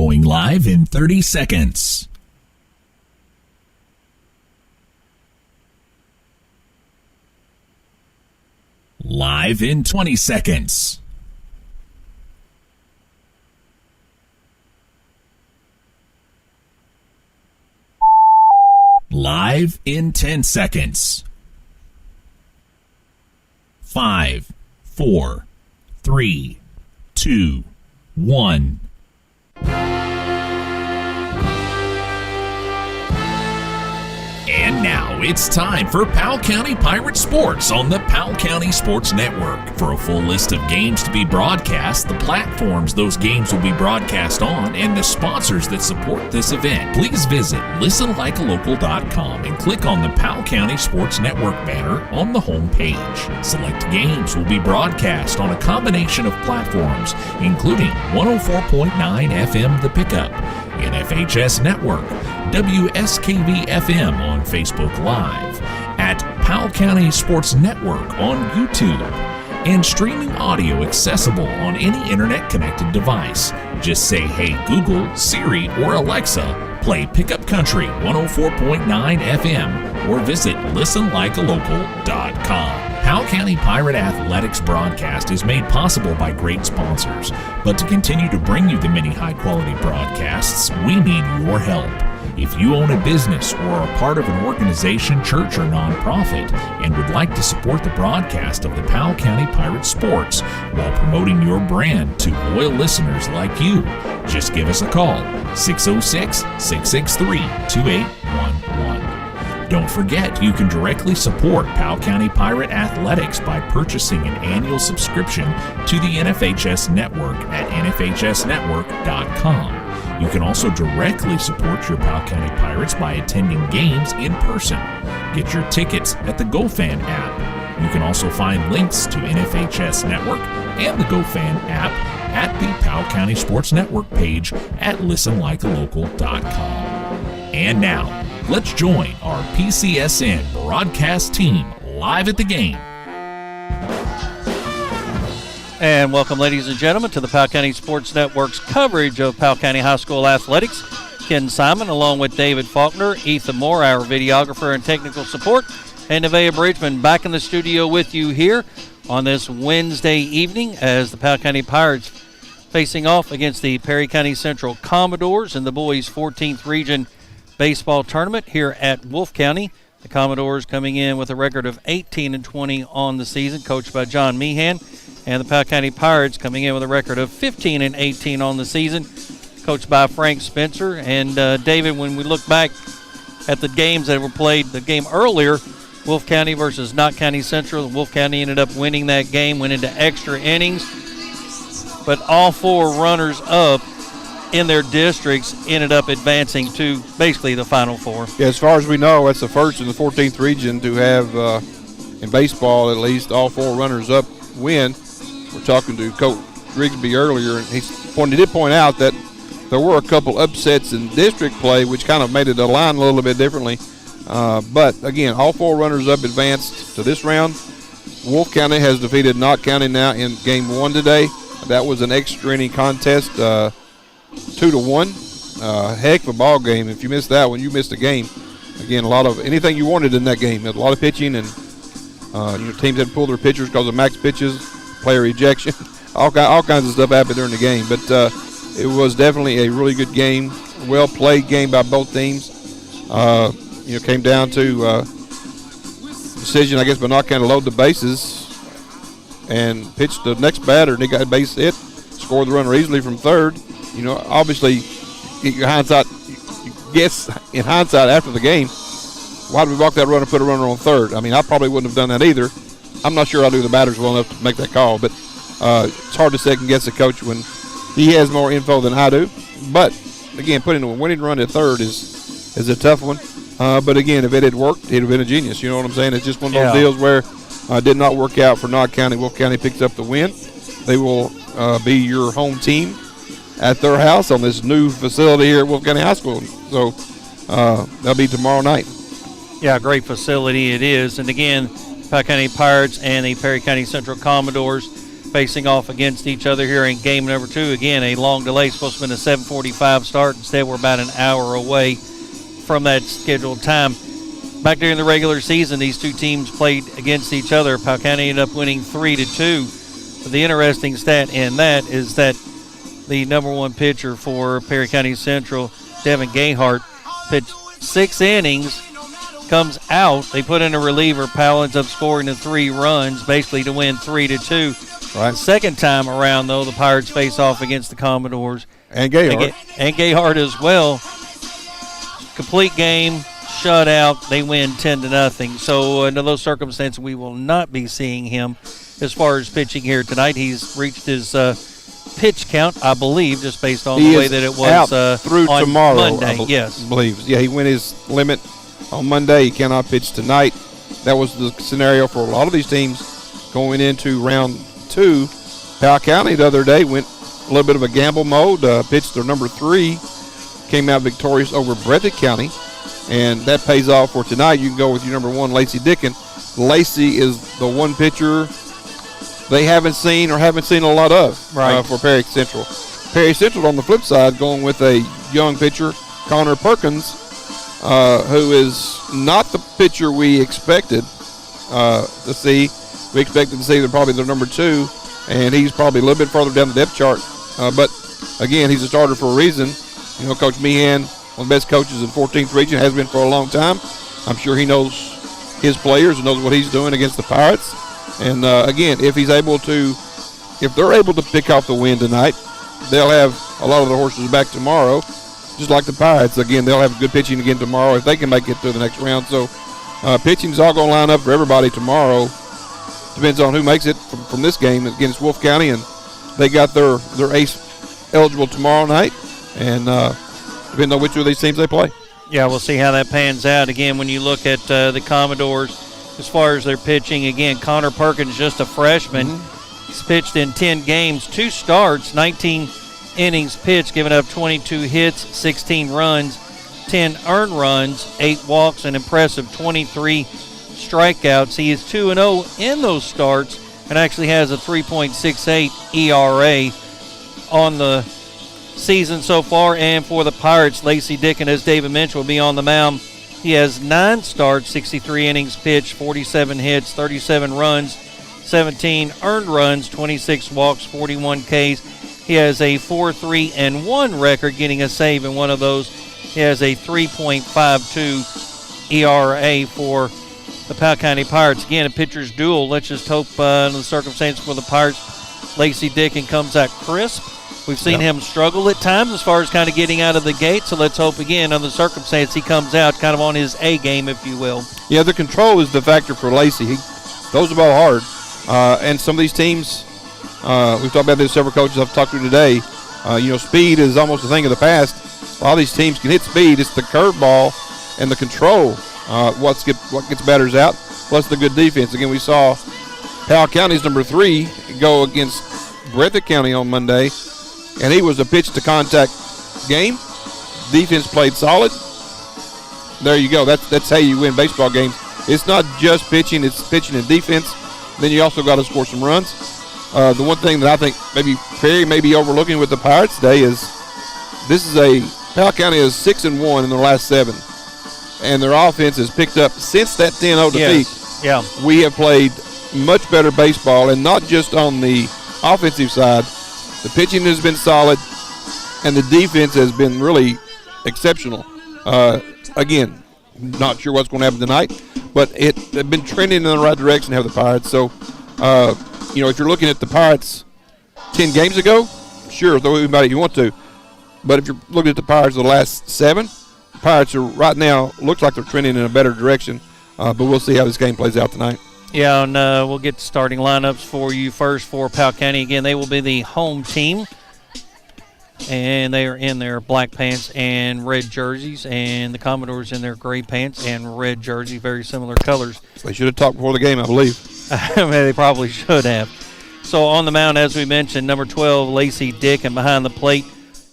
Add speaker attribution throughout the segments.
Speaker 1: Going live in 30 seconds. Live in 20 seconds. Live in 10 seconds. 5, 4, 3, 2, 1. And now it's time for Powell County Pirate Sports on the Powell County Sports Network. For a full list of games to be broadcast, the platforms those games will be broadcast on, and the sponsors that support this event, please visit listenlikealocal.com and click on the Powell County Sports Network banner on the home page. Select games will be broadcast on a combination of platforms, including 104.9 FM The Pickup, NFHS Network, WSKV FM on Facebook Live, at Powell County Sports Network on YouTube, and streaming audio accessible on any internet-connected device. Just say, "Hey Google, Siri, or Alexa, play Pickup Country 104.9 FM," or visit listenlikealocal.com. Powell County Pirate Athletics broadcast is made possible by great sponsors, but to continue to bring you the many high-quality broadcasts, we need your help. If you own a business or are part of an organization, church, or nonprofit and would like to support the broadcast of the Powell County Pirate Sports while promoting your brand to loyal listeners like you, just give us a call, 606-663-2811. Don't forget, you can directly support Powell County Pirate Athletics by purchasing an annual subscription to the NFHS Network at nfhsnetwork.com. You can also directly support your Powell County Pirates by attending games in person. Get your tickets at the GoFan app. You can also find links to NFHS Network and the GoFan app at the Powell County Sports Network page at listenlikealocal.com. And now, let's join our PCSN broadcast team live at the game.
Speaker 2: And welcome, ladies and gentlemen, to the Powell County Sports Network's coverage of Powell County High School athletics. Ken Simon, along with David Faulkner, Ethan Moore, our videographer and technical support, and Nevaeh Bridgman back in the studio with you here on this Wednesday evening as the Powell County Pirates facing off against the Perry County Central Commodores in the boys' 14th Region Baseball Tournament here at Wolfe County. The Commodores coming in with a record of 18-20 on the season, coached by John Meehan. And the Powell County Pirates coming in with a record of 15-18 on the season, coached by Frank Spencer. And David, when we look back at the games that were played, the game earlier, Wolfe County versus Knott County Central, Wolfe County ended up winning that game, went into extra innings. But all four runners up in their districts ended up advancing to basically the Final Four.
Speaker 3: Yeah, as far as we know, that's the first in the 14th region to have, in baseball at least, all four runners up win. We're talking to Coach Grigsby earlier, and he did point out that there were a couple upsets in district play, which kind of made it align a little bit differently. But, again, all four runners up advanced to this round. Wolfe County has defeated Knott County now in Game 1 today. That was an extra inning contest, 2-1. Heck of a ball game. If you missed that one, you missed a game. Again, a lot of anything you wanted in that game. A lot of pitching, and teams had to pull their pitchers because of max pitches, player ejection, all kinds of stuff happened during the game. But it was definitely a really good game, well-played game by both teams. Came down to decision, I guess, by Knott County to load the bases and pitched the next batter, and he got a base hit, scored the runner easily from third. Obviously, you guess in hindsight after the game, why did we walk that runner and put a runner on third? I mean, I probably wouldn't have done that either. I'm not sure I knew the batters well enough to make that call, but it's hard to second-guess a coach when he has more info than I do. But, again, putting a winning run at third is a tough one. But, again, if it had worked, it would have been a genius. You know what I'm saying? It's just one of those deals where it did not work out for Knott County. Wolfe County picks up the win. They will be your home team at their house on this new facility here at Wolfe County High School. So that'll be tomorrow night.
Speaker 2: Yeah, great facility it is. And again, Powell County Pirates and the Perry County Central Commodores facing off against each other here in game number 2. Again, a long delay, supposed to have been a 7:45 start. Instead, we're about an hour away from that scheduled time. Back during the regular season, these two teams played against each other. Powell County ended up winning 3-2. But the interesting stat in that is that the number one pitcher for Perry County Central, Devin Gayhart, pitched 6 innings, comes out. They put in a reliever. Powell ends up scoring the 3 runs, basically to win 3-2.
Speaker 3: Right.
Speaker 2: The second time around, though, the Pirates face off against the Commodores.
Speaker 3: And Gayhart.
Speaker 2: And Gayhart as well. Complete game, shutout. They win 10-0. So under those circumstances, we will not be seeing him as far as pitching here tonight. He's reached his pitch count, I believe, just based on the way that it was
Speaker 3: out through
Speaker 2: on
Speaker 3: tomorrow.
Speaker 2: Monday.
Speaker 3: I believe. Yeah, he went his limit on Monday. He cannot pitch tonight. That was the scenario for a lot of these teams going into round 2. Powell County the other day went a little bit of a gamble mode, pitched their number 3, came out victorious over Breathitt County, and that pays off for tonight. You can go with your number 1, Lacey Dickin. Lacey is the one pitcher they haven't seen a lot of for Perry Central. Perry Central, on the flip side, going with a young pitcher, Connor Perkins, who is not the pitcher we expected to see. We expected to see probably their number 2, and he's probably a little bit further down the depth chart. But, again, he's a starter for a reason. You know, Coach Meehan, one of the best coaches in 14th Region, has been for a long time. I'm sure he knows his players and knows what he's doing against the Pirates. And, again, if they're able to pick off the win tonight, they'll have a lot of the horses back tomorrow, just like the Pirates. Again, they'll have good pitching again tomorrow if they can make it to the next round. So pitching is all going to line up for everybody tomorrow. Depends on who makes it from this game against Wolfe County, and they got their ace eligible tomorrow night, and depending on which of these teams they play.
Speaker 2: Yeah, we'll see how that pans out. Again, when you look at the Commodores, as far as their pitching, again, Connor Perkins, just a freshman. Mm-hmm. He's pitched in 10 games, 2 starts, 19 innings pitched, giving up 22 hits, 16 runs, 10 earned runs, 8 walks, an impressive 23 strikeouts. He is 2-0 in those starts and actually has a 3.68 ERA on the season so far. And for the Pirates, Lacey Dickin, as David mentioned, will be on the mound. He has 9 starts, 63 innings pitched, 47 hits, 37 runs, 17 earned runs, 26 walks, 41 Ks. He has a 4-3-1 record, getting a save in one of those. He has a 3.52 ERA for the Powell County Pirates. Again, a pitcher's duel. Let's just hope in the circumstances for the Pirates, Lacey Dickin comes out crisp. We've seen him struggle at times as far as kind of getting out of the gate, so let's hope, again, under the circumstance, he comes out kind of on his A game, if you will.
Speaker 3: Yeah, the control is the factor for Lacey. He throws the ball hard. And some of these teams, we've talked about this, several coaches I've talked to today, speed is almost a thing of the past. A lot of these teams can hit speed. It's the curveball and the control what gets batters out, plus the good defense. Again, we saw Powell County's number 3 go against Breathitt County on Monday, and he was a pitch-to-contact game. Defense played solid. There you go. That's how you win baseball games. It's not just pitching. It's pitching and defense. Then you also got to score some runs. The one thing that I think maybe Perry may be overlooking with the Pirates today is Powell County is 6-1 in their last 7. And their offense has picked up since that 10-0 defeat.
Speaker 2: Yeah.
Speaker 3: We have played much better baseball, and not just on the offensive side. The pitching has been solid, and the defense has been really exceptional. Again, not sure what's going to happen tonight, but it's been trending in the right direction, have the Pirates. So, if you're looking at the Pirates 10 games ago, sure, throw anybody you want to. But if you're looking at the Pirates of the last 7, the Pirates are right now, looks like they're trending in a better direction. But we'll see how this game plays out tonight.
Speaker 2: Yeah, and we'll get the starting lineups for you first for Powell County. Again, they will be the home team, and they are in their black pants and red jerseys, and the Commodores in their gray pants and red jersey, very similar colors.
Speaker 3: They should have talked before the game, I believe.
Speaker 2: They probably should have. So on the mound, as we mentioned, number 12, Lacey Dick, and behind the plate,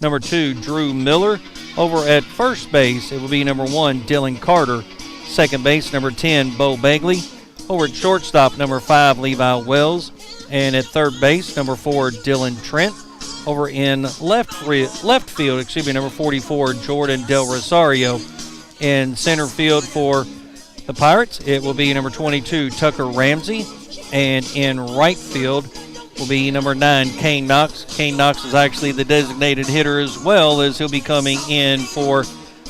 Speaker 2: number 2, Drew Miller. Over at first base, it will be number 1, Dylan Carter. Second base, number 10, Bo Begley. Over at shortstop, number 5, Levi Wells. And at third base, number 4, Dylan Trent. Over in left field, number 44, Jordan Del Rosario. In center field for the Pirates, it will be number 22, Tucker Ramsey. And in right field will be number 9, Kane Knox. Kane Knox is actually the designated hitter as well, as he'll be coming in for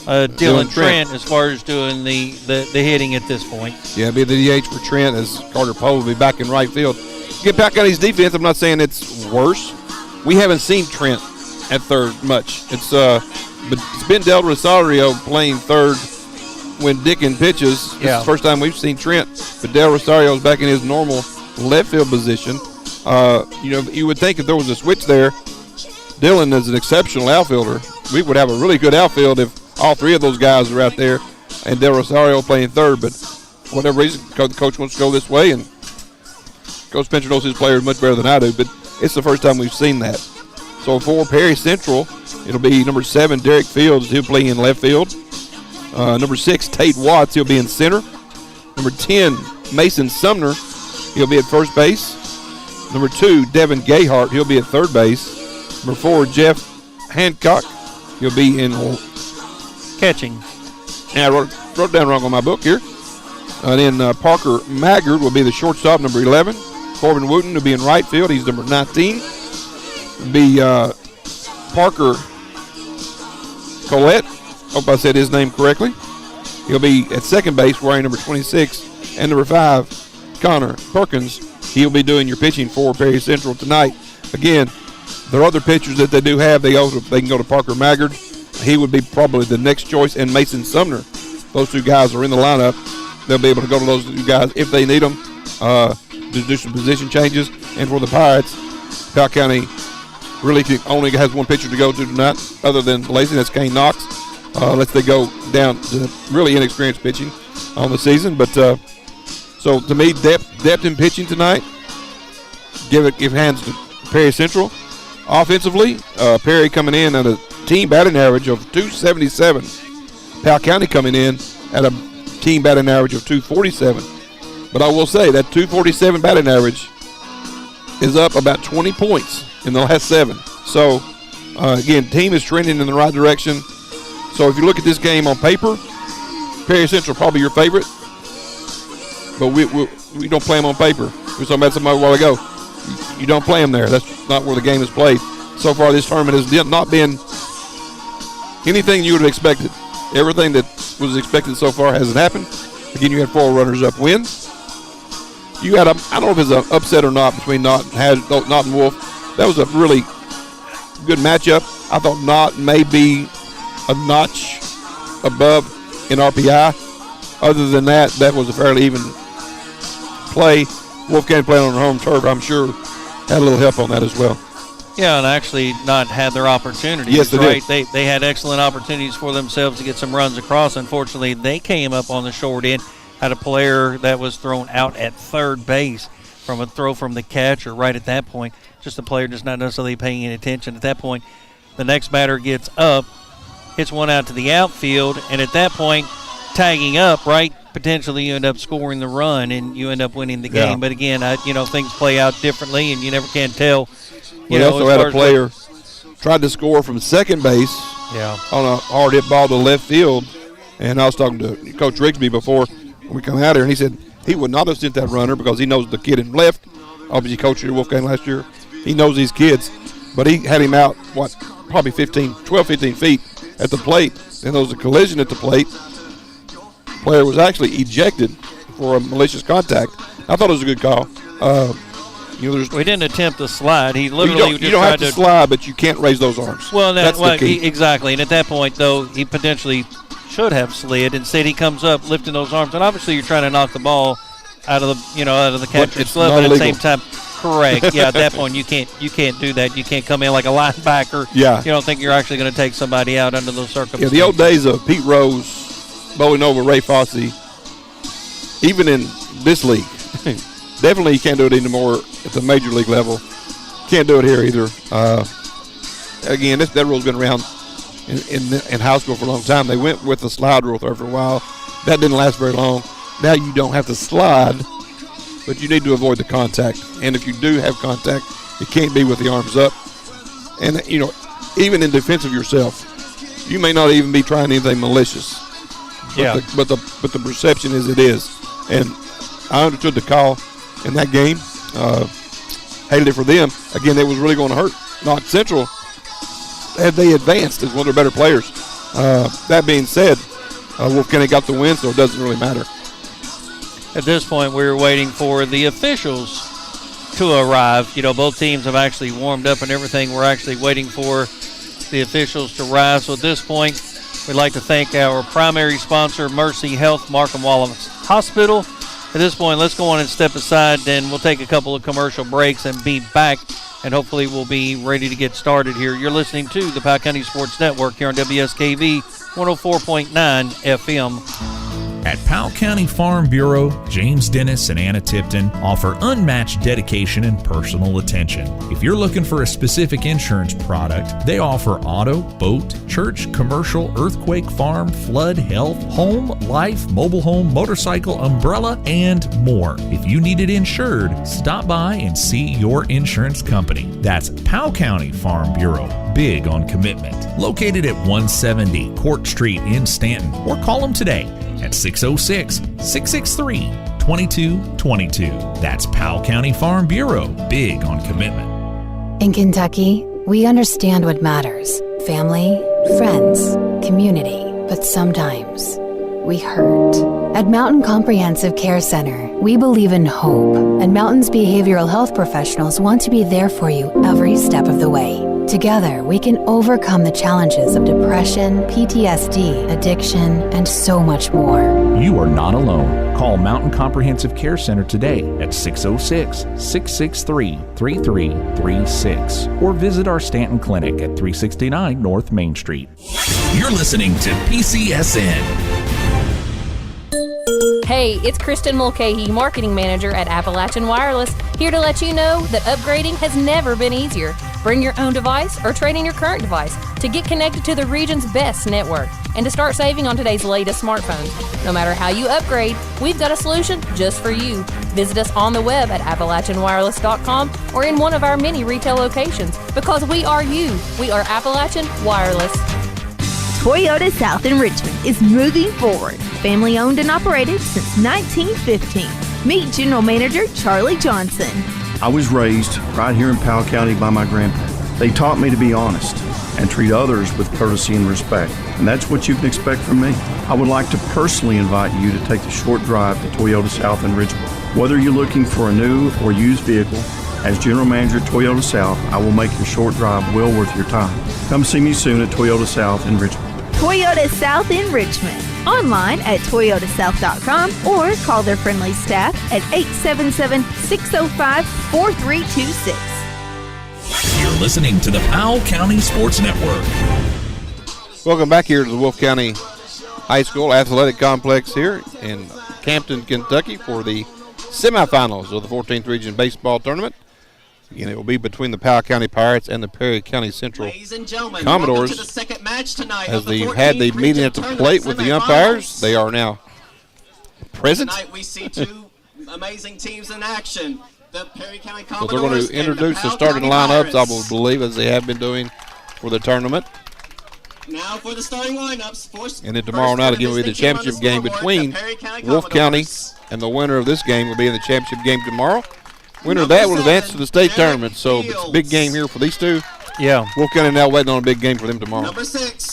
Speaker 2: Dylan Trent as far as doing the hitting at this point.
Speaker 3: Yeah, it'll be the DH for Trent, as Carter Powell will be back in right field. Get back on his defense. I'm not saying it's worse. We haven't seen Trent at third much. But it's been Del Rosario playing third when Dickin pitches. It's the first time we've seen Trent, but Del Rosario's back in his normal left field position. You would think if there was a switch there, Dylan is an exceptional outfielder. We would have a really good outfield if all three of those guys are out there and Del Rosario playing third. But for whatever reason, the coach wants to go this way, and Coach Pincher knows his players much better than I do, but it's the first time we've seen that. So for Perry Central, it'll be number 7, Derek Fields. He'll play in left field. Number 6, Tate Watts. He'll be in center. Number 10, Mason Sumner. He'll be at first base. Number 2, Devin Gayhart. He'll be at third base. Number 4, Jeff Hancock. He'll be in
Speaker 2: catching.
Speaker 3: Yeah, I wrote down wrong on my book here. And then Parker Maggard will be the shortstop, number 11. Corbin Wooten will be in right field. He's number 19. It'll be Parker Collette. Hope I said his name correctly. He'll be at second base wearing number 26. And number 5, Connor Perkins. He'll be doing your pitching for Perry Central tonight. Again, there are other pitchers that they do have. They can go to Parker Maggard. He would be probably the next choice. And Mason Sumner. Those two guys are in the lineup. They'll be able to go to those two guys if they need them to do some position changes. And for the Pirates, Powell County really only has one pitcher to go to tonight other than Lacey. That's Kane Knox. Unless they go down to really inexperienced pitching on the season. But so to me, depth in pitching tonight. Give hands to Perry Central. Offensively, Perry coming in at a team batting average of .277. Powell County coming in at a team batting average of .247. But I will say that .247 batting average is up about 20 points in the last 7. So, again, team is trending in the right direction. So if you look at this game on paper, Perry Central probably your favorite. But we don't play them on paper. We were talking about somebody a while ago. You don't play them there. That's not where the game is played. So far, this tournament has not been anything you would have expected. Everything that was expected so far hasn't happened. Again, you had 4 runners-up wins. You had I don't know if it's an upset or not between Knott and Wolf. That was a really good matchup. I thought Knott may be a notch above in RPI. Other than that, that was a fairly even play. Wolf County playing on their home turf, I'm sure, had a little help on that as well.
Speaker 2: Yeah, and actually not had their opportunities.
Speaker 3: Yes, they
Speaker 2: right?
Speaker 3: did.
Speaker 2: They had excellent opportunities for themselves to get some runs across. Unfortunately, they came up on the short end. Had a player that was thrown out at third base from a throw from the catcher right at that point. Just a player just not necessarily paying any attention at that point. The next batter gets up, hits one out to the outfield, and at that point, tagging up, right, potentially you end up scoring the run and you end up winning the game. But again, things play out differently, and you never can tell.
Speaker 3: We also had a player tried to score from second base on a hard hit ball to left field, and I was talking to Coach Rigsby before we come out here, and he said he would not have sent that runner because he knows the kid in left. Obviously, coached at Wolfgang last year. He knows these kids, but he had him out, probably 12, 15 feet at the plate, and there was a collision at the plate. Player was actually ejected for a malicious contact. I thought it was a good call.
Speaker 2: We didn't attempt to slide. He literally
Speaker 3: you don't have to slide, but you can't raise those arms.
Speaker 2: Well,
Speaker 3: that's the key.
Speaker 2: Exactly. And at that point, though, he potentially should have slid. Instead, he comes up lifting those arms, and obviously you're trying to knock the ball out of the catcher's glove. But at the same time, correct. Yeah, at that point you can't do that. You can't come in like a linebacker.
Speaker 3: Yeah.
Speaker 2: You don't think you're actually going to take somebody out under those circumstances.
Speaker 3: Yeah, the old days of Pete Rose bowling over Ray Fosse, even in this league. Definitely you can't do it anymore at the major league level. Can't do it here either. Again, that rule's been around in high school for a long time. They went with the slide rule there for a while. That didn't last very long. Now you don't have to slide. but you need to avoid the contact. And if you do have contact, it can't be with the arms up. And, even in defense of yourself, you may not even be trying anything malicious. But the perception is it is. And I understood the call in that game. Hated it for them. Again, it was really going to hurt. Not Central. Had they advanced as one of their better players. That being said, Wolf County got the win, so it doesn't really matter.
Speaker 2: At this point, we were waiting for the officials to arrive. Both teams have actually warmed up and everything. We're actually waiting for the officials to arrive. So at this point, we'd like to thank our primary sponsor, Mercy Health, Marcum Wallace Hospital. At this point, let's go on and step aside, then we'll take a couple of commercial breaks and be back, and hopefully we'll be ready to get started here. You're listening to the Powell County Sports Network here on WSKV 104.9 FM.
Speaker 1: At Powell County Farm Bureau, James Dennis and Anna Tipton offer unmatched dedication and personal attention. If you're looking for a specific insurance product, they offer auto, boat, church, commercial, earthquake, farm, flood, health, home, life, mobile home, motorcycle, umbrella, and more. If you need it insured, stop by and see your insurance company. That's Powell County Farm Bureau, big on commitment. Located at 170 Court Street in Stanton, or call them today at 606-663-2222. That's Powell County Farm Bureau, big on commitment.
Speaker 4: In Kentucky, we understand what matters: family, friends, community. But sometimes we hurt. At Mountain Comprehensive Care Center, we believe in hope, and Mountain's behavioral health professionals want to be there for you every step of the way. Together, we can overcome the challenges of depression, PTSD, addiction, and so much more.
Speaker 1: You are not alone. Call Mountain Comprehensive Care Center today at 606-663-3336 or visit our Stanton Clinic at 369 North Main Street. You're listening to PCSN.
Speaker 5: Hey, it's Kristen Mulcahy, Marketing Manager at Appalachian Wireless, here to let you know that upgrading has never been easier. Bring your own device or trade in your current device to get connected to the region's best network and to start saving on today's latest smartphones. No matter how you upgrade, we've got a solution just for you. Visit us on the web at AppalachianWireless.com or in one of our many retail locations, because we are you. We are Appalachian Wireless.
Speaker 6: Toyota South in Richmond is moving forward. Family owned and operated since 1915. Meet General Manager Charlie Johnson.
Speaker 7: I was raised right here in Powell County by my grandparents. They taught me to be honest and treat others with courtesy and respect. And that's what you can expect from me. I would like to personally invite you to take the short drive to Toyota South in Richmond. Whether you're looking for a new or used vehicle, as General Manager at Toyota South, I will make your short drive well worth your time. Come see me soon at Toyota South in Richmond.
Speaker 6: Toyota South in Richmond. Online at toyotasouth.com or call their friendly staff at 877-605-4326.
Speaker 1: You're listening to the Powell County Sports Network.
Speaker 3: Welcome back here to the Wolf County High School Athletic Complex here in Campton, Kentucky for the semifinals of the 14th Region Baseball Tournament. Again, it will be between the Powell County Pirates and the Perry County Central Commodores.
Speaker 8: To the second match tonight
Speaker 3: as they had the meeting at the plate with the umpires, they are now present.
Speaker 8: Tonight we see two amazing teams in action. The Perry County
Speaker 3: So
Speaker 8: Commodores
Speaker 3: they're going to introduce the starting lineups, I will believe, as they have been doing for the tournament.
Speaker 8: Now for the starting lineups.
Speaker 3: And then tomorrow night again will be the championship game between Wolf County, and the winner of this game will be in the championship game tomorrow. Winner of that will advance to the state tournament. So it's a big game here for these two.
Speaker 2: Yeah.
Speaker 3: Wolf County now waiting on a big game for them tomorrow.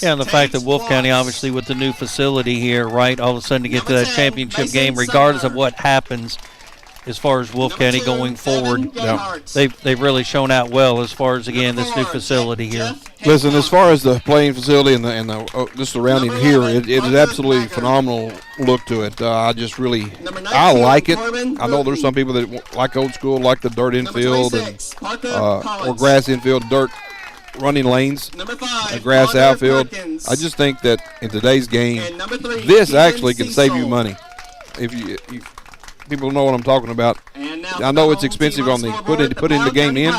Speaker 2: Yeah, and the fact that Wolf County, obviously, with the new facility here, right, all of a sudden to get to that championship game, regardless of what happens as far as Wolf County going forward, they've really shown out well as far as, again, this new facility here.
Speaker 3: Listen, as far as the playing facility and the just surrounding here, it is absolutely phenomenal look to it. I just really, I like it. I know there's some people that like old school, like the dirt infield and or grass infield, dirt running lanes, grass outfield. I just think that in today's game, this actually can save you money. If you people know what I'm talking about. I know it's expensive on the put in the game in,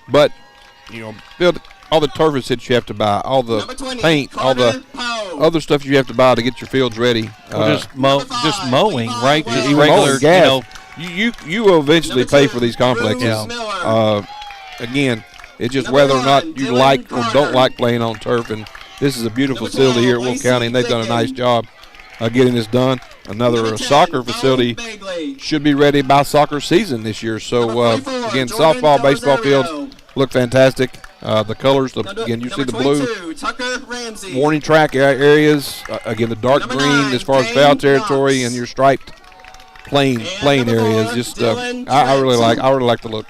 Speaker 3: but you know, build all the turf that you have to buy, all the paint, all the other stuff you have to buy to get your fields ready.
Speaker 2: Just mowing, right? Just
Speaker 3: even
Speaker 2: regular,
Speaker 3: mowing, gas. You will eventually pay for these complexes. Again, it's just whether or not you like or don't like playing on turf. And this is a beautiful facility here at Wolf County, and they've done a nice job getting this done. Another soccer facility should be ready by soccer season this year. So, again, softball, baseball fields look fantastic. The colors, again, you see the blue warning track areas. Again, the dark green as far as foul territory and your striped playing areas. Just I really like the look.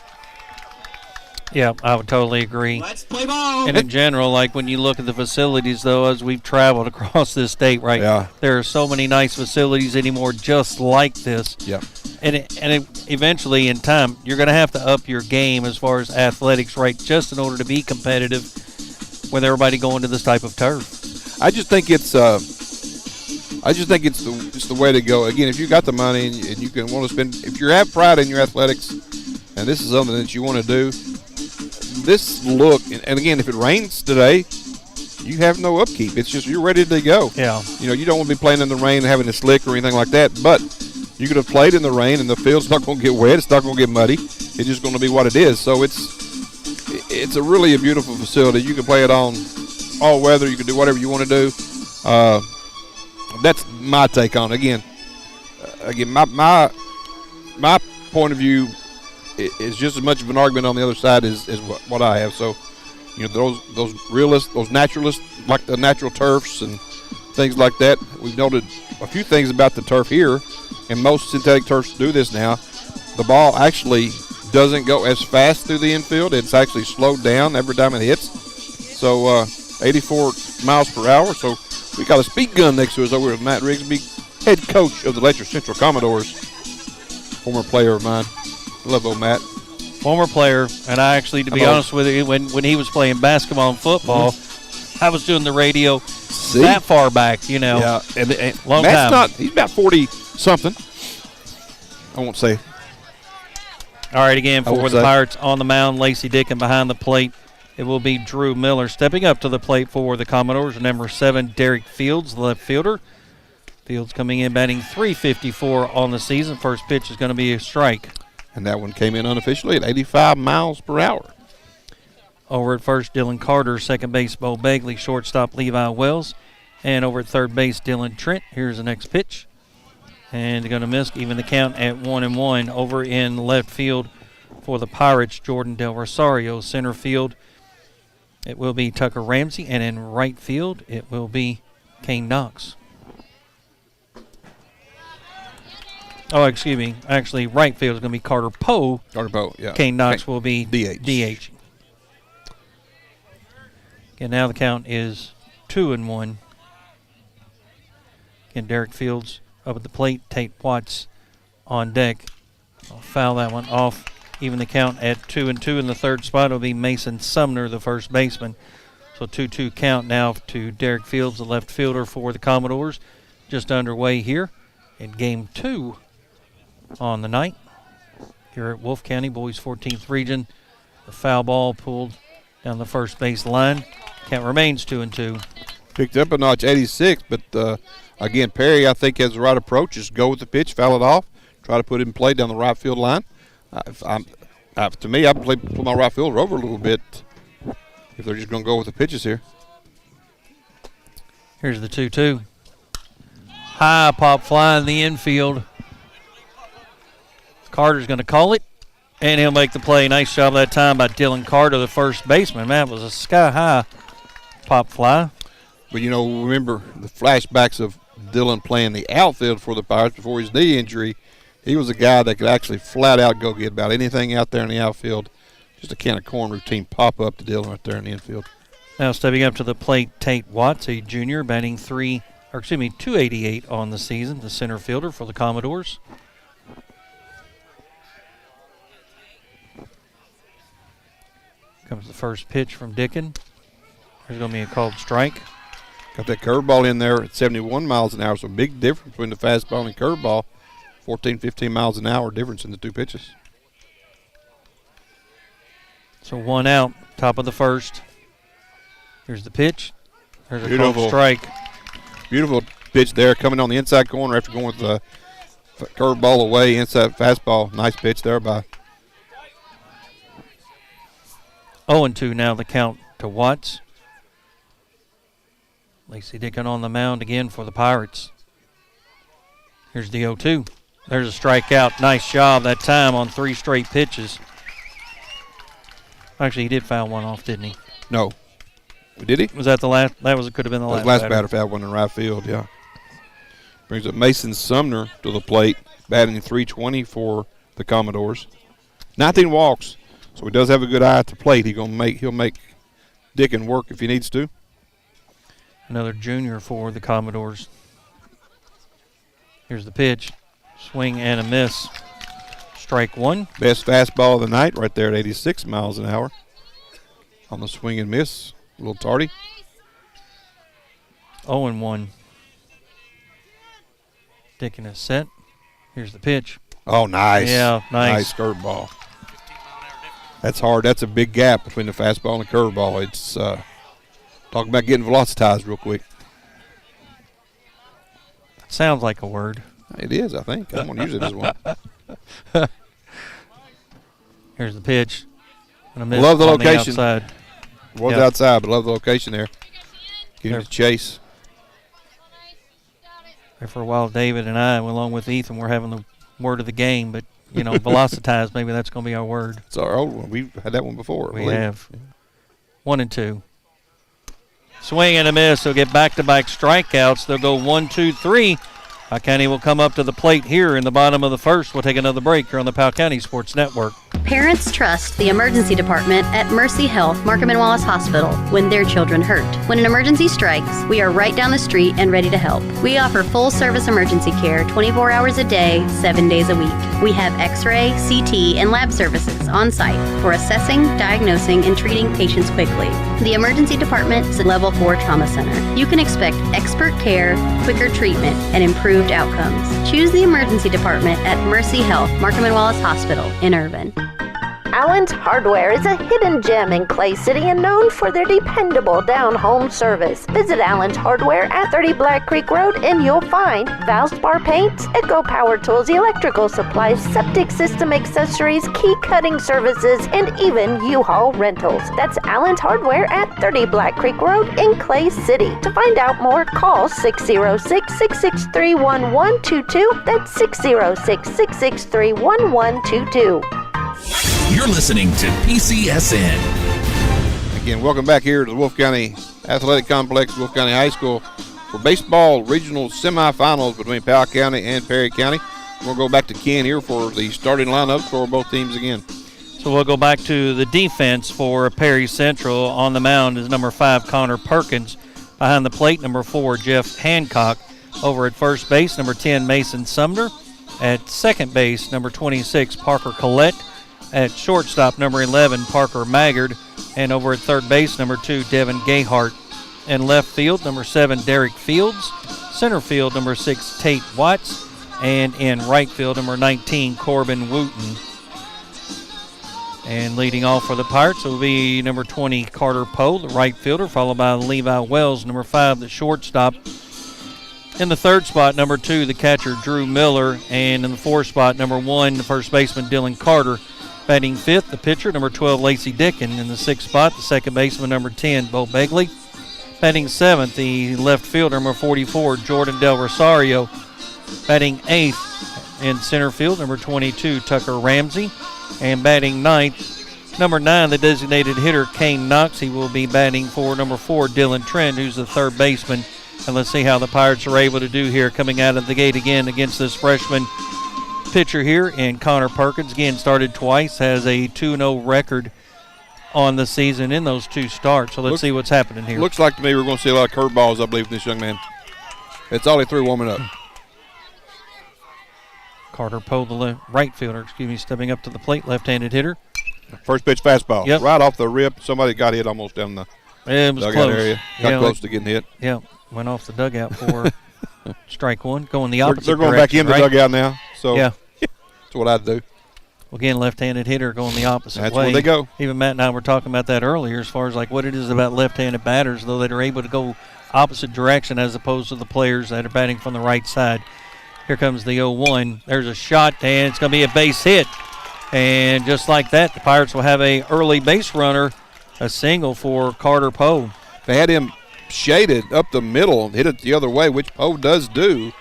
Speaker 2: Yeah, I would totally agree.
Speaker 8: Let's play ball.
Speaker 2: And in general, like when you look at the facilities, though, as we've traveled across this state, right, there are so many nice facilities anymore just like this.
Speaker 3: Yeah.
Speaker 2: And eventually, in time, you're going to have to up your game as far as athletics, right, just in order to be competitive with everybody going to this type of turf.
Speaker 3: I just think it's the way to go. Again, if you got the money and you can want to spend, if you have pride in your athletics, and this is something that you want to do, this look, and again, if it rains today, you have no upkeep. It's just you're ready to go.
Speaker 2: Yeah.
Speaker 3: You don't want to be playing in the rain and having it slick or anything like that, but you could have played in the rain and the field's not going to get wet. It's not going to get muddy. It's just going to be what it is. So it's a really beautiful facility. You can play it on all weather. You can do whatever you want to do. That's my take on it. Again, my point of view is just as much of an argument on the other side as what I have. So, those realists, those naturalists, like the natural turfs and things like that. We've noted a few things about the turf here, and most synthetic turfs do this now. The ball actually doesn't go as fast through the infield. It's actually slowed down every time it hits. So 84 miles per hour. So we got a speed gun next to us over with Matt Rigsby, head coach of the Letcher Central Commodores, former player of mine. Love old Matt.
Speaker 2: Former player, and I actually, to be honest with you, when he was playing basketball and football, I was doing the radio that far back,
Speaker 3: Yeah, and
Speaker 2: long
Speaker 3: Matt's
Speaker 2: time.
Speaker 3: he's about 40-something. I won't say.
Speaker 2: All right, again, for the Pirates on the mound, Lacey Dickin behind the plate. It will be Drew Miller stepping up to the plate for the Commodores. Number 7, Derek Fields, the left fielder. Fields coming in batting .354 on the season. First pitch is going to be a strike.
Speaker 3: And that one came in unofficially at 85 miles per hour.
Speaker 2: Over at first, Dylan Carter. Second base, Bo Begley. Shortstop, Levi Wells. And over at third base, Dylan Trent. Here's the next pitch. And they're going to miss, even the count at 1-1. Over in left field for the Pirates, Jordan Del Rosario. Center field, it will be Tucker Ramsey. And in right field, it will be Kane Knox. Oh, excuse me. Actually, right field is going to be Carter Poe.
Speaker 3: Carter Poe, yeah.
Speaker 2: Kane Knox will be DH. Okay, now the count is 2-1. Again, Derek Fields up at the plate. Tate Watts on deck. I'll foul that one off. Even the count at 2-2. In the third spot will be Mason Sumner, the first baseman. So 2-2 count now to Derek Fields, the left fielder for the Commodores. Just underway here in Game 2 on the night here at Wolf County, Boys 14th Region. The foul ball pulled down the first base line. Count remains 2-2.
Speaker 3: Picked up a notch, 86, but again, Perry, I think, has the right approach. Just go with the pitch, foul it off, try to put it in play down the right field line. To me, I put my right fielder over a little bit if they're just going to go with the pitches here.
Speaker 2: Here's the 2-2. High pop fly in the infield. Carter's going to call it, and he'll make the play. Nice job that time by Dylan Carter, the first baseman. Man, it was a sky-high pop fly.
Speaker 3: But, remember the flashbacks of Dylan playing the outfield for the Pirates before his knee injury. He was a guy that could actually flat out go get about anything out there in the outfield. Just a can of corn routine pop up to Dylan right there in the infield.
Speaker 2: Now stepping up to the plate, Tate Watts, a junior, batting .288 on the season, the center fielder for the Commodores. Comes the first pitch from Dickin. There's going to be a called strike.
Speaker 3: Got that curveball in there at 71 miles an hour, so big difference between the fastball and curveball. 14, 15 miles an hour difference in the two pitches.
Speaker 2: So one out, top of the first. Here's the pitch. There's a called strike.
Speaker 3: Beautiful pitch there, coming on the inside corner after going with Curveball away, inside fastball. Nice pitch there by.
Speaker 2: 0-2 now the count to Watts. Lacey Dickin on the mound again for the Pirates. Here's the 0-2. There's a strikeout. Nice job that time on 3 straight pitches. Actually, he did foul one off, didn't he?
Speaker 3: No. Did he?
Speaker 2: Was that the last? Could have been the last.
Speaker 3: Last batter fouled one in right field, yeah. Brings up Mason Sumner to the plate, batting .320 for the Commodores. 19 walks, so he does have a good eye at the plate. He'll make Dickin work if he needs to.
Speaker 2: Another junior for the Commodores. Here's the pitch. Swing and a miss. Strike one.
Speaker 3: Best fastball of the night right there at 86 miles an hour. On the swing and miss. A little tardy.
Speaker 2: 0-1. Dickin is set. Here's the pitch.
Speaker 3: Oh, nice.
Speaker 2: Yeah, nice.
Speaker 3: Nice curveball. That's hard. That's a big gap between the fastball and the curveball. It's talking about getting velocitized real quick.
Speaker 2: Sounds like a word.
Speaker 3: It is, I think. I'm going to use it as one.
Speaker 2: Here's the pitch. And a miss
Speaker 3: love the
Speaker 2: on
Speaker 3: location.
Speaker 2: The outside.
Speaker 3: Was outside, but love the location there. Getting to chase.
Speaker 2: There for a while, David and I, along with Ethan, were having the word of the game, but, velocitized, maybe that's going to be our word.
Speaker 3: It's our old one. We've had that one before.
Speaker 2: We have. 1-2. Swing and a miss. They'll get back-to-back strikeouts. They'll go 1-2-3. Powell County will come up to the plate here in the bottom of the first. We'll take another break here on the Powell County Sports Network.
Speaker 9: Parents trust the emergency department at Mercy Health Marcum Wallace Hospital when their children hurt. When an emergency strikes, we are right down the street and ready to help. We offer full-service emergency care 24 hours a day, 7 days a week. We have X-ray, CT, and lab services on site for assessing, diagnosing, and treating patients quickly. The emergency department is a level 4 trauma center. You can expect expert care, quicker treatment, and improved outcomes. Choose the emergency department at Mercy Health Marcum Wallace Hospital in Irvin.
Speaker 10: Allen's Hardware is a hidden gem in Clay City and known for their dependable down-home service. Visit Allen's Hardware at 30 Black Creek Road and you'll find Valspar paints, Echo Power Tools, electrical supplies, septic system accessories, key cutting services, and even U-Haul rentals. That's Allen's Hardware at 30 Black Creek Road in Clay City. To find out more, call 606-663-1122. That's 606-663-1122.
Speaker 1: You're listening to PCSN.
Speaker 3: Again, welcome back here to the Wolfe County Athletic Complex, Wolfe County High School, for baseball regional semifinals between Powell County and Perry County. We'll go back to Ken here for the starting lineup for both teams again.
Speaker 2: So we'll go back to the defense for Perry Central. On the mound is number 5, Connor Perkins. Behind the plate, number 4, Jeff Hancock. Over at first base, number 10, Mason Sumner. At second base, number 26, Parker Collette. At shortstop, number 11, Parker Maggard. And over at third base, number 2, Devin Gayhart. In left field, number 7, Derek Fields. Center field, number 6, Tate Watts. And in right field, number 19, Corbin Wooten. And leading off for the Pirates will be number 20, Carter Poe, the right fielder, followed by Levi Wells, number 5, the shortstop. In the third spot, number 2, the catcher, Drew Miller. And in the fourth spot, number 1, the first baseman, Dylan Carter. Batting fifth, the pitcher, number 12, Lacey Dickin. In the sixth spot, the second baseman, number 10, Bo Begley. Batting seventh, the left fielder, number 44, Jordan Del Rosario. Batting eighth in center field, number 22, Tucker Ramsey. And batting ninth, number 9, the designated hitter, Kane Knox. He will be batting for number 4, Dylan Trent, who's the third baseman. And let's see how the Pirates are able to do here coming out of the gate again against this freshman pitcher here. And Connor Perkins, again, started twice, has a 2-0 record on the season in those 2 starts. So let's see what's happening here.
Speaker 3: Looks like to me we're going to see a lot of curveballs, I believe, from this young man. It's all he threw warming up.
Speaker 2: Carter Poe, the right fielder, stepping up to the plate, left-handed hitter.
Speaker 3: First pitch fastball.
Speaker 2: Yep.
Speaker 3: Right off the rip. Somebody got hit almost down the dugout
Speaker 2: close
Speaker 3: area. Got close to getting hit.
Speaker 2: Yeah, went off the dugout for strike one, going the opposite
Speaker 3: They're going
Speaker 2: direction,
Speaker 3: back in the dugout now. So
Speaker 2: yeah.
Speaker 3: That's what I'd do.
Speaker 2: Well, again, left-handed hitter going the opposite
Speaker 3: That's
Speaker 2: way.
Speaker 3: where they go.
Speaker 2: Even Matt and I were talking about that earlier as far as like what it is about left-handed batters, though, that are able to go opposite direction as opposed to the players that are batting from the right side. Here comes the 0-1. There's a shot, and it's going to be a base hit. And just like that, the Pirates will have a early base runner, a single for Carter Poe.
Speaker 3: They had him shaded up the middle and hit it the other way, which Poe does do.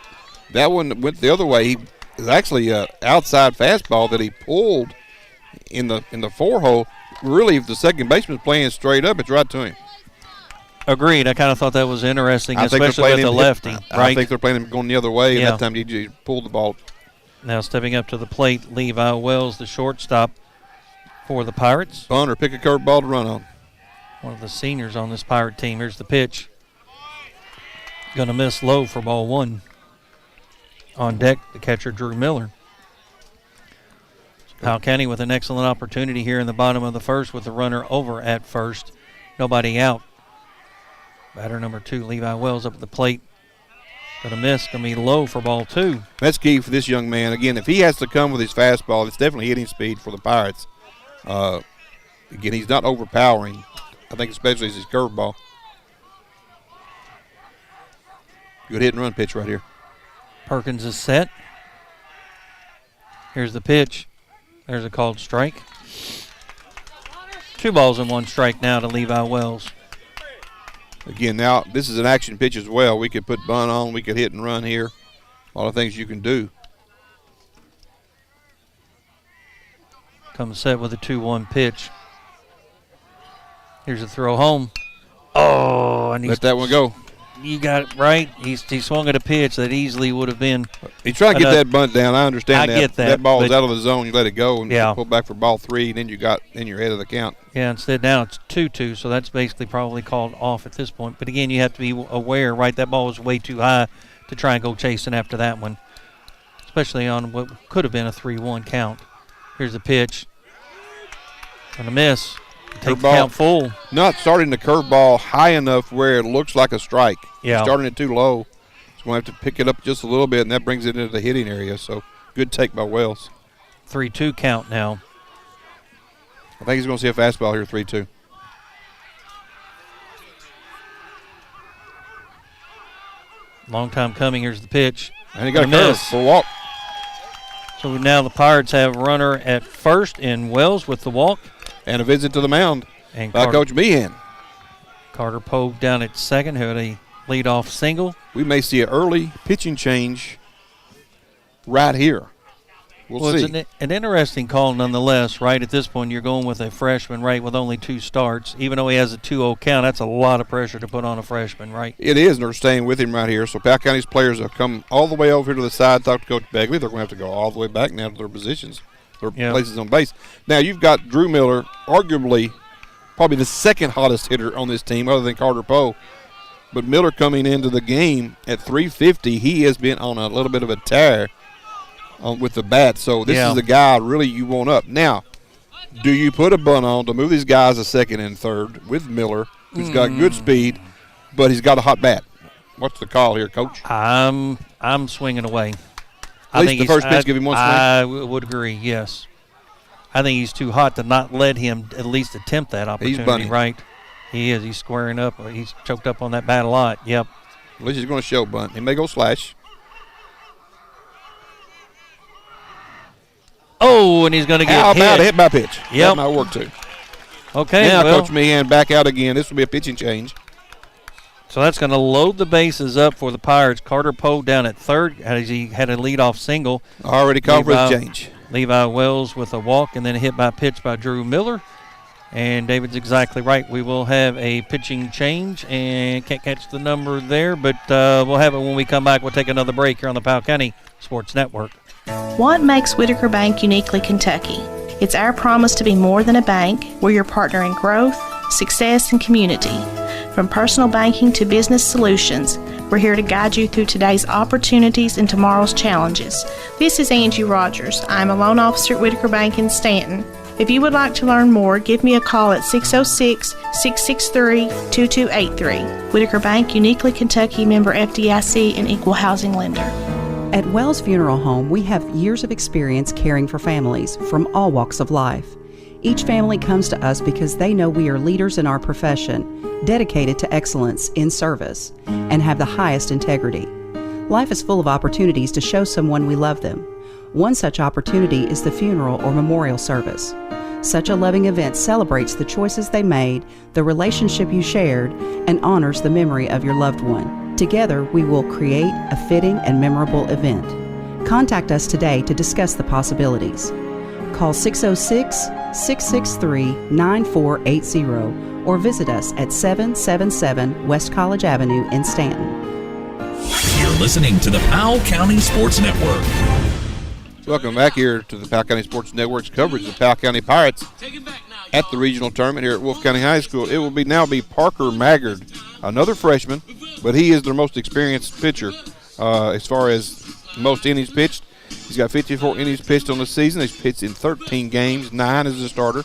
Speaker 3: That one went the other way. He is actually an outside fastball that he pulled in the 4-hole. Really, if the second baseman's playing straight up, it's right to him.
Speaker 2: Agreed. I kind of thought that was interesting, especially with the lefty.
Speaker 3: I think they're playing him going the other way, and
Speaker 2: Yeah.
Speaker 3: that time he pulled the ball.
Speaker 2: Now stepping up to the plate, Levi Wells, the shortstop for the Pirates.
Speaker 3: Bunt or pick a curveball to run on.
Speaker 2: One of the seniors on this Pirate team. Here's the pitch. Going to miss low for ball one. On deck, the catcher, Drew Miller. Powell County with an excellent opportunity here in the bottom of the first with the runner over at first. Nobody out. Batter number 2, Levi Wells up at the plate. Going to miss. Going to be low for ball 2.
Speaker 3: That's key for this young man. Again, if he has to come with his fastball, it's definitely hitting speed for the Pirates. Again, he's not overpowering. I think especially as his curveball. Good hit and run pitch right here.
Speaker 2: Perkins is set. Here's the pitch. There's a called strike. 2 balls and 1 strike now to Levi Wells.
Speaker 3: Again, now this is an action pitch as well. We could put bunt on. We could hit and run here. A lot of things you can do.
Speaker 2: Comes set with a 2-1 pitch. Here's a throw home. Oh, and
Speaker 3: let that one go.
Speaker 2: You got it right. He swung at a pitch that easily would have been.
Speaker 3: He's trying to get that bunt down. I understand that.
Speaker 2: I get that.
Speaker 3: That ball is out of the zone. You let it go and
Speaker 2: yeah.
Speaker 3: pull back for ball 3, and then you're ahead of the count.
Speaker 2: Yeah, instead now it's 2-2, so that's basically probably called off at this point. But again, you have to be aware, right? That ball was way too high to try and go chasing after that one, especially on what could have been a 3-1 count. Here's the pitch. Gonna miss. Take the count full.
Speaker 3: Not starting the curveball high enough where it looks like a strike.
Speaker 2: Yeah.
Speaker 3: Starting it too low. So we'll have to pick it up just a little bit, and that brings it into the hitting area. So good take by Wells.
Speaker 2: 3-2 count now.
Speaker 3: I think he's going to see a fastball here, 3-2.
Speaker 2: Long time coming. Here's the pitch.
Speaker 3: And he got a curve for a walk.
Speaker 2: So now the Pirates have a runner at first in Wells with the walk.
Speaker 3: And a visit to the mound
Speaker 2: and
Speaker 3: by Coach Meehan.
Speaker 2: Carter Poe down at second, who had a leadoff single.
Speaker 3: We may see an early pitching change right here. We'll see.
Speaker 2: It's an interesting call nonetheless, right? At this point, you're going with a freshman, right, with only 2 starts. Even though he has a 2-0 count, that's a lot of pressure to put on a freshman, right?
Speaker 3: It is, and they're staying with him right here. So Powell County's players have come all the way over here to the side, talk to Coach Begley. They're going to have to go all the way back now to their positions. Their places on base. Now you've got Drew Miller, arguably probably the second hottest hitter on this team other than Carter Poe. But Miller coming into the game at 350, he has been on a little bit of a tear with the bat. So this is the guy really you want up. Now, do you put a bunt on to move these guys to second and third with Miller, who's got good speed, but he's got a hot bat? What's the call here, Coach?
Speaker 2: I'm swinging away.
Speaker 3: At least the first pitch give him one swing?
Speaker 2: I would agree, yes. I think he's too hot to not let him at least attempt that opportunity,
Speaker 3: he's bunting.
Speaker 2: Right? He is. He's squaring up. He's choked up on that bat a lot. Yep.
Speaker 3: At least he's going to show bunt. He may go slash.
Speaker 2: Oh, and he's going to get
Speaker 3: How about a hit by pitch?
Speaker 2: Yep.
Speaker 3: That might work too.
Speaker 2: Okay,
Speaker 3: now
Speaker 2: well,
Speaker 3: Coach Meehan back out again. This will be a pitching change.
Speaker 2: So that's going to load the bases up for the Pirates. Carter Poe down at third as he had a leadoff single.
Speaker 3: Already called for his change.
Speaker 2: Levi Wells with a walk and then a hit by pitch by Drew Miller. And David's exactly right. We will have a pitching change and can't catch the number there, but we'll have it when we come back. We'll take another break here on the Powell County Sports Network.
Speaker 11: What makes Whitaker Bank uniquely Kentucky? It's our promise to be more than a bank. We're your partner in growth, success, and community. From personal banking to business solutions, we're here to guide you through today's opportunities and tomorrow's challenges. This is Angie Rogers. I'm a loan officer at Whitaker Bank in Stanton. If you would like to learn more, give me a call at 606-663-2283. Whitaker Bank, uniquely Kentucky, member FDIC, and equal housing lender.
Speaker 12: At Wells Funeral Home, we have years of experience caring for families from all walks of life. Each family comes to us because they know we are leaders in our profession, dedicated to excellence in service, and have the highest integrity. Life is full of opportunities to show someone we love them. One such opportunity is the funeral or memorial service. Such a loving event celebrates the choices they made, the relationship you shared, and honors the memory of your loved one. Together, we will create a fitting and memorable event. Contact us today to discuss the possibilities. Call 606-663-9480 or visit us at 777 West College Avenue in Stanton.
Speaker 1: You're listening to the Powell County Sports Network.
Speaker 3: Welcome back here to the Powell County Sports Network's coverage of the Powell County Pirates at the regional tournament here at Wolfe County High School. It will now be Parker Maggard, another freshman, but he is their most experienced pitcher as far as most innings pitched. He's got 54 innings pitched on the season. He's pitched in 13 games, 9 as a starter.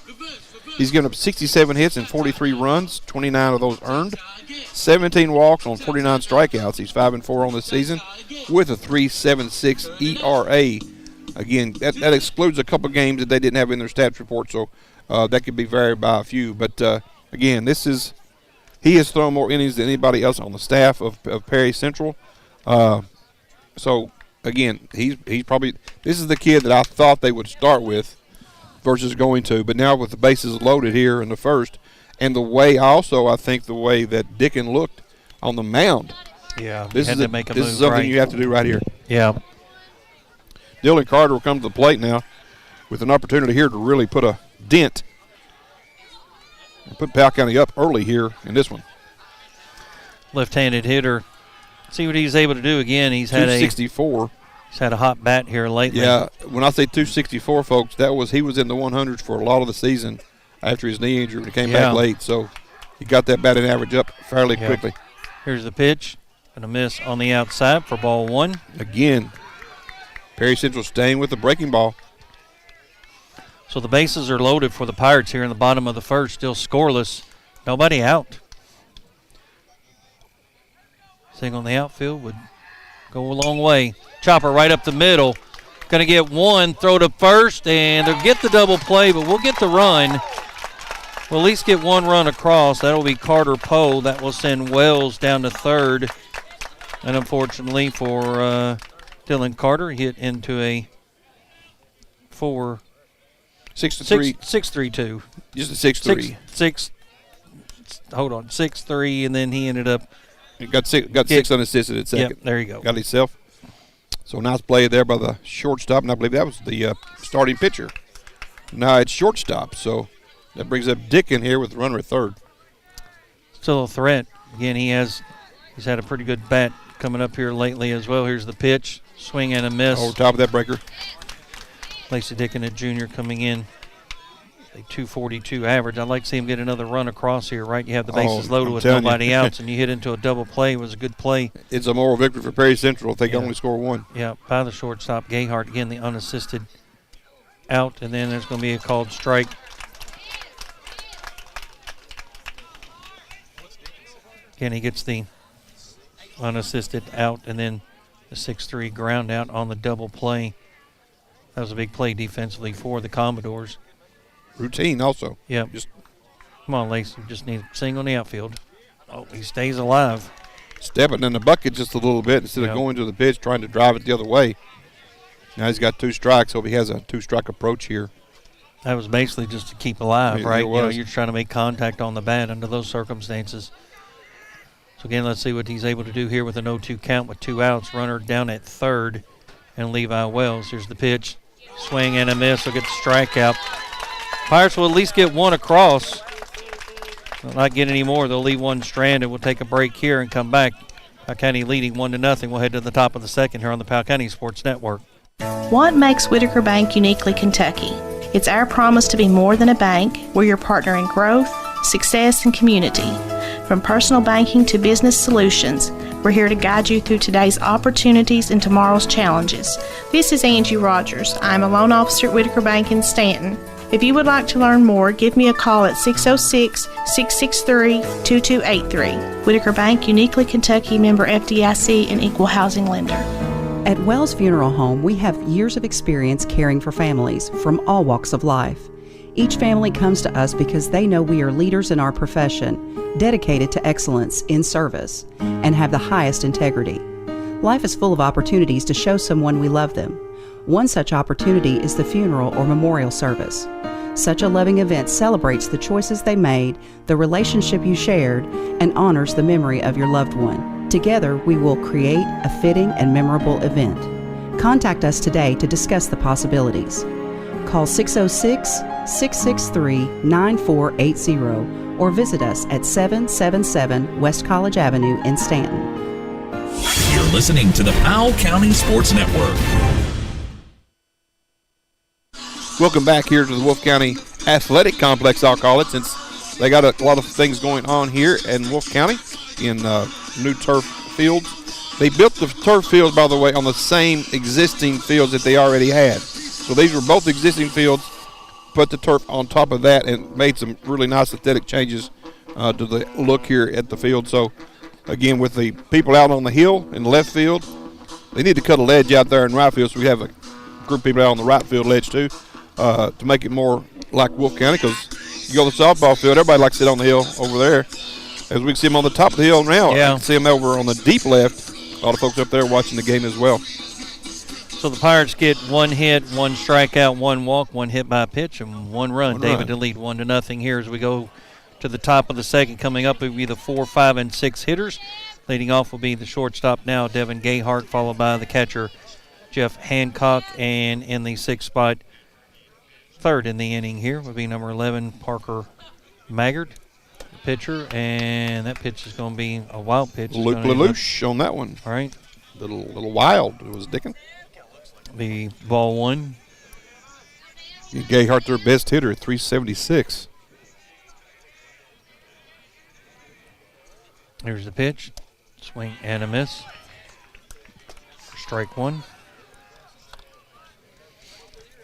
Speaker 3: He's given up 67 hits and 43 runs, 29 of those earned, 17 walks on 49 strikeouts. He's 5-4 on the season with a 3.76 ERA. Again, that excludes a couple games that they didn't have in their stats report, so that could be varied by a few. But, again, he has thrown more innings than anybody else on the staff of Perry Central. So, again, he's probably – this is the kid that I thought they would start with versus going to. But now with the bases loaded here in the first, and the way I think the way that Dickin looked on the mound.
Speaker 2: Yeah,
Speaker 3: this is something
Speaker 2: right.
Speaker 3: You have to do right here.
Speaker 2: Yeah.
Speaker 3: Dylan Carter will come to the plate now with an opportunity here to really put a dent and put Powell County up early here in this one.
Speaker 2: Left-handed hitter. See what he's able to do again. He's had
Speaker 3: 264.
Speaker 2: He's had a hot bat here lately.
Speaker 3: Yeah, when I say 264, folks, he was in the 100s for a lot of the season after his knee injury when he came back late. So he got that batting average up fairly quickly.
Speaker 2: Here's the pitch. And a miss on the outside for ball one.
Speaker 3: Again, Perry Central staying with the breaking ball.
Speaker 2: So the bases are loaded for the Pirates here in the bottom of the first, still scoreless. Nobody out. Single in the outfield would go a long way. Chopper right up the middle. Going to get one, throw to first, and they'll get the double play, but we'll get the run. We'll at least get one run across. That'll be Carter Poe. That will send Wells down to third. And unfortunately for Dylan Carter, hit into a 6-3-2.
Speaker 3: Just a 6-3.
Speaker 2: 6-3, and then he ended up.
Speaker 3: He got six unassisted at second.
Speaker 2: Yep, there you go.
Speaker 3: Got himself. So nice play there by the shortstop, and I believe that was the starting pitcher. Now it's shortstop, so that brings up Dickin here with the runner at third.
Speaker 2: Still a threat. Again, he's had a pretty good bat coming up here lately as well. Here's the pitch. Swing and a miss.
Speaker 3: Over top of that breaker.
Speaker 2: Lacey Dickin, a junior, coming in. A 242 average. I'd like to see him get another run across here, right? You have the bases loaded with nobody outs, and you hit into a double play. It was a good play.
Speaker 3: It's a moral victory for Perry Central if they can only score one.
Speaker 2: Yeah, by the shortstop, Gayhart. Again, the unassisted out, and then there's going to be a called strike. Again, he gets the unassisted out, and then the 6-3 ground out on the double play. That was a big play defensively for the Commodores.
Speaker 3: Routine also.
Speaker 2: Yeah. Come on, Lacey. Just need a single in the outfield. Oh, he stays alive.
Speaker 3: Stepping in the bucket just a little bit instead of going to the pitch, trying to drive it the other way. Now he's got 2 strikes. Hope he has a 2-strike approach here.
Speaker 2: That was basically just to keep alive, right?
Speaker 3: You're
Speaker 2: trying to make contact on the bat under those circumstances. So, again, let's see what he's able to do here with an 0-2 count with 2 outs. Runner down at third, and Levi Wells. Here's the pitch. Swing and a miss. He'll get the strikeout. Pirates will at least get one across. They'll not get any more. They'll leave one stranded. We'll take a break here and come back. Powell County leading 1-0. We'll head to the top of the second here on the Powell County Sports Network.
Speaker 11: What makes Whitaker Bank uniquely Kentucky? It's our promise to be more than a bank. We're your partner in growth, success, and community. From personal banking to business solutions, we're here to guide you through today's opportunities and tomorrow's challenges. This is Angie Rogers. I'm a loan officer at Whitaker Bank in Stanton. If you would like to learn more, give me a call at 606-663-2283. Whitaker Bank, uniquely Kentucky, member FDIC, and equal housing lender.
Speaker 12: At Wells Funeral Home, we have years of experience caring for families from all walks of life. Each family comes to us because they know we are leaders in our profession, dedicated to excellence in service, and have the highest integrity. Life is full of opportunities to show someone we love them. One such opportunity is the funeral or memorial service. Such a loving event celebrates the choices they made, the relationship you shared, and honors the memory of your loved one. Together, we will create a fitting and memorable event. Contact us today to discuss the possibilities. Call 606-663-9480 or visit us at 777 West College Avenue in Stanton.
Speaker 1: You're listening to the Powell County Sports Network.
Speaker 3: Welcome back here to the Wolf County Athletic Complex, I'll call it, since they got a lot of things going on here in Wolf County in new turf fields. They built the turf fields, by the way, on the same existing fields that they already had. So these were both existing fields, put the turf on top of that, and made some really nice aesthetic changes to the look here at the field. So, again, with the people out on the hill in the left field, they need to cut a ledge out there in right field, so we have a group of people out on the right field ledge too, to make it more like Wolf County, because you go to the softball field, everybody likes to sit on the hill over there. As we can see them on the top of the hill now, you can see them over on the deep left. A lot of folks up there watching the game as well.
Speaker 2: So the Pirates get one hit, one strikeout, one walk, one hit by pitch, and one run. David to lead 1-0 here as we go to the top of the second. Coming up will be the 4, 5, and 6 hitters. Leading off will be the shortstop now, Devin Gayhart, followed by the catcher, Jeff Hancock, and in the sixth spot, third in the inning here will be number 11, Parker Maggard, the pitcher, and that pitch is going to be a wild pitch.
Speaker 3: Luke LaLoosh on that one.
Speaker 2: All right.
Speaker 3: Little wild. It was Dickin.
Speaker 2: Be ball one.
Speaker 3: Gayhart, their best hitter at 376.
Speaker 2: Here's the pitch. Swing and a miss. Strike one.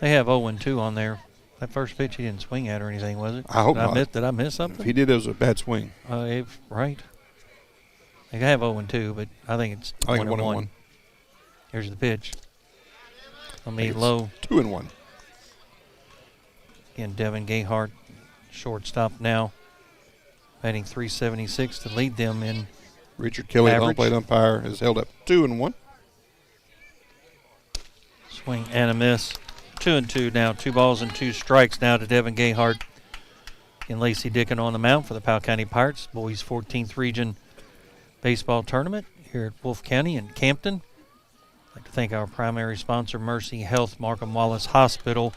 Speaker 2: They have 0-2 on there. That first pitch he didn't swing at or anything, was it?
Speaker 3: I hope not.
Speaker 2: Did I miss something?
Speaker 3: If he did, it was a bad swing.
Speaker 2: Right. They have 0-2, but I think it's 1-1. Here's the pitch. I'll meet low.
Speaker 3: 2-1.
Speaker 2: Again, Devin Gayhart, shortstop now, batting .376 to lead them in.
Speaker 3: Richard Kelly, home plate umpire, has held up 2-1.
Speaker 2: Swing and a miss. 2-2 now. 2 balls and 2 strikes now to Devin Gayhart and Lacey Dickin on the mound for the Powell County Pirates Boys 14th Region Baseball Tournament here at Wolf County in Campton. I'd like to thank our primary sponsor, Mercy Health, Marcum Wallace Hospital.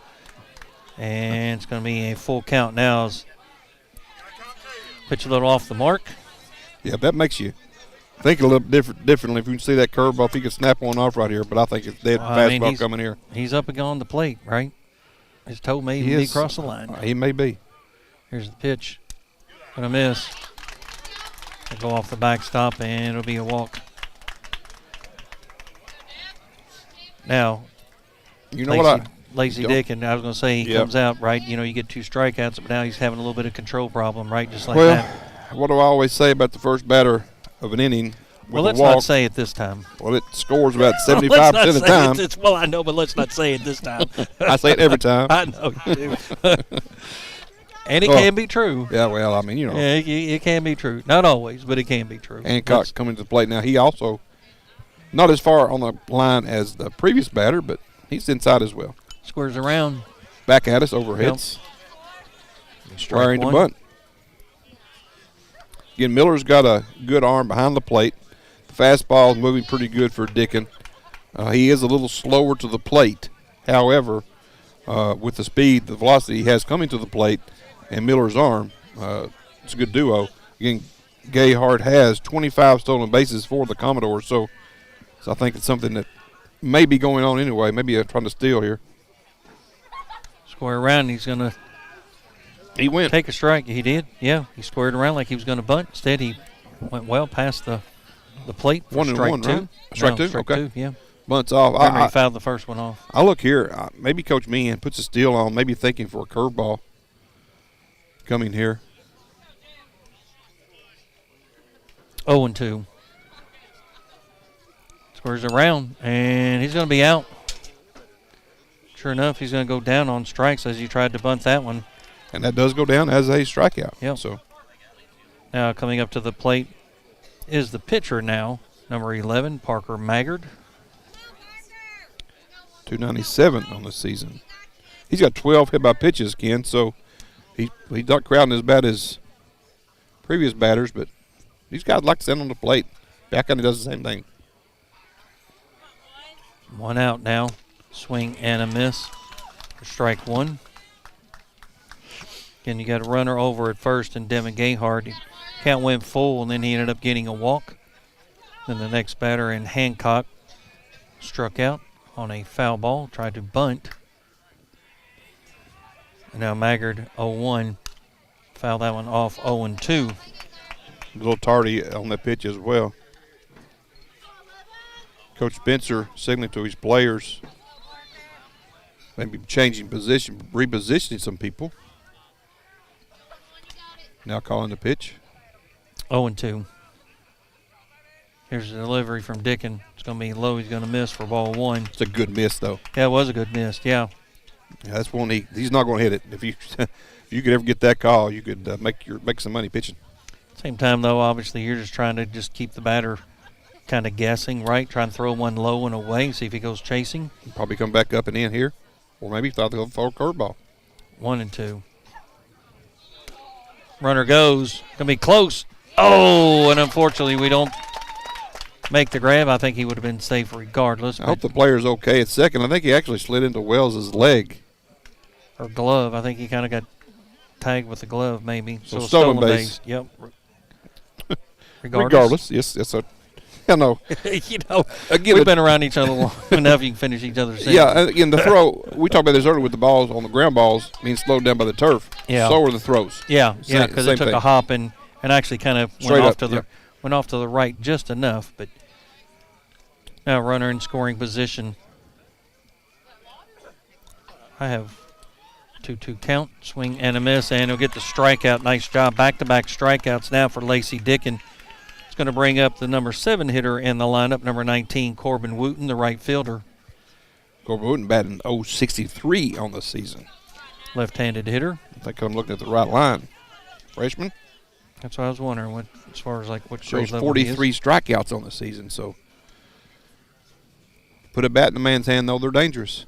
Speaker 2: And it's going to be a full count now as pitch a little off the mark.
Speaker 3: Yeah, that makes you think a little differently. If you can see that curveball, if he could snap one off right here, but I think it's dead fastball coming here.
Speaker 2: He's up on the plate, right? He's told me he'll be across the line.
Speaker 3: He may be.
Speaker 2: Here's the pitch. Gonna miss. It'll go off the backstop, and it'll be a walk. Now,
Speaker 3: you know
Speaker 2: Lacey Dickin, I was going to say he comes out, right? You know, you get 2 strikeouts, but now he's having a little bit of control problem, right? Just like that.
Speaker 3: What do I always say about the first batter of an inning?
Speaker 2: Well, let's not say it this time.
Speaker 3: Well, it scores about 75% of the time.
Speaker 2: Well, I know, but let's not say it this time.
Speaker 3: I say it every time.
Speaker 2: I know you do. And it can be true.
Speaker 3: Yeah, well, I mean, you know.
Speaker 2: Yeah, it can be true. Not always, but it can be true.
Speaker 3: Hancock's coming to the plate now. He also, not as far on the line as the previous batter, but he's inside as well.
Speaker 2: Squares around.
Speaker 3: Back at us, overhits. Squaring to bunt. Again, Miller's got a good arm behind the plate. The fastball is moving pretty good for Dickin. He is a little slower to the plate. However, with the speed, the velocity he has coming to the plate, and Miller's arm, it's a good duo. Again, Gayhart has 25 stolen bases for the Commodores, so I think it's something that may be going on anyway. Maybe trying to steal here.
Speaker 2: Square around, he's going to take a strike. He did, yeah. He squared around like he was going to bunt. Instead, he went well past the plate for strike 2.
Speaker 3: Right? Strike 2?
Speaker 2: Strike
Speaker 3: okay.
Speaker 2: 2, yeah.
Speaker 3: Bunts off.
Speaker 2: I fouled the first one off.
Speaker 3: I look here. Maybe Coach Meehan puts a steal on, maybe thinking for a curveball coming here.
Speaker 2: 0-2. Squares around, and he's going to be out. Sure enough, he's going to go down on strikes as he tried to bunt that one.
Speaker 3: And that does go down as a strikeout.
Speaker 2: Yep.
Speaker 3: So
Speaker 2: now coming up to the plate is the pitcher now, Number 11, Parker Maggard.
Speaker 3: 297 on the season. He's got 12 hit by pitches, Ken, so he's not crowding as bad as previous batters, but these guys like to stand on the plate. Back on, he does the same thing.
Speaker 2: 1 out now. Swing and a miss for strike 1. Again, you got a runner over at first, and Devin Gayhart. Count went full, and then he ended up getting a walk. Then the next batter in Hancock struck out on a foul ball, tried to bunt. And now Maggard 0-1. Foul that one off 0-2.
Speaker 3: A little tardy on that pitch as well. Coach Spencer signaling to his players, maybe changing position, repositioning some people. Now calling the pitch.
Speaker 2: 0-2. Here's the delivery from Dickin. It's going to be low. He's going to miss for ball 1.
Speaker 3: It's a good miss, though.
Speaker 2: Yeah, it was a good miss, yeah.
Speaker 3: Yeah, that's one he's not going to hit it. If you could ever get that call, you could make some money pitching.
Speaker 2: Same time, though, obviously you're just trying to just keep the batter kind of guessing, right? Trying to throw one low and away, see if he goes chasing.
Speaker 3: He'll probably come back up and in here, or maybe thought they'll throw a curveball.
Speaker 2: 1-2. Runner goes. Going to be close. Oh, and unfortunately we don't make the grab. I think he would have been safe regardless.
Speaker 3: I hope the player's okay at second. I think he actually slid into Wells' leg.
Speaker 2: Or glove. I think he kind of got tagged with the glove maybe.
Speaker 3: So stolen base.
Speaker 2: Yep.
Speaker 3: Regardless. Yes. I know.
Speaker 2: Again, we've been around each other long enough you can finish each other's sentences.
Speaker 3: Yeah, again, the throw, we talked about this earlier with the balls on the ground balls being slowed down by the turf.
Speaker 2: Yeah.
Speaker 3: So are the throws.
Speaker 2: Yeah, because it took a hop and actually kind of went off to the right just enough. But now runner in scoring position. I have 2-2 count, swing and a miss, and he'll get the strikeout. Nice job. Back-to-back strikeouts now for Lacey Dickin. It's going to bring up the number 7 hitter in the lineup, number 19, Corbin Wooten, the right fielder.
Speaker 3: Corbin Wooten batting .063 on the season.
Speaker 2: Left-handed hitter.
Speaker 3: I think I'm looking at the right line. Freshman.
Speaker 2: That's what I was wondering, as far as like what
Speaker 3: shows
Speaker 2: grade level
Speaker 3: 43 strikeouts on the season, so put a bat in the man's hand, though, they're dangerous.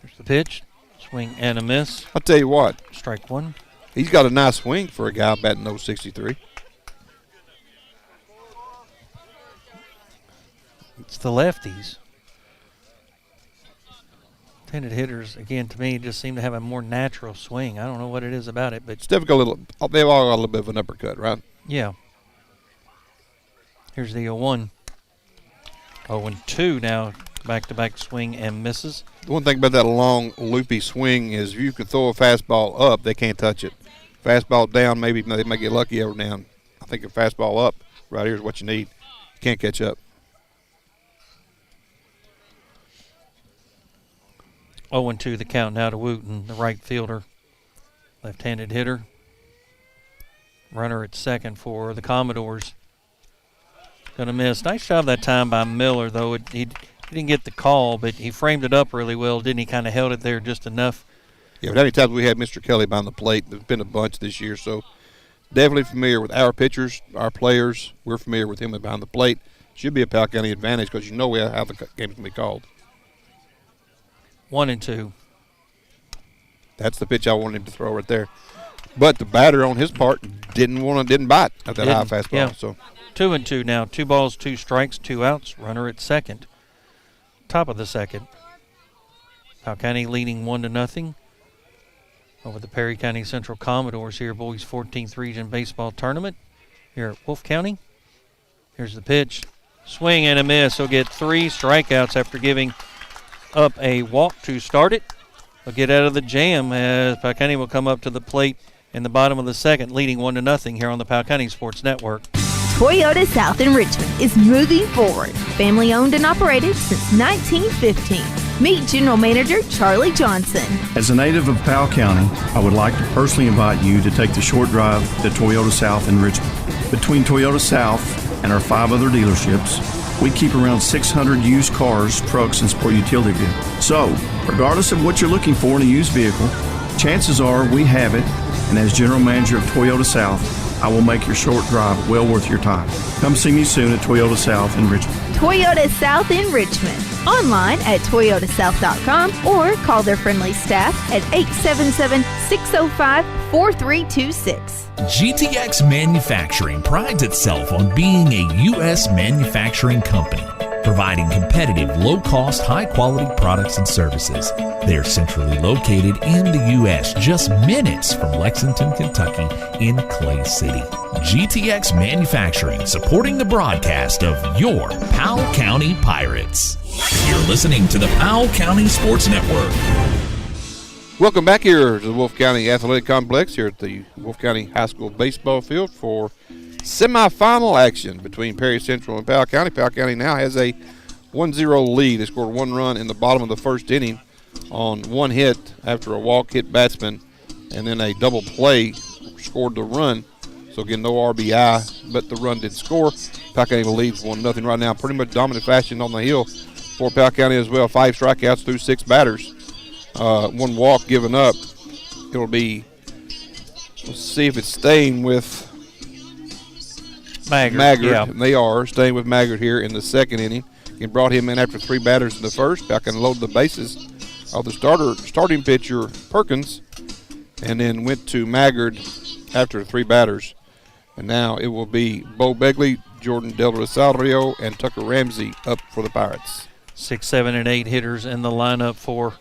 Speaker 2: Here's the pitch. Swing and a miss.
Speaker 3: I'll tell you what.
Speaker 2: Strike 1.
Speaker 3: He's got a nice swing for a guy batting .063.
Speaker 2: It's the lefties. Left-handed hitters, again, to me, just seem to have a more natural swing. I don't know what it is about it, but
Speaker 3: it's difficult. They've all got a little bit of an uppercut, right?
Speaker 2: Yeah. Here's the 0-1. 0-2 now. Back-to-back swing and misses.
Speaker 3: The one thing about that long, loopy swing is if you can throw a fastball up, they can't touch it. Fastball down, maybe they may get lucky every now. I think a fastball up right here is what you need. You can't catch up.
Speaker 2: 0-2 the count now to Wooten, the right fielder. Left-handed hitter. Runner at second for the Commodores. Going to miss. Nice job that time by Miller, though. He didn't get the call, but he framed it up really well, didn't he? Kind of held it there just enough.
Speaker 3: Yeah, but how many times we had Mr. Kelly behind the plate? There's been a bunch this year, so definitely familiar with our pitchers, our players. We're familiar with him behind the plate. Should be a Powell County advantage because you know how the game's going to be called.
Speaker 2: 1-2.
Speaker 3: That's the pitch I wanted him to throw right there. But the batter on his part didn't bite at that high fastball.
Speaker 2: Yeah.
Speaker 3: So
Speaker 2: 2-2 now. 2 balls, 2 strikes, 2 outs. Runner at second. Top of the second. Powell County leading 1-0 over the Perry County Central Commodores here, boys 14th Region Baseball Tournament here at Wolfe County. Here's the pitch. Swing and a miss. He'll get 3 strikeouts after giving up a walk to start it. They'll get out of the jam as Powell County will come up to the plate in the bottom of the second, leading 1-0 here on the Powell County Sports Network.
Speaker 6: Toyota South in Richmond is moving forward. Family owned and operated since 1915. Meet General Manager Charlie Johnson.
Speaker 7: As a native of Powell County, I would like to personally invite you to take the short drive to Toyota South in Richmond. Between Toyota South and our 5 other dealerships, we keep around 600 used cars, trucks, and sport utility vehicles. So, regardless of what you're looking for in a used vehicle, chances are we have it, and as General Manager of Toyota South, I will make your short drive well worth your time. Come see me soon at Toyota South in Richmond.
Speaker 6: Toyota South in Richmond. Online at toyotasouth.com or call their friendly staff at 877-605-4326.
Speaker 1: GTX Manufacturing prides itself on being a U.S. manufacturing company, providing competitive, low-cost, high-quality products and services. They are centrally located in the U.S., just minutes from Lexington, Kentucky, in Clay City. GTX Manufacturing, supporting the broadcast of your Powell County Pirates. You're listening to the Powell County Sports Network.
Speaker 3: Welcome back here to the Wolfe County Athletic Complex here at the Wolfe County High School baseball field for semifinal action between Perry Central and Powell County. Powell County now has a 1-0 lead. They scored one run in the bottom of the first inning on one hit after a walk hit batsman, and then a double play scored the run. So again, no RBI, but the run did score. Powell County leads 1-0 right now. Pretty much dominant fashion on the hill for Powell County as well. 5 strikeouts through 6 batters. One walk given up. It'll be, let's see if it's staying with Maggard.
Speaker 2: Yeah.
Speaker 3: And they are staying with Maggard here in the second inning. He brought him in after 3 batters in the first. Back and loaded the bases of the starting pitcher, Perkins, and then went to Maggard after 3 batters. And now it will be Bo Begley, Jordan Del Rosario, and Tucker Ramsey up for the Pirates.
Speaker 2: 6, 7, and 8 hitters in the lineup for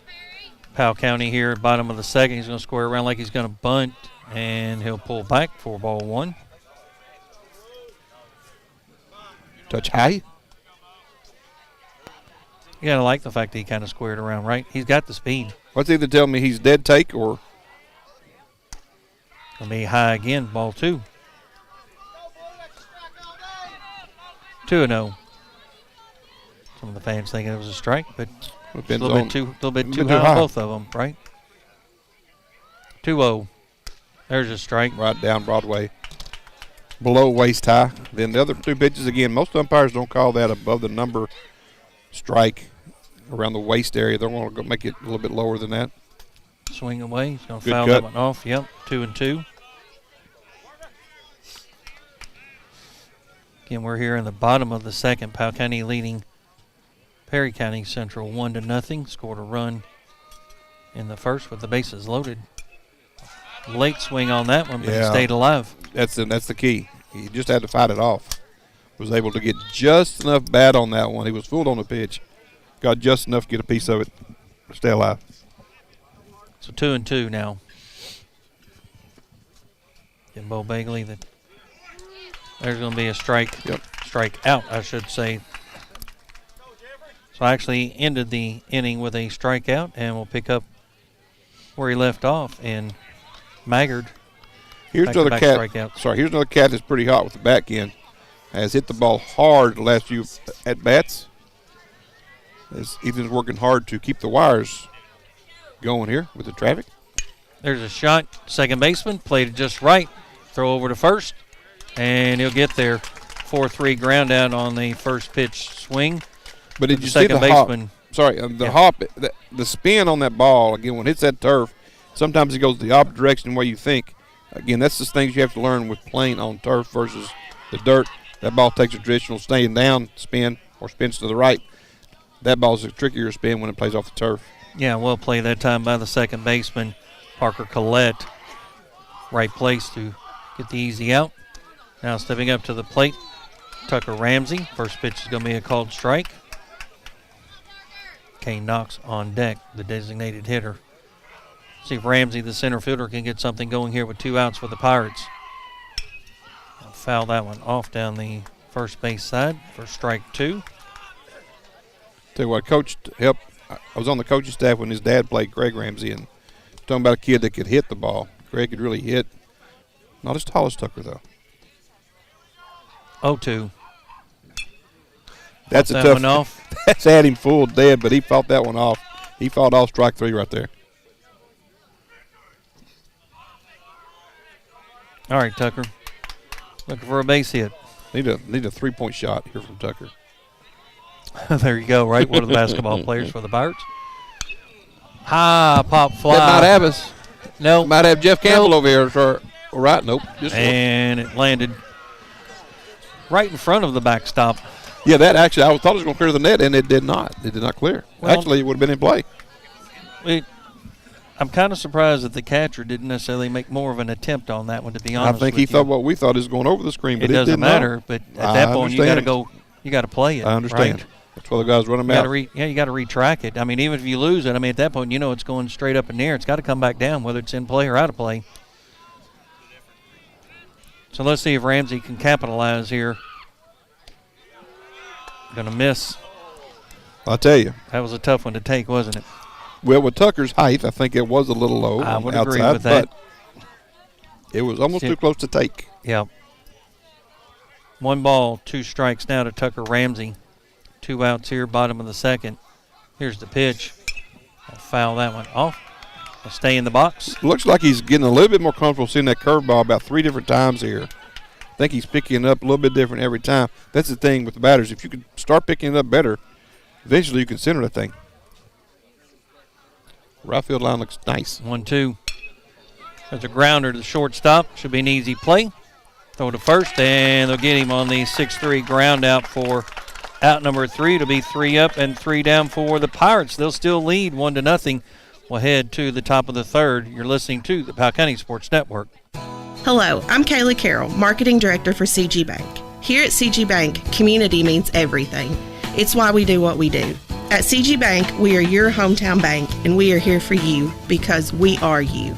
Speaker 2: Powell County here at bottom of the second. He's going to square around like he's going to bunt, and he'll pull back for ball 1.
Speaker 3: Touch high.
Speaker 2: You got to like the fact that he kind of squared around, right? He's got the speed.
Speaker 3: What's either tell me he's dead take or
Speaker 2: Going to be high again, ball 2. 2-0. Some of the fans thinking it was a strike, but a little bit too high on both of them, right? 2-0. There's a strike.
Speaker 3: Right down Broadway. Below waist high. Then the other 2 pitches, again, most umpires don't call that above the number strike around the waist area. They want to go make it a little bit lower than that.
Speaker 2: Swing away. He's going to
Speaker 3: Good
Speaker 2: foul
Speaker 3: cut.
Speaker 2: that one off. Yep, 2-2. Again, we're here in the bottom of the second. Powell County leading Perry County Central 1-0. Scored a run in the first with the bases loaded. Late swing on that one, but he stayed alive.
Speaker 3: That's the key. He just had to fight it off. Was able to get just enough bat on that one. He was fooled on the pitch. Got just enough to get a piece of it to stay alive.
Speaker 2: So 2-2 now. Getting Bo Bagley. There's going to be a strike.
Speaker 3: Yep.
Speaker 2: Strike out, I should say. So I actually ended the inning with a strikeout, and we'll pick up where he left off. And Maggard.
Speaker 3: Here's another cat.
Speaker 2: Strikeouts.
Speaker 3: Sorry, here's another cat that's pretty hot with the back end. Has hit the ball hard the last few at bats. As Ethan's working hard to keep the wires going here with the traffic.
Speaker 2: There's a shot. Second baseman played it just right. Throw over to first, and he'll get there. 4-3 ground out on the first pitch swing.
Speaker 3: But did you see the
Speaker 2: baseman?
Speaker 3: Hop? Sorry, the hop, the spin on that ball, again, when it hits that turf, sometimes it goes the opposite direction the way you think. Again, that's the things you have to learn with playing on turf versus the dirt. That ball takes a traditional staying down spin or spins to the right. That ball's a trickier spin when it plays off the turf.
Speaker 2: Yeah, well played that time by the second baseman, Parker Collette. Right place to get the easy out. Now stepping up to the plate, Tucker Ramsey. First pitch is going to be a called strike. Kane Knox on deck, the designated hitter. See if Ramsey, the center fielder, can get something going here with 2 outs for the Pirates. I'll foul that one off down the first base side for strike 2.
Speaker 3: Tell you what, Coach helped. I was on the coaching staff when his dad played, Greg Ramsey, and talking about a kid that could hit the ball. Greg could really hit. Not as tall as Tucker, though.
Speaker 2: 0-2.
Speaker 3: That's
Speaker 2: that
Speaker 3: a tough
Speaker 2: one off.
Speaker 3: That's had him full dead, but he fought that one off. He fought off strike 3 right there.
Speaker 2: All right, Tucker. Looking for a base hit.
Speaker 3: Need a 3-point shot here from Tucker.
Speaker 2: There you go, right? One of the basketball players for the Pirates. High pop fly.
Speaker 3: That might have us.
Speaker 2: No.
Speaker 3: Might have Jeff Campbell over here or All right, nope.
Speaker 2: And it landed right in front of the backstop.
Speaker 3: Yeah, that actually, I thought it was going to clear the net, and it did not. It did not clear. Well, actually, it would have been in play.
Speaker 2: I'm kind of surprised that the catcher didn't necessarily make more of an attempt on that one, to be honest.
Speaker 3: I think he thought what we thought is going over the screen, but it
Speaker 2: doesn't
Speaker 3: did
Speaker 2: matter.
Speaker 3: not.
Speaker 2: But at that point, you got to go. You got to play it.
Speaker 3: I understand.
Speaker 2: Right?
Speaker 3: That's why the guys run them out.
Speaker 2: You got to retrack it. I mean, even if you lose it, I mean, at that point, you know it's going straight up in the air. It's got to come back down, whether it's in play or out of play. So let's see if Ramsey can capitalize here. Going to miss.
Speaker 3: I'll tell you.
Speaker 2: That was a tough one to take, wasn't it?
Speaker 3: Well, with Tucker's height, I think it was a little low.
Speaker 2: I would
Speaker 3: outside,
Speaker 2: agree with that.
Speaker 3: But it was almost too close to take.
Speaker 2: Yeah. 1 ball, 2 strikes now to Tucker Ramsey. 2 outs here, bottom of the second. Here's the pitch. I'll foul that one off. I'll stay in the box.
Speaker 3: Looks like he's getting a little bit more comfortable seeing that curveball about 3 different times here. I think he's picking it up a little bit different every time. That's the thing with the batters. If you could start picking it up better, eventually you can center that thing. Right field line looks nice.
Speaker 2: 1-2. There's a grounder to the shortstop. Should be an easy play. Throw to first, and they'll get him on the 6-3 ground out for out number 3. It'll be 3 up and 3 down for the Pirates. They'll still lead 1-0. We'll head to the top of the third. You're listening to the Powell County Sports Network.
Speaker 11: Hello, I'm Kayla Carroll, Marketing Director for CG Bank. Here at CG Bank, community means everything. It's why we do what we do. At CG Bank, we are your hometown bank, and we are here for you because we are you.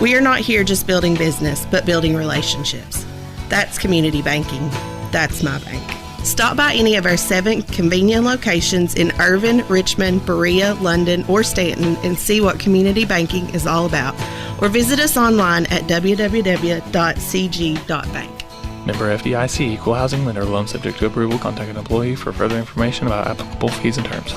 Speaker 11: We are not here just building business, but building relationships. That's community banking. That's my bank. Stop by any of our 7 convenient locations in Irvin, Richmond, Berea, London, or Stanton and see what community banking is all about. Or visit us online at www.cg.bank.
Speaker 13: Member FDIC, Equal Housing Lender. Loan subject to approval. Contact an employee for further information about applicable fees and terms.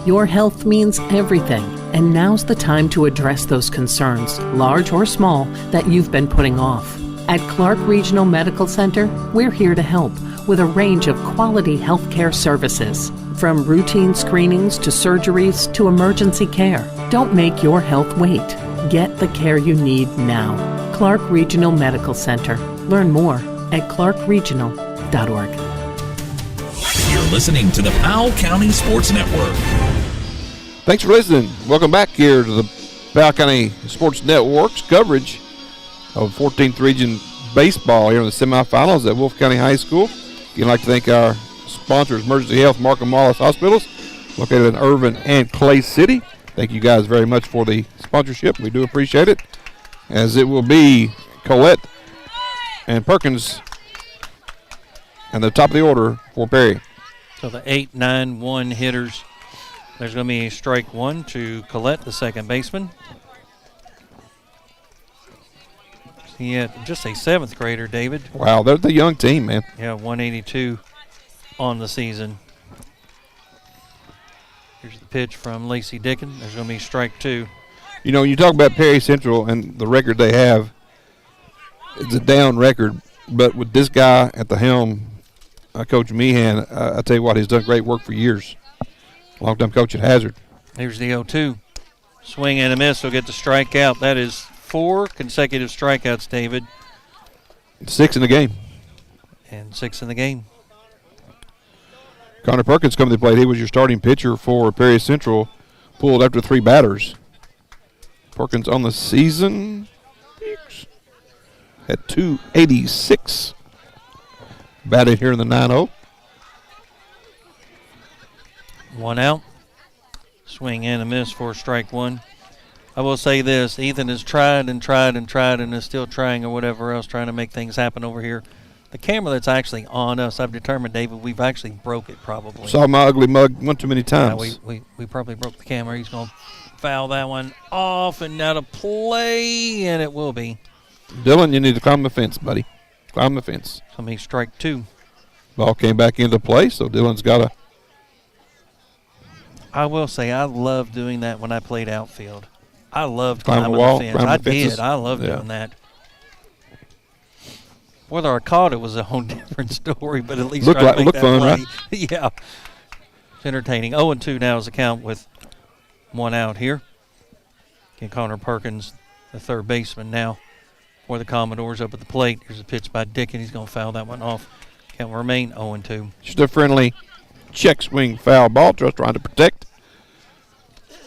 Speaker 14: Your health means everything, and now's the time to address those concerns, large or small, that you've been putting off. At Clark Regional Medical Center, we're here to help with a range of quality healthcare services. From routine screenings to surgeries to emergency care. Don't make your health wait. Get the care you need now. Clark Regional Medical Center. Learn more at clarkregional.org.
Speaker 1: You're listening to the Powell County Sports Network.
Speaker 3: Thanks for listening. Welcome back here to the Powell County Sports Network's coverage of 14th Region Baseball here in the semifinals at Wolfe County High School. I'd like to thank our sponsors, Emergency Health, Marcum Wallace Hospitals, located in Irvin and Clay City. Thank you guys very much for the sponsorship. We do appreciate it. As it will be Colette and Perkins and the top of the order for Perry.
Speaker 2: So the 8-9-1 hitters. There's going to be a strike 1 to Collette, the second baseman. Yeah, just a 7th grader, David.
Speaker 3: Wow, they're the young team, man.
Speaker 2: Yeah, 182 on the season. Here's the pitch from Lacey Dickin. There's going to be strike 2.
Speaker 3: You know, you talk about Perry Central and the record they have. It's a down record, but with this guy at the helm, Coach Meehan, I tell you what, he's done great work for years. Long-time coach at Hazard.
Speaker 2: Here's the 0-2. Swing and a miss. He'll get the strikeout. That is 4 consecutive strikeouts, David.
Speaker 3: 6 in the game.
Speaker 2: And 6 in the game.
Speaker 3: Connor Perkins coming to the plate. He was your starting pitcher for Perry Central. Pulled after 3 batters. Perkins on the season at 286. Batted here in the 9-0.
Speaker 2: 1 out. Swing and a miss for strike 1. I will say this. Ethan has tried and tried and tried and is still trying or whatever else, trying to make things happen over here. The camera that's actually on us, I've determined, David, we've actually broke it probably.
Speaker 3: Saw my ugly mug one too many times.
Speaker 2: Yeah, we probably broke the camera. He's going to foul that one off and out of play, and it will be.
Speaker 3: Dylan, you need to climb the fence, buddy. Climb the fence.
Speaker 2: So me strike 2.
Speaker 3: Ball came back into play, so Dylan's got to.
Speaker 2: I will say I loved doing that when I played outfield. I loved
Speaker 3: Climb
Speaker 2: climbing
Speaker 3: the wall,
Speaker 2: the fence.
Speaker 3: climb
Speaker 2: I
Speaker 3: the fences.
Speaker 2: did. I loved doing that. Whether I caught it was a whole different story, but at least
Speaker 3: Looked
Speaker 2: tried to make
Speaker 3: like-
Speaker 2: that
Speaker 3: looked fun,
Speaker 2: play. Yeah. It's entertaining. 0-2 now is the count with 1 out here. Connor Perkins, the third baseman now for the Commodores up at the plate. Here's a pitch by Dickin. He's going to foul that one off. Count will remain 0-2.
Speaker 3: Just a friendly check swing foul ball, just trying to protect.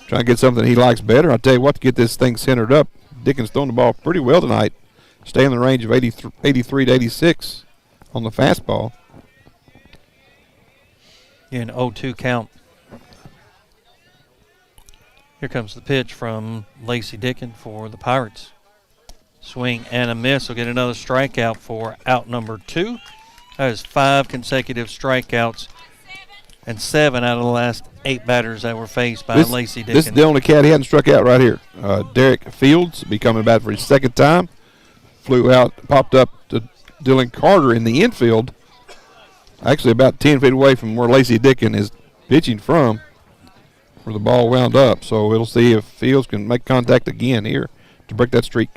Speaker 3: Trying to get something he likes better. I'll tell you what, to get this thing centered up, Dickin's throwing the ball pretty well tonight. Stay in the range of 83 to 86 on the fastball.
Speaker 2: An 0-2 count. Here comes the pitch from Lacey Dickin for the Pirates. Swing and a miss. Will get another strikeout for out number 2. That is 5 consecutive strikeouts and 7 out of the last 8 batters that were faced by Lacey Dickin.
Speaker 3: This is the only cat he hadn't struck out right here. Derek Fields be coming back for his second time. Flew out, popped up to Dylan Carter in the infield. Actually about 10 feet away from where Lacey Dickin is pitching from, where the ball wound up. So we'll see if Fields can make contact again here to break that streak.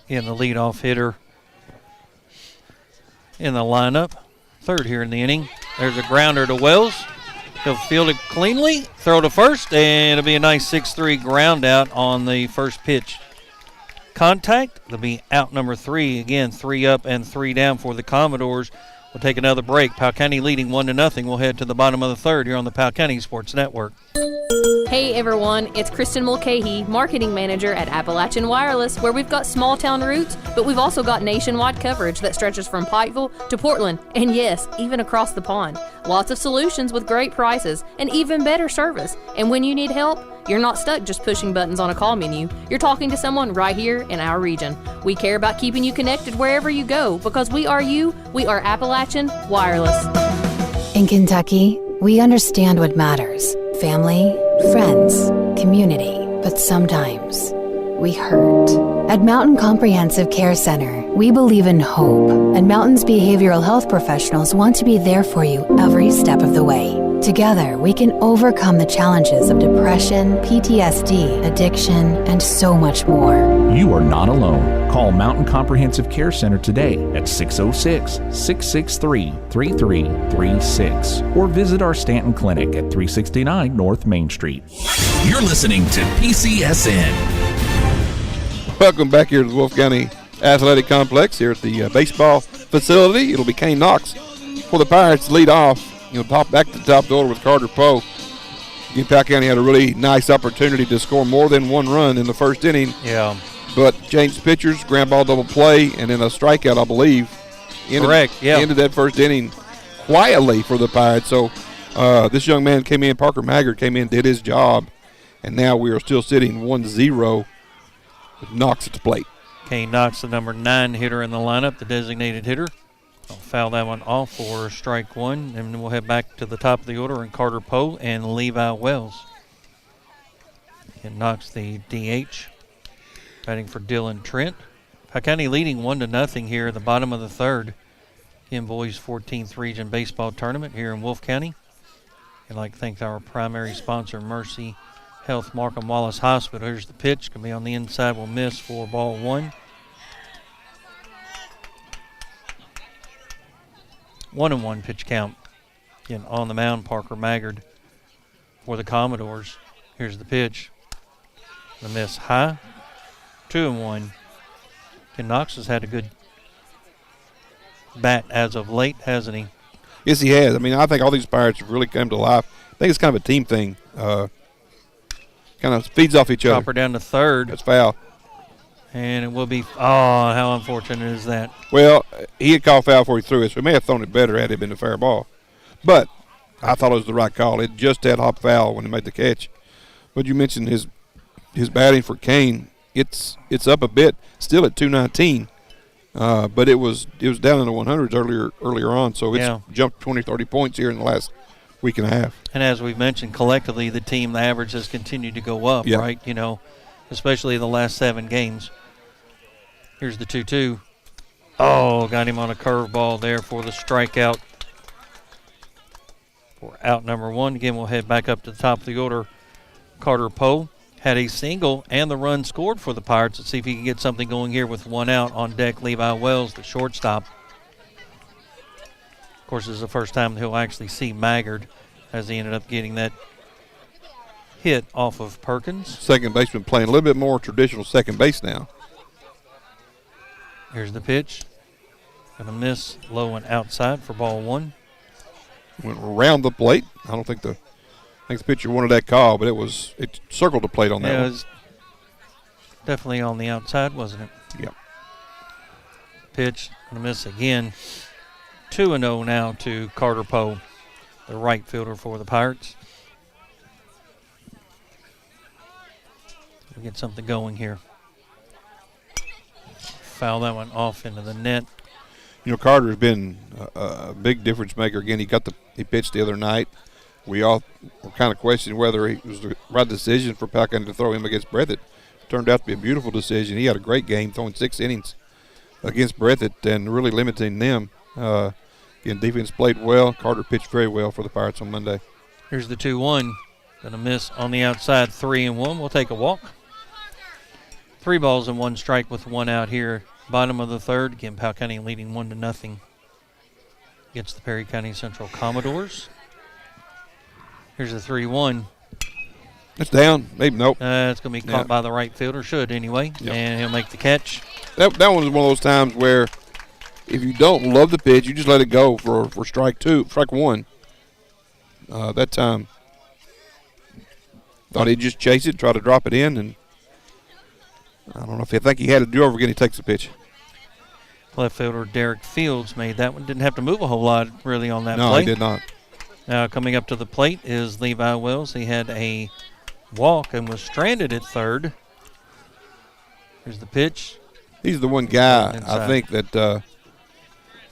Speaker 2: In the leadoff hitter in the lineup. Third here in the inning. There's a grounder to Wells. He'll field it cleanly, throw to first, and it'll be a nice 6-3 ground out on the first pitch. Contact. It'll be out number 3. Again, 3 up and 3 down for the Commodores. We'll take another break. Powell County leading 1-0. We'll head to the bottom of the third here on the Powell County Sports Network.
Speaker 5: Hey everyone, it's Kristen Mulcahy, Marketing Manager at Appalachian Wireless, where we've got small town roots, but we've also got nationwide coverage that stretches from Pikeville to Portland, and yes, even across the pond. Lots of solutions with great prices and even better service. And when you need help, you're not stuck just pushing buttons on a call menu. You're talking to someone right here in our region. We care about keeping you connected wherever you go because we are you. We are Appalachian Wireless.
Speaker 4: In Kentucky, we understand what matters: family, friends, community. But sometimes we hurt. At Mountain Comprehensive Care Center, we believe in hope, and Mountain's behavioral health professionals want to be there for you every step of the way. Together, we can overcome the challenges of depression, PTSD, addiction, and so much more.
Speaker 1: You are not alone. Call Mountain Comprehensive Care Center today at 606-663-3336 or visit our Stanton Clinic at 369 North Main Street. You're listening to PCSN.
Speaker 3: Welcome back here to the Wolf County Athletic Complex here at the baseball facility. It'll be Kane Knox for the Pirates lead off. Pop back to the top of the order with Carter Poe. Again, Powell County had a really nice opportunity to score more than one run in the first inning.
Speaker 2: Yeah.
Speaker 3: But changed pitchers, ground ball double play, and then a strikeout, I believe.
Speaker 2: Correct, yeah.
Speaker 3: Ended that first inning quietly for the Pirates. So this young man came in, Parker Maggard came in, did his job, and now we are still sitting 1-0 with Knox at the plate.
Speaker 2: Kane Knox, the number 9 hitter in the lineup, the designated hitter. I'll foul that one off for strike 1, and we'll head back to the top of the order in Carter Poe and Levi Wells. And Knox, the DH, batting for Dylan Trent. Powell County leading 1-0 here at the bottom of the third in Boys 14th Region Baseball Tournament here in Wolf County. I'd like to thank our primary sponsor, Mercy Health Marcum Wallace Hospital. Here's the pitch. Going to be on the inside. Will miss for ball 1. 1-1 pitch count. Again, on the mound, Parker Maggard for the Commodores. Here's the pitch. The miss high. 2-1. And Knox has had a good bat as of late, hasn't he?
Speaker 3: Yes, he has. I mean, I think all these Pirates have really come to life. I think it's kind of a team thing. Kind of feeds off each other.
Speaker 2: Chopper down to third.
Speaker 3: That's foul.
Speaker 2: And it will be, how unfortunate is that?
Speaker 3: Well, he had called foul before he threw it, so he may have thrown it better had it been a fair ball. But I thought it was the right call. It just had hop foul when he made the catch. But you mentioned his batting for Kane. It's up a bit, still at 219. But it was down in the 100s earlier on, so it's jumped 20, 30 points here in the last week and a half.
Speaker 2: And as we've mentioned, collectively, the team, the average has continued to go up, right? Especially the last 7 games. Here's the 2-2. Oh, got him on a curveball there for the strikeout. For out number 1. Again, we'll head back up to the top of the order. Carter Poe had a single and the run scored for the Pirates. Let's see if he can get something going here with 1 out. On deck, Levi Wells, the shortstop. Of course, this is the first time he'll actually see Maggard, as he ended up getting that hit off of Perkins.
Speaker 3: Second baseman playing a little bit more traditional second base now.
Speaker 2: Here's the pitch. Gonna miss low and outside for ball one.
Speaker 3: Went around the plate. I think the pitcher wanted that call, but it circled the plate on that one.
Speaker 2: It was definitely on the outside, wasn't it?
Speaker 3: Yep.
Speaker 2: Pitch, gonna miss again. 2-0 now to Carter Poe, the right fielder for the Pirates. We get something going here. Foul that one off into the net.
Speaker 3: Carter's been a big difference maker. Again, he pitched the other night. We all were kind of questioning whether it was the right decision for Powell County to throw him against Breathitt. Turned out to be a beautiful decision. He had a great game, throwing 6 innings against Breathitt and really limiting them. Again, defense played well. Carter pitched very well for the Pirates on Monday.
Speaker 2: Here's the 2-1. Going to miss on the outside, 3-1. We'll take a walk. 3 balls and 1 strike with 1 out here. Bottom of the third. Again, Powell County leading 1-0 against the Perry County Central Commodores. Here's the 3-1.
Speaker 3: It's down. Maybe nope.
Speaker 2: It's going to be caught by the right fielder. Should anyway. Yep. And he'll make the catch.
Speaker 3: That one was one of those times where if you don't love the pitch, you just let it go for strike 1. That time, thought he'd just chase it, try to drop it in, and I don't know if he had to do over again. He takes the pitch.
Speaker 2: Left fielder Derek Fields made that one. Didn't have to move a whole lot really on that play.
Speaker 3: No, he did not.
Speaker 2: Now coming up to the plate is Levi Wells. He had a walk and was stranded at third. Here's the pitch.
Speaker 3: He's the one guy I think that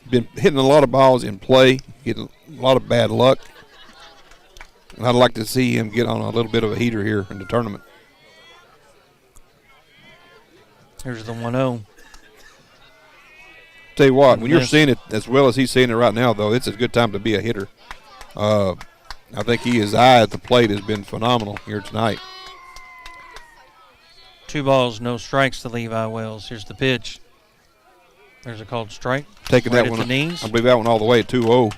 Speaker 3: been hitting a lot of balls in play, getting a lot of bad luck. And I'd like to see him get on a little bit of a heater here in the tournament.
Speaker 2: Here's the 1-0.
Speaker 3: Tell you what, when you're seeing it as well as he's seeing it right now, though, it's a good time to be a hitter. I think his eye at the plate has been phenomenal here tonight.
Speaker 2: 2 balls, no strikes to Levi Wells. Here's the pitch. There's a called strike.
Speaker 3: Taking
Speaker 2: right
Speaker 3: that one,
Speaker 2: at the knees.
Speaker 3: I believe that one all the way at 2-0.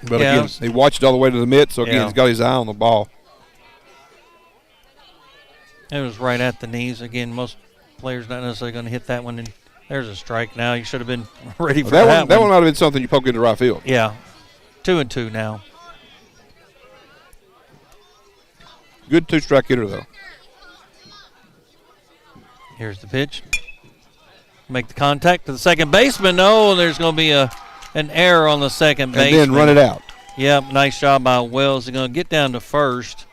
Speaker 3: But again, he watched it all the way to the mitt, so again, he's got his eye on the ball.
Speaker 2: It was right at the knees. Again, most players not necessarily going to hit that one. And there's a strike now. You should have been ready for that one.
Speaker 3: That one might have been something you poked into right field.
Speaker 2: Yeah. 2-2 now.
Speaker 3: Good 2-strike hitter, though.
Speaker 2: Here's the pitch. Make the contact to the second baseman. No, there's going to be an error on the second baseman.
Speaker 3: And then run it out.
Speaker 2: Yep, nice job by Wells. They're going to get down to first,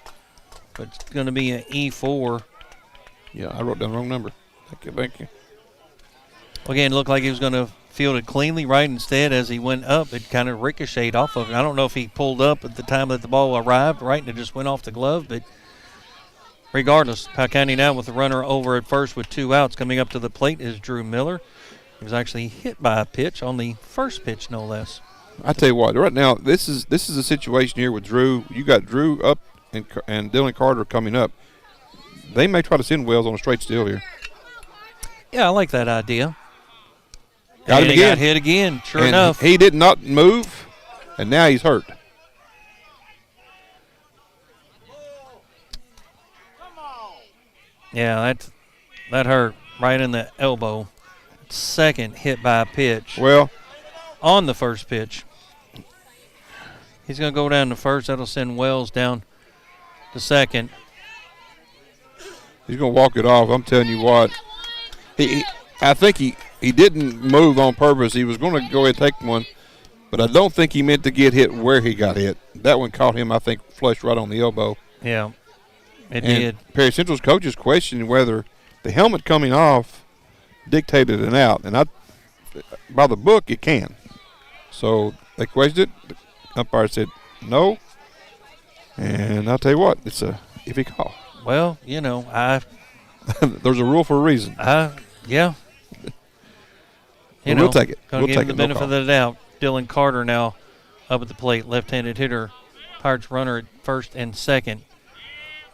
Speaker 2: but it's going to be an E4.
Speaker 3: Yeah, I wrote down the wrong number. Thank you.
Speaker 2: Again, it looked like he was going to field it cleanly, right? Instead, as he went up, it kind of ricocheted off of it. I don't know if he pulled up at the time that the ball arrived, right, and it just went off the glove, but regardless, Powell County now with the runner over at first with 2 outs. Coming up to the plate is Drew Miller. He was actually hit by a pitch on the first pitch, no less.
Speaker 3: I tell you what, right now this is a situation here with Drew. You got Drew up and Dylan Carter coming up. They may try to send Wells on a straight steal here.
Speaker 2: Yeah, I like that idea.
Speaker 3: Got him again.
Speaker 2: Got hit again. Sure enough,
Speaker 3: he did not move, and now he's hurt.
Speaker 2: Yeah, that hurt right in the elbow. Second hit by a pitch.
Speaker 3: Well,
Speaker 2: on the first pitch. He's going to go down to first. That'll send Wells down to second.
Speaker 3: He's going to walk it off. I'm telling you what. I think he didn't move on purpose. He was going to go ahead and take one, but I don't think he meant to get hit where he got hit. That one caught him, I think, flush right on the elbow.
Speaker 2: Yeah, it did.
Speaker 3: Perry Central's coach is questioning whether the helmet coming off dictated an out, and by the book, it can. So they questioned it. The umpire said no, and I'll tell you what, it's a iffy call.
Speaker 2: Well, you know,
Speaker 3: there's a rule for a reason.
Speaker 2: Yeah.
Speaker 3: We'll take it.
Speaker 2: Gonna give him the benefit of the doubt. Dylan Carter now up at the plate, left-handed hitter. Pirates runner at first and second.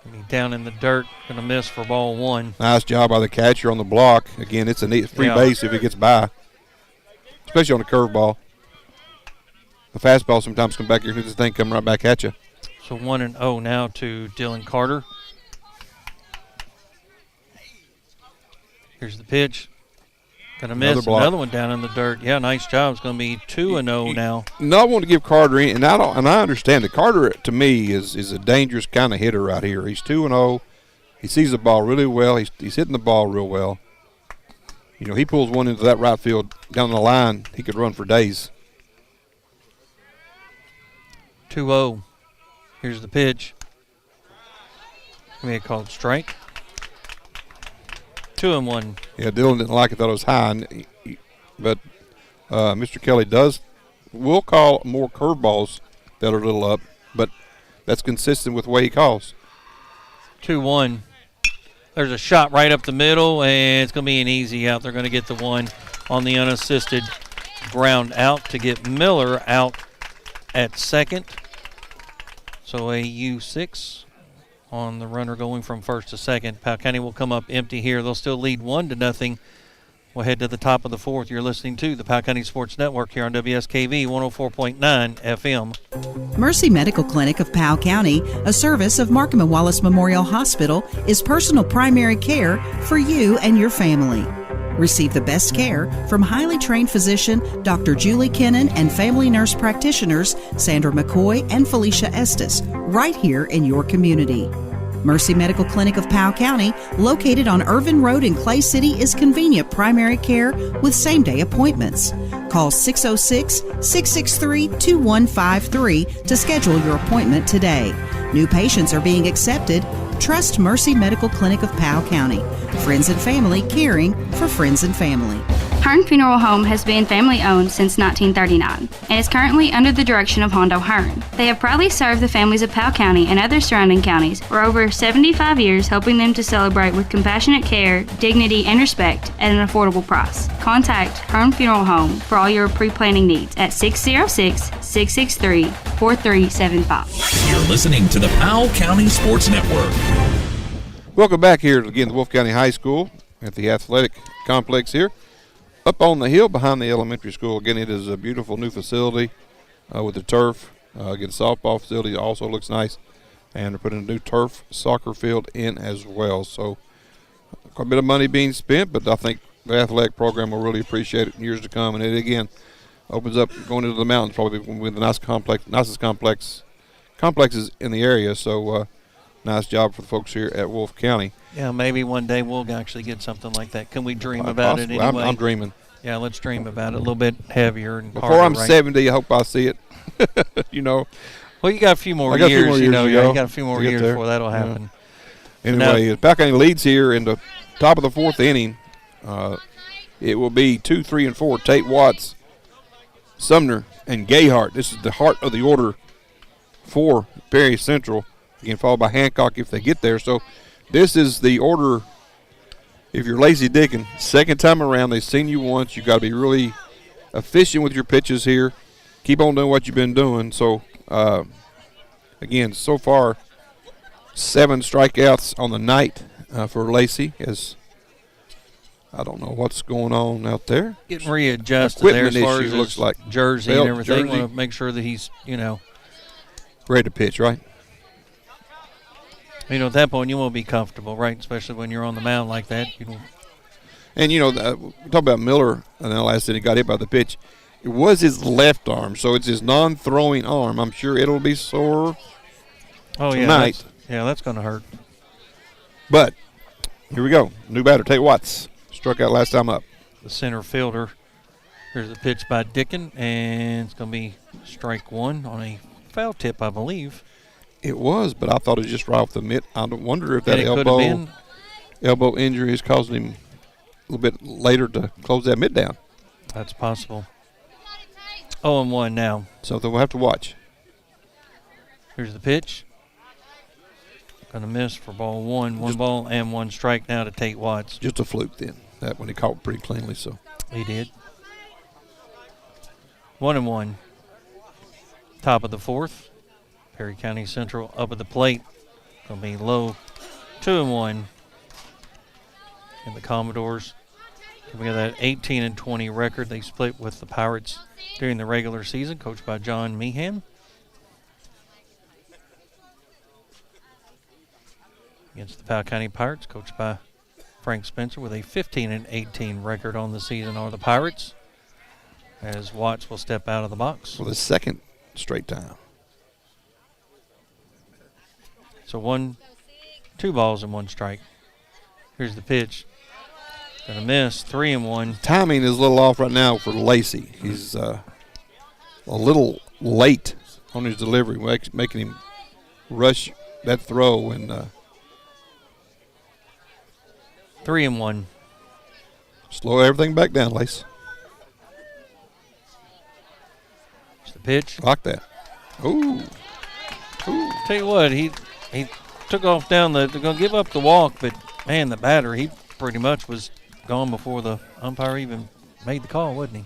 Speaker 2: Gonna be down in the dirt, gonna miss for ball 1.
Speaker 3: Nice job by the catcher on the block. Again, it's a neat free base if it gets by, especially on a curveball. The fastball sometimes come back here and this thing come right back at you.
Speaker 2: So 1-0 now to Dylan Carter. Here's the pitch. Gonna miss another one down in the dirt. Yeah, nice job. It's gonna be 2-0 now.
Speaker 3: No, I want to give Carter and I understand that Carter to me is a dangerous kind of hitter right here. He's 2-0. He sees the ball really well. He's hitting the ball real well. You know, he pulls one into that right field down the line, he could run for days.
Speaker 2: 2-0. Here's the pitch. Gonna be called strike. 2-1.
Speaker 3: Yeah, Dylan didn't like it, thought it was high, but Mr. Kelly will call more curveballs that are a little up, but that's consistent with the way he calls.
Speaker 2: 2-1. There's a shot right up the middle, and it's going to be an easy out. They're going to get the one on the unassisted ground out to get Miller out at second. So a U6 on the runner going from first to second. Powell County will come up empty here. They'll still lead 1-0. We'll head to the top of the fourth. You're listening to the Powell County Sports Network here on WSKV 104.9 FM.
Speaker 15: Mercy Medical Clinic of Powell County, a service of Marcum Wallace Memorial Hospital, is personal primary care for you and your family. Receive the best care from highly trained physician Dr. Julie Kennan and family nurse practitioners Sandra McCoy and Felicia Estes right here in your community. Mercy Medical Clinic of Powell County, located on Irvin Road in Clay City, is convenient primary care with same-day appointments. Call 606-663-2153 to schedule your appointment today. New patients are being accepted. Trust Mercy Medical Clinic of Powell County. Friends and family caring for friends and family.
Speaker 16: Hearn Funeral Home has been family-owned since 1939 and is currently under the direction of Hondo Hearn. They have proudly served the families of Powell County and other surrounding counties for over 75 years, helping them to celebrate with compassionate care, dignity, and respect at an affordable price. Contact Hearn Funeral Home for all your pre-planning needs at 606-663-4375.
Speaker 1: You're listening to the Powell County Sports Network.
Speaker 3: Welcome back here again to Wolf County High School at the athletic complex here. Up on the hill behind the elementary school. Again, it is a beautiful new facility with the turf. Again, softball facility also looks nice. And they're putting a new turf soccer field in as well. So quite a bit of money being spent, but I think the athletic program will really appreciate it in years to come. And it, again, opens up going into the mountains, probably with the nicest complexes in the area. So nice job for the folks here at Wolf County.
Speaker 2: Yeah, maybe one day we'll actually get something like that. Can we dream about it anyway?
Speaker 3: I'm dreaming.
Speaker 2: Yeah, let's dream about it a little bit heavier and
Speaker 3: before
Speaker 2: harder,
Speaker 3: I'm
Speaker 2: right?
Speaker 3: 70, I hope I see it. You know.
Speaker 2: Well, you got a few more years. You got a few more years before that'll happen.
Speaker 3: Yeah. Anyway, Powell County leads here in the top of the fourth inning. It will be 2, 3, and 4. Tate Watts, Sumner, and Gayhart. This is the heart of the order for Perry Central. Again, followed by Hancock if they get there. So this is the order. If you're Lazy Dickin, second time around, they've seen you once. You got to be really efficient with your pitches here. Keep on doing what you've been doing. So, again, so far, 7 strikeouts on the night for Lacey. As I don't know what's going on out there.
Speaker 2: Getting readjusted there as far as
Speaker 3: looks like
Speaker 2: jersey and everything. Want to make sure that he's,
Speaker 3: ready to pitch, right?
Speaker 2: At that point, you won't be comfortable, right? Especially when you're on the mound like that.
Speaker 3: And, we talk about Miller, and then last inning he got hit by the pitch. It was his left arm, so it's his non-throwing arm. I'm sure it'll be sore tonight.
Speaker 2: That's going to hurt.
Speaker 3: But here we go. New batter, Tate Watts. Struck out last time up.
Speaker 2: The center fielder. Here's the pitch by Dickin, and it's going to be strike one on a foul tip, I believe.
Speaker 3: It was, but I thought it was just right off the mitt. I wonder if that elbow injury is causing him a little bit later to close that mitt down.
Speaker 2: That's possible. 0-1 now.
Speaker 3: Something we'll have to watch.
Speaker 2: Here's the pitch. Going to miss for ball one. One ball and 1 strike now to Tate Watts.
Speaker 3: Just a fluke then. That one he caught pretty cleanly. So
Speaker 2: he did. 1-1. Top of the fourth. Perry County Central up at the plate. Going to be low. 2-1. And the Commodores, we got that 18-20 record. They split with the Pirates during the regular season, coached by John Meehan. Against the Powell County Pirates, coached by Frank Spencer with a 15-18 record on the season are the Pirates, as Watts will step out of the box.
Speaker 3: For the second straight time.
Speaker 2: So 2 balls and 1 strike. Here's the pitch. Gonna miss, 3-1.
Speaker 3: Timing is a little off right now for Lacey. He's a little late on his delivery, making him rush that throw. And
Speaker 2: 3-1.
Speaker 3: Slow everything back down, Lace.
Speaker 2: It's the pitch.
Speaker 3: Like that. Ooh.
Speaker 2: Tell you what, he took off down they're going to give up the walk, but, man, the batter, he pretty much was gone before the umpire even made the call, wasn't he?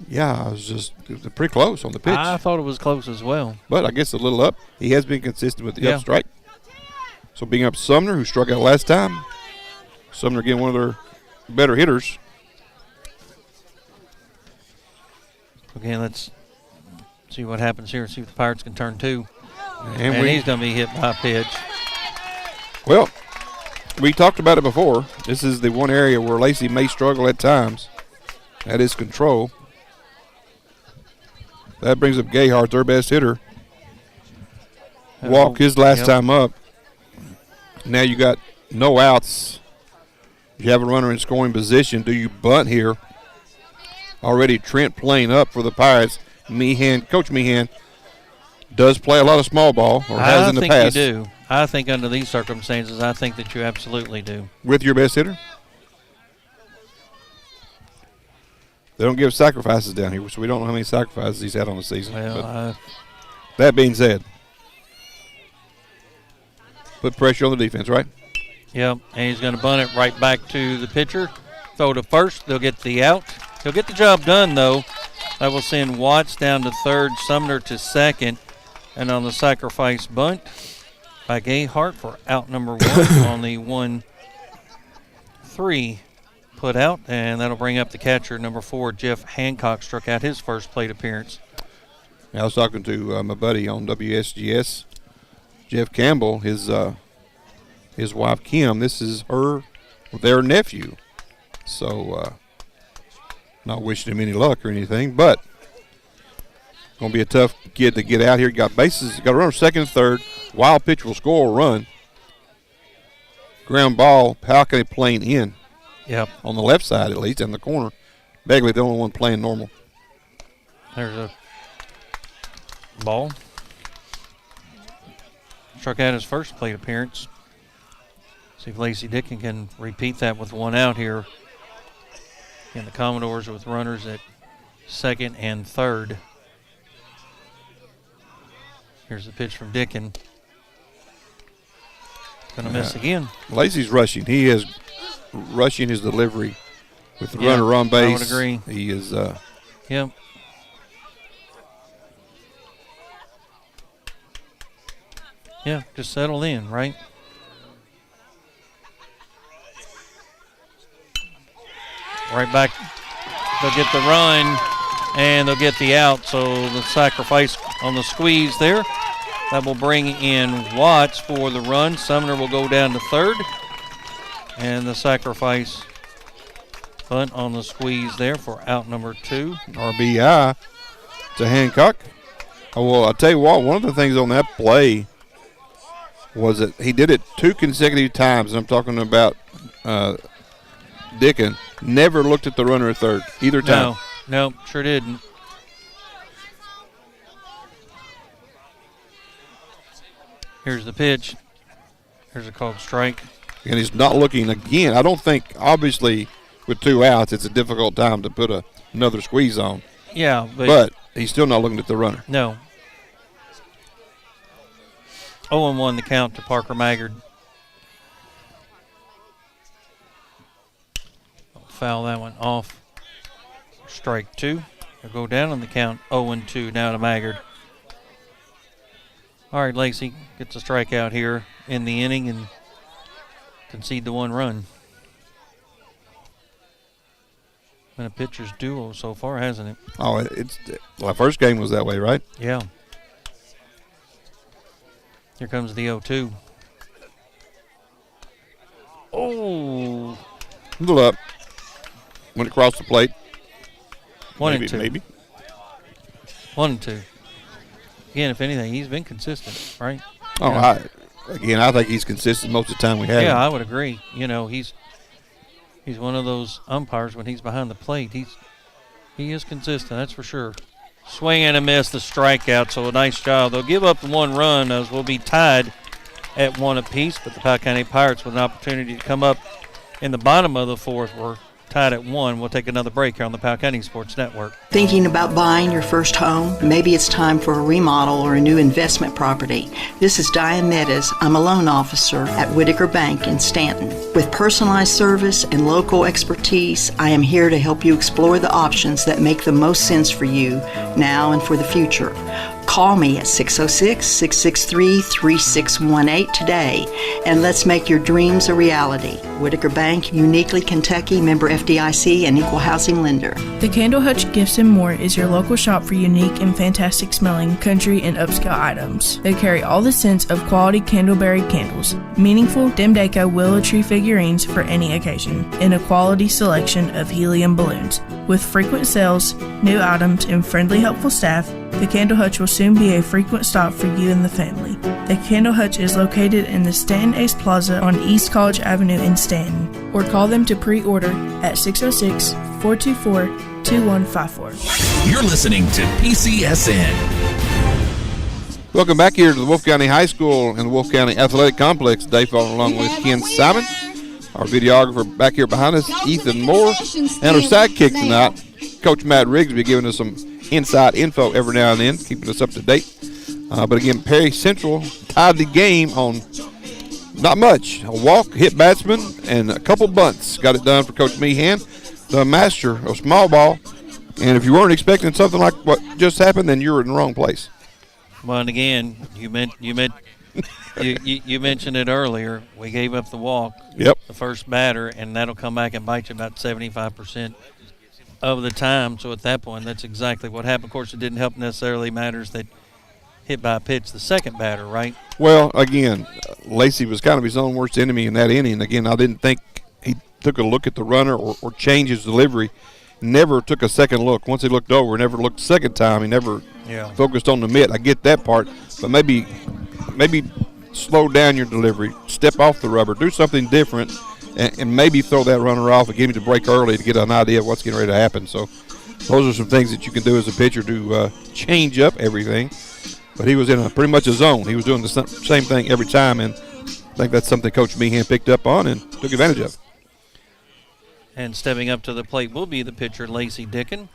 Speaker 3: Yeah, it was pretty close on the pitch.
Speaker 2: I thought it was close as well.
Speaker 3: But I guess a little up. He has been consistent with the up strike. So being up Sumner, who struck out last time. Sumner again, one of their better hitters.
Speaker 2: Again, let's see what happens here. See if the Pirates can turn 2.
Speaker 3: And
Speaker 2: he's going to be hit by a pitch.
Speaker 3: Well, we talked about it before. This is the one area where Lacey may struggle at times. That is control. That brings up Gayhart, their best hitter. Walk his last time up. Now you got no outs. You have a runner in scoring position. Do you bunt here? Already Trent playing up for the Pirates. Coach Meehan does play a lot of small ball, or has in the past.
Speaker 2: I think you do. I think under these circumstances, I think that you absolutely do.
Speaker 3: With your best hitter? They don't give sacrifices down here, so we don't know how many sacrifices he's had on the season.
Speaker 2: Well,
Speaker 3: that being said, put pressure on the defense, right?
Speaker 2: Yep, and he's going to bunt it right back to the pitcher. Throw to first. They'll get the out. He'll get the job done, though. That will send Watts down to third, Sumner to second. And on the sacrifice bunt by Gayhart for out number 1 on the 1-3 put out. And that'll bring up the catcher, number 4, Jeff Hancock, struck out his first plate appearance.
Speaker 3: I was talking to my buddy on WSGS, Jeff Campbell, his wife Kim. This is their nephew. So not wishing him any luck or anything, but going to be a tough kid to get out here. Got bases, got a runner second and third. Wild pitch will score a run. Ground ball, Powell County playing in.
Speaker 2: Yep.
Speaker 3: On the left side at least, in the corner. Begley the only one playing normal.
Speaker 2: There's a ball. Struck out his first plate appearance. See if Lacey Dickin can repeat that with 1 out here. And the Commodores with runners at second and third. Here's the pitch from Dickin. Going to miss again.
Speaker 3: Lacey's rushing. He is rushing his delivery with the runner on base.
Speaker 2: I would agree.
Speaker 3: He is.
Speaker 2: Yep. Yeah, just settle in, right? Right back. They'll get the run, and they'll get the out. So the sacrifice on the squeeze there. That will bring in Watts for the run. Sumner will go down to third. And the sacrifice bunt on the squeeze there for out number 2.
Speaker 3: RBI to Hancock. Oh, well, I'll tell you what, one of the things on that play was that he did it 2 consecutive times, and I'm talking about Dickin. Never looked at the runner at third either time.
Speaker 2: No, sure didn't. Here's the pitch. Here's a called strike.
Speaker 3: And he's not looking again. I don't think, obviously, with 2 outs, it's a difficult time to put another squeeze on.
Speaker 2: Yeah.
Speaker 3: But he's still not looking at the runner.
Speaker 2: No. 0-1 the count to Parker Maggard. Foul that one off. Strike 2. He'll go down on the count 0-2 now to Maggard. All right, Lacey gets a strikeout here in the inning and concede the 1 run. Been a pitcher's duo so far, hasn't it?
Speaker 3: Oh, the first game was that way, right?
Speaker 2: Yeah. Here comes the 0-2. Oh,
Speaker 3: A little up. Went across the plate.
Speaker 2: 1
Speaker 3: maybe,
Speaker 2: and 2.
Speaker 3: Maybe.
Speaker 2: 1 and 2. Again, if anything, he's been consistent, right?
Speaker 3: Oh, I think he's consistent most of the time we have.
Speaker 2: Yeah,
Speaker 3: him.
Speaker 2: I would agree. You know, he's one of those umpires when he's behind the plate. He is consistent, that's for sure. Swing and a miss, the strikeout, so a nice job. They'll give up the 1 run as we'll be tied at 1 apiece, but the Powell County Pirates with an opportunity to come up in the bottom of the 4th. We're tied at 1. We'll take another break here on the Powell County Sports Network.
Speaker 17: Thinking about buying your first home? Maybe it's time for a remodel or a new investment property. This is Diane Meadows. I'm a loan officer at Whitaker Bank in Stanton. With personalized service and local expertise, I am here to help you explore the options that make the most sense for you now and for the future. Call me at 606-663-3618 today, and let's make your dreams a reality. Whitaker Bank, uniquely Kentucky, member FDIC, and equal housing lender.
Speaker 18: The Candle Hutch Gifts and More is your local shop for unique and fantastic smelling country and upscale items. They carry all the scents of quality candleberry candles, meaningful dim deco willow tree figurines for any occasion, and a quality selection of helium balloons. With frequent sales, new items, and friendly, helpful staff, the Candle Hutch will soon be a frequent stop for you and the family. The Candle Hutch is located in the Stanton Ace Plaza on East College Avenue in Stanton, or call them to pre-order at 606-424-2154.
Speaker 1: You're listening to PCSN.
Speaker 3: Welcome back here to the Wolf County High School and the Wolf County Athletic Complex. Dave Faulkner along with Ken Simon. Our videographer back here behind us, Ethan Moore. And our sidekick tonight, Coach Matt Riggs, will be giving us some inside info every now and then, keeping us up to date. But again, Perry Central tied the game on not much. A walk, hit batsman, and a couple bunts. Got it done for Coach Meehan, the master of small ball. And if you weren't expecting something like what just happened, then you're in the wrong place.
Speaker 2: Well, and again, you mentioned it earlier. We gave up the walk.
Speaker 3: Yep.
Speaker 2: The first batter, and that'll come back and bite you about 75% of the time. So at that point, that's exactly what happened. Of course, it didn't help necessarily matters that hit by a pitch the second batter, right?
Speaker 3: Well, again, Lacey was kind of his own worst enemy in that inning. Again, I didn't think he took a look at the runner or changed his delivery. Never took a second look. Once he looked over, never looked the second time. He never focused on the mitt. I get that part, but maybe slow down your delivery, step off the rubber, do something different, and maybe throw that runner off and give him the break early to get an idea of what's getting ready to happen. So those are some things that you can do as a pitcher to change up everything. But he was in pretty much a zone. He was doing the same thing every time, and I think that's something Coach Meehan picked up on and took advantage of.
Speaker 2: And stepping up to the plate will be the pitcher, Lacey Dickin.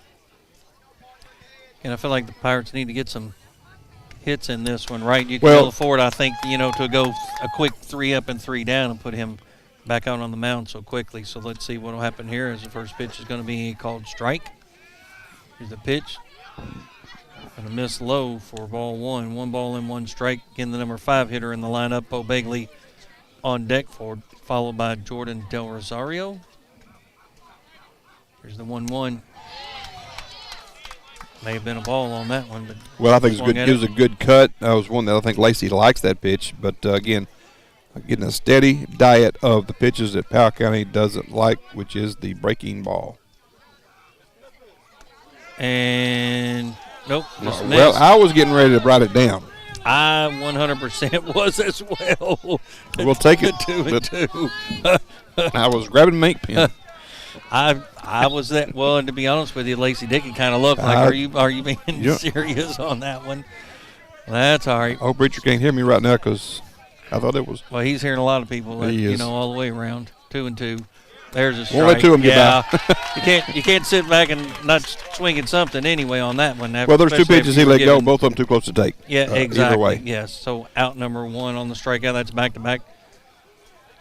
Speaker 2: And I feel like the Pirates need to get some hits in this one, right? You can ill afford, I think, to go a quick 3 up and 3 down and put him back out on the mound so quickly. So let's see what will happen here as the first pitch is going to be called strike. Here's the pitch. Going to miss low for ball 1. 1 ball and 1 strike. Again, the number 5 hitter in the lineup, Bo Begley on deck, followed by Jordan Del Rosario. Here's the 1-1. May have been a ball on that one, but
Speaker 3: I think it was a good cut. That was one that I think Lacey likes that pitch, but again, getting a steady diet of the pitches that Powell County doesn't like, which is the breaking ball.
Speaker 2: And nope, just missed.
Speaker 3: Well, I was getting ready to write it down.
Speaker 2: I 100% was as well.
Speaker 3: We'll take it.
Speaker 2: 2-2.
Speaker 3: I was grabbing my ink pen.
Speaker 2: I was that. Well, and to be honest with you, Lacey Dickin kind of looked like, are you being serious on that one? That's all right.
Speaker 3: I hope Richard can't hear me right now because I thought it was.
Speaker 2: Well, he's hearing a lot of people, all the way around. 2-2. There's a strike.
Speaker 3: Won't let two of them get by.
Speaker 2: You can't sit back and not swinging something anyway on that one.
Speaker 3: Well, there's 2 pitches he let go, both of them too close to take.
Speaker 2: Yeah, exactly.
Speaker 3: Either way.
Speaker 2: Yes. So out number 1 on the strikeout. That's back-to-back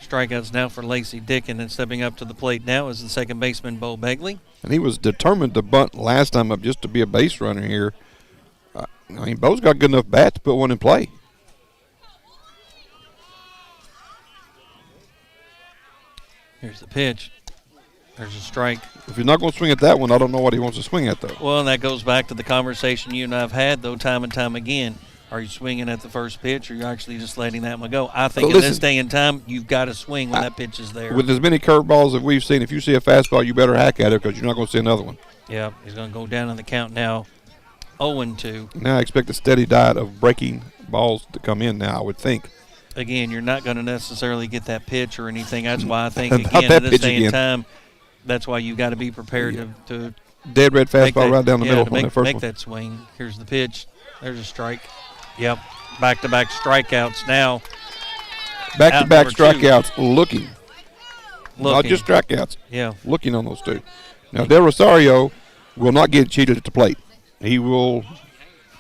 Speaker 2: strikeouts now for Lacey Dickin, and stepping up to the plate now is the second baseman, Bo Begley.
Speaker 3: And he was determined to bunt last time up just to be a base runner here. Bo's got good enough bat to put one in play.
Speaker 2: Here's the pitch. There's a strike.
Speaker 3: If he's not going to swing at that one, I don't know what he wants to swing at, though.
Speaker 2: Well, and that goes back to the conversation you and I have had, though, time and time again. Are you swinging at the first pitch, or are you actually just letting that one go? I think in this day and time, you've got to swing when that pitch is there.
Speaker 3: With as many curveballs as we've seen, if you see a fastball, you better hack at it because you're not going to see another one.
Speaker 2: Yeah, he's going to go down in the count now, 0-2.
Speaker 3: Now I expect a steady diet of breaking balls to come in now, I would think.
Speaker 2: Again, you're not going to necessarily get that pitch or anything. That's why I think, again, in this day and time, that's why you got to be prepared to
Speaker 3: dead red fastball right down the middle
Speaker 2: to
Speaker 3: on
Speaker 2: make,
Speaker 3: that first
Speaker 2: make
Speaker 3: one.
Speaker 2: that swing. Here's the pitch. There's a strike. Yep, back-to-back strikeouts now.
Speaker 3: Back-to-back strikeouts looking. Not just strikeouts.
Speaker 2: Yeah.
Speaker 3: Looking on those two. Now, Del Rosario will not get cheated at the plate. He will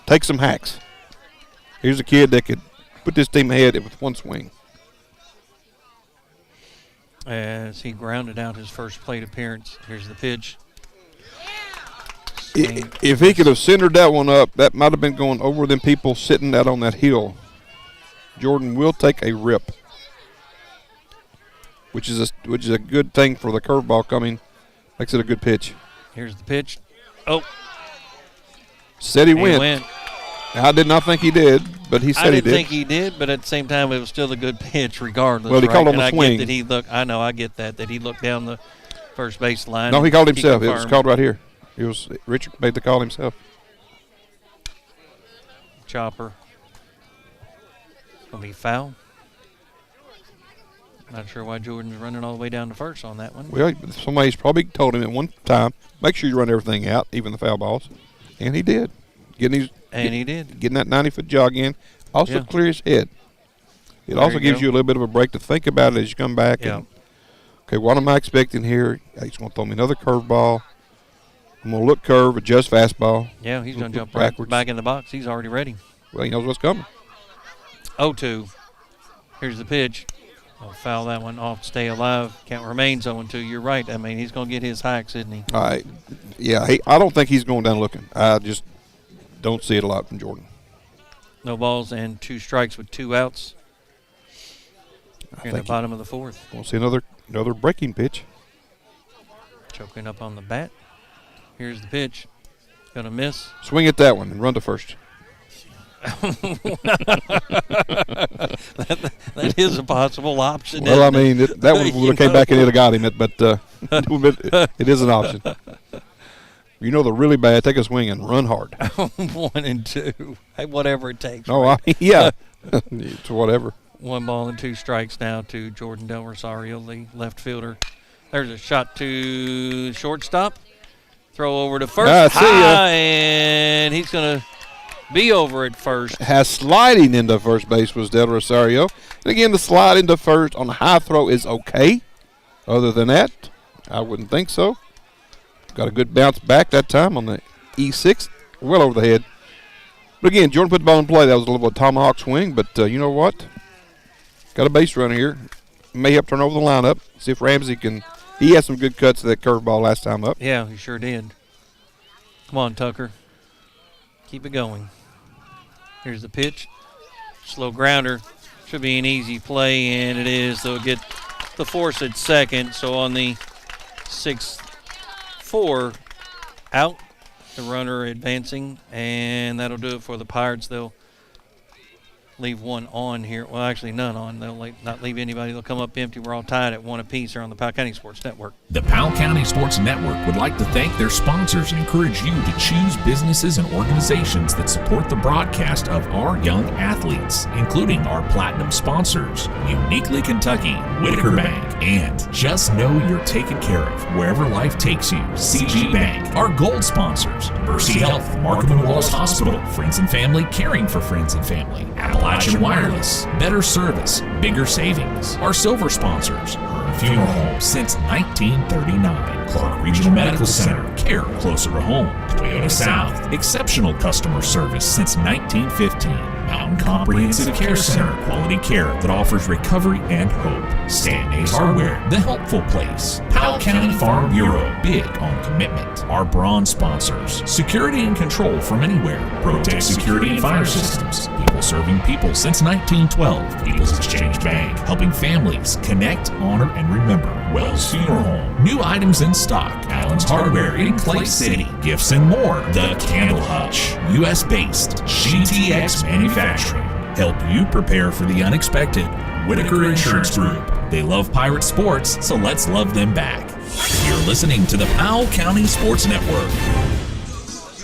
Speaker 3: take some hacks. Here's a kid that could put this team ahead with one swing.
Speaker 2: As he grounded out his first plate appearance. Here's the pitch.
Speaker 3: If he could have centered that one up, that might have been going over them people sitting out on that hill. Jordan will take a rip, which is a good thing for the curveball coming. Makes it a good pitch.
Speaker 2: Here's the pitch. Oh.
Speaker 3: Said he went. I did not think he did, but he said he did.
Speaker 2: I didn't think he did, but at the same time, it was still a good pitch regardless.
Speaker 3: Well, he called him a swing.
Speaker 2: I get that he looked. I know, I get that he looked down the first base line.
Speaker 3: No, he called himself. It was called right here. Richard made the call himself.
Speaker 2: Chopper. Gonna be foul. Not sure why Jordan's running all the way down to first on that one.
Speaker 3: Well, somebody's probably told him at one time, make sure you run everything out, even the foul balls, and he did. Getting that 90-foot jog in. Also clear his head. It also gives you a little bit of a break to think about it as you come back.
Speaker 2: Yeah.
Speaker 3: And, okay, what am I expecting here? He's going to throw me another curveball. I'm going to look curve, adjust fastball.
Speaker 2: Yeah, he's going to jump right back in the box. He's already ready.
Speaker 3: Well, he knows what's coming.
Speaker 2: 0-2. Here's the pitch. I'll foul that one off, stay alive. Count remains 0-2. You're right. I mean, he's going to get his hikes, isn't he?
Speaker 3: All right. Yeah, I don't think he's going down looking. I just don't see it a lot from Jordan.
Speaker 2: No balls and 2 strikes with 2 outs. Here in the bottom of the 4th.
Speaker 3: We'll see another breaking pitch.
Speaker 2: Choking up on the bat. Here's the pitch. Going to miss.
Speaker 3: Swing at that one and run to first.
Speaker 2: that is a possible option.
Speaker 3: Well, I mean, that one would have came back and it would have got him, but it is an option. You know they're really bad. Take a swing and run hard.
Speaker 2: 1 and 2. Hey, whatever it takes.
Speaker 3: Oh, right? Yeah. It's whatever.
Speaker 2: 1 ball and 2 strikes now to Jordan Del Rosario, the left fielder. There's a shot to shortstop. Throw over to first. And he's going to be over at first.
Speaker 3: Sliding into first base was Del Rosario. And again, the slide into first on a high throw is okay. Other than that, I wouldn't think so. Got a good bounce back that time on the E6, well over the head. But again, Jordan put the ball in play. That was a little bit of a tomahawk swing, but you know what? Got a base runner here. May help turn over the lineup. See if Ramsey can. He had some good cuts to that curveball last time up.
Speaker 2: Yeah, he sure did. Come on, Tucker. Keep it going. Here's the pitch. Slow grounder. Should be an easy play, and it is. They'll get the force at second. So on the 6-4 out, the runner advancing, and that'll do it for the Pirates. They'll leave 1 on here. Well, actually, none on. They'll not leave anybody. They'll come up empty. We're all tied at 1 apiece here on the Powell County Sports Network.
Speaker 1: The Powell County Sports Network would like to thank their sponsors and encourage you to choose businesses and organizations that support the broadcast of our young athletes, including our platinum sponsors, Uniquely Kentucky, Whitaker Bank, and Just Know You're Taken Care of Wherever Life Takes You, CG Bank. Our gold sponsors, Mercy Health, Marcum Wallace Hospital, Friends and Family Caring for Friends and Family, Appalachian Wireless, Better Service, Bigger Savings. Our silver sponsors, Hearn Funeral Home since 1939, Clark Regional Medical Center, care closer to home, Toyota South, exceptional customer service since 1915, Mountain Comprehensive Care Center, quality care that offers recovery and hope, Stanley's Hardware, the helpful place, Powell County Farm Bureau, big on commitment. Our bronze sponsors, security and control from anywhere, Protect Security and Fire Systems, people serving people since 1912, People's Exchange Bank, helping families connect, honor, and remember, Wells Funeral Home, new items in stock, Allen's Hardware in Clay City, gifts and more. The Candle Hutch, U.S.-based GTX manufacturing. Help you prepare for the unexpected. Whitaker Insurance Group. They love pirate sports, so let's love them back. You're listening to the Powell County Sports Network.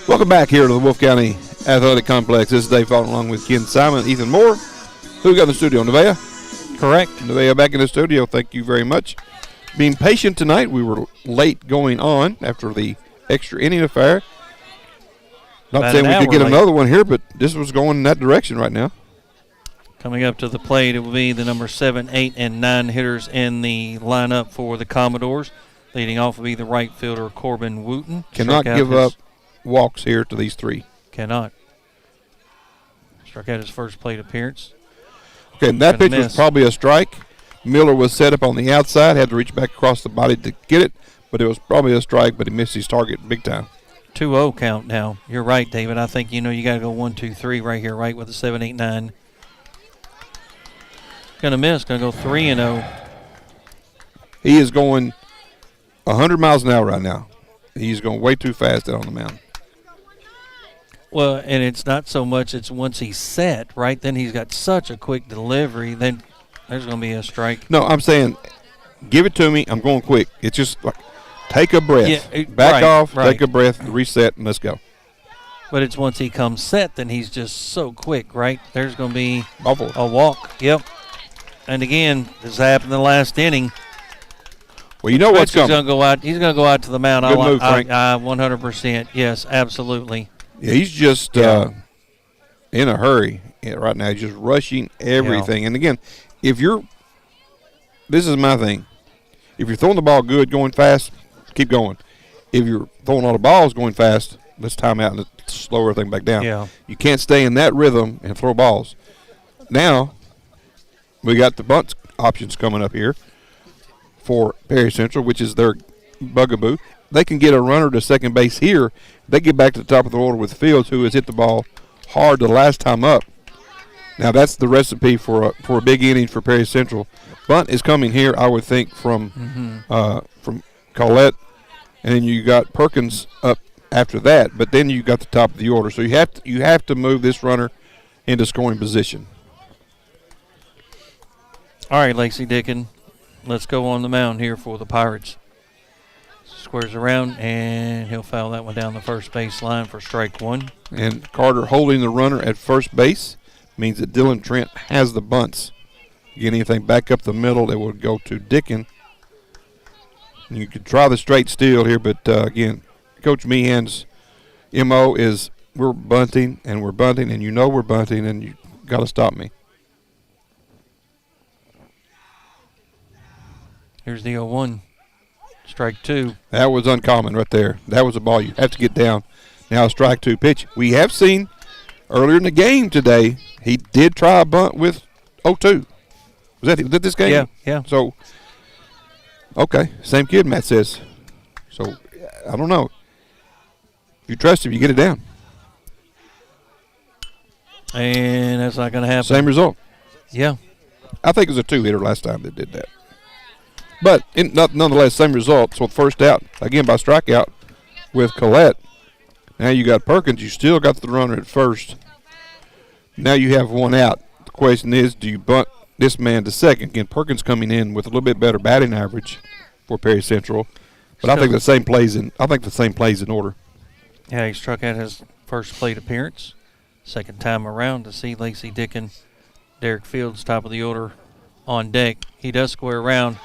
Speaker 3: Welcome back here to the Wolf County Athletic Complex. This is Dave Faulkner along with Ken Simon, Ethan Moore. Who we got in the studio? Nevaeh?
Speaker 2: Correct.
Speaker 3: Nevaeh back in the studio. Thank you very much. Being patient tonight. We were late going on after the extra inning affair. Not saying we could get another one here, but this was going in that direction right now.
Speaker 2: Coming up to the plate, it will be the number 7, 8, and 9 hitters in the lineup for the Commodores. Leading off will be the right fielder, Corbin Wooten.
Speaker 3: Cannot give up walks here to these three.
Speaker 2: Cannot. Struck out his first plate appearance.
Speaker 3: Okay, and that pitch was probably a strike. Miller was set up on the outside, had to reach back across the body to get it, but it was probably a strike, but he missed his target big time.
Speaker 2: 2-0 count now. You're right, David. I think, you got to go 1, 2, 3 right here, right, with the 7, 8, 9. Going to miss. Going to go 3-0.
Speaker 3: He is going 100 miles an hour right now. He's going way too fast out on the mound.
Speaker 2: Well, and it's not so much, it's once he's set, right? Then he's got such a quick delivery, then there's going to be a strike.
Speaker 3: No, I'm saying give it to me. I'm going quick. It's just like take a breath.
Speaker 2: Yeah,
Speaker 3: Back off, take a breath, reset, and let's go.
Speaker 2: But it's once he comes set, then he's just so quick, right? There's going to be
Speaker 3: awful.
Speaker 2: A walk. Yep. And again, this happened in the last inning.
Speaker 3: Well, you know what's coming.
Speaker 2: He's going to go out to the mound.
Speaker 3: Good move, Frank.
Speaker 2: 100%. Yes, absolutely.
Speaker 3: Yeah, he's just in a hurry right now. He's just rushing everything. Yeah. And again, this is my thing. If you're throwing the ball good, going fast, keep going. If you're throwing all the balls going fast, let's time out and slow everything back down.
Speaker 2: Yeah.
Speaker 3: You can't stay in that rhythm and throw balls. Now, we got the bunt options coming up here for Perry Central, which is their bugaboo. They can get a runner to second base here. They get back to the top of the order with Fields, who has hit the ball hard the last time up. Now that's the recipe for a big inning for Perry Central. Bunt is coming here, I would think, from Collette, and then you got Perkins up after that. But then you got the top of the order, so you have to move this runner into scoring position.
Speaker 2: All right, Lacey Dickin, let's go on the mound here for the Pirates. Squares around, and he'll foul that one down the first base line for strike one.
Speaker 3: And Carter holding the runner at first base means that Dylan Trent has the bunts. Get anything back up the middle, it would go to Dickin. You could try the straight steal here, but again, Coach Meehan's MO is we're bunting, and we're bunting, and we're bunting, and you got to stop me.
Speaker 2: Here's the 0-1. Strike two.
Speaker 3: That was uncommon right there. That was a ball you have to get down. Now a strike two pitch. We have seen earlier in the game today, he did try a bunt with 0-2. Was that this game?
Speaker 2: Yeah.
Speaker 3: So, okay, same kid, Matt says. So, I don't know. If you trust him, you get it down.
Speaker 2: And that's not going to happen.
Speaker 3: Same result.
Speaker 2: Yeah.
Speaker 3: I think it was a two-hitter last time that did that. But nonetheless, same result. So first out, again by strikeout with Collette. Now you got Perkins. You still got the runner at first. Now you have one out. The question is, do you bunt this man to second? Again, Perkins coming in with a little bit better batting average for Perry Central. But I think the same plays in order.
Speaker 2: Yeah, he struck out his first plate appearance. Second time around to see Lacey Dickin, Derek Fields, top of the order on deck. He does square around.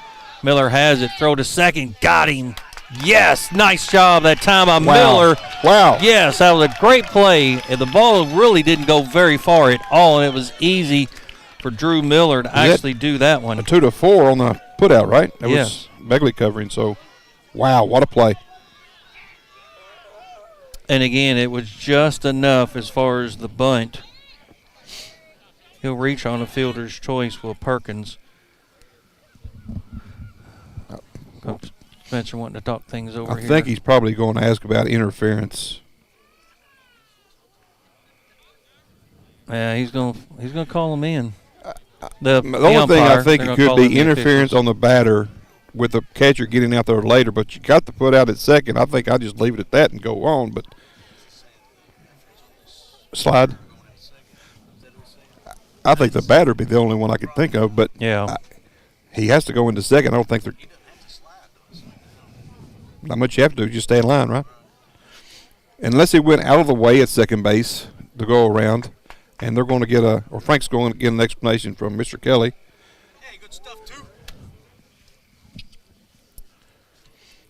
Speaker 2: Miller has it. Throw to second. Got him. Yes. Nice job that time by Miller.
Speaker 3: Wow.
Speaker 2: Yes, that was a great play. And the ball really didn't go very far at all, and it was easy for Drew Miller to actually do that one.
Speaker 3: A 2-4 on the putout, right? That
Speaker 2: yes.
Speaker 3: was Begley covering. So, wow, what a play.
Speaker 2: And again, it was just enough as far as the bunt. He'll reach on a fielder's choice with Perkins. Coach Spencer wanting to talk things over here.
Speaker 3: I think he's probably going to ask about interference.
Speaker 2: Yeah, he's going to call him in.
Speaker 3: The only thing I think it could be interference on the batter with the catcher getting out there later, but you got to put out at second. I think I just leave it at that and go on. But slide. I think the batter would be the only one I could think of, but he has to go into second. I don't think they're not much you have to do. Just stay in line, right? Unless he went out of the way at second base to go around, and they're going to get or Frank's going to get an explanation from Mr. Kelly.
Speaker 19: Hey, good stuff too.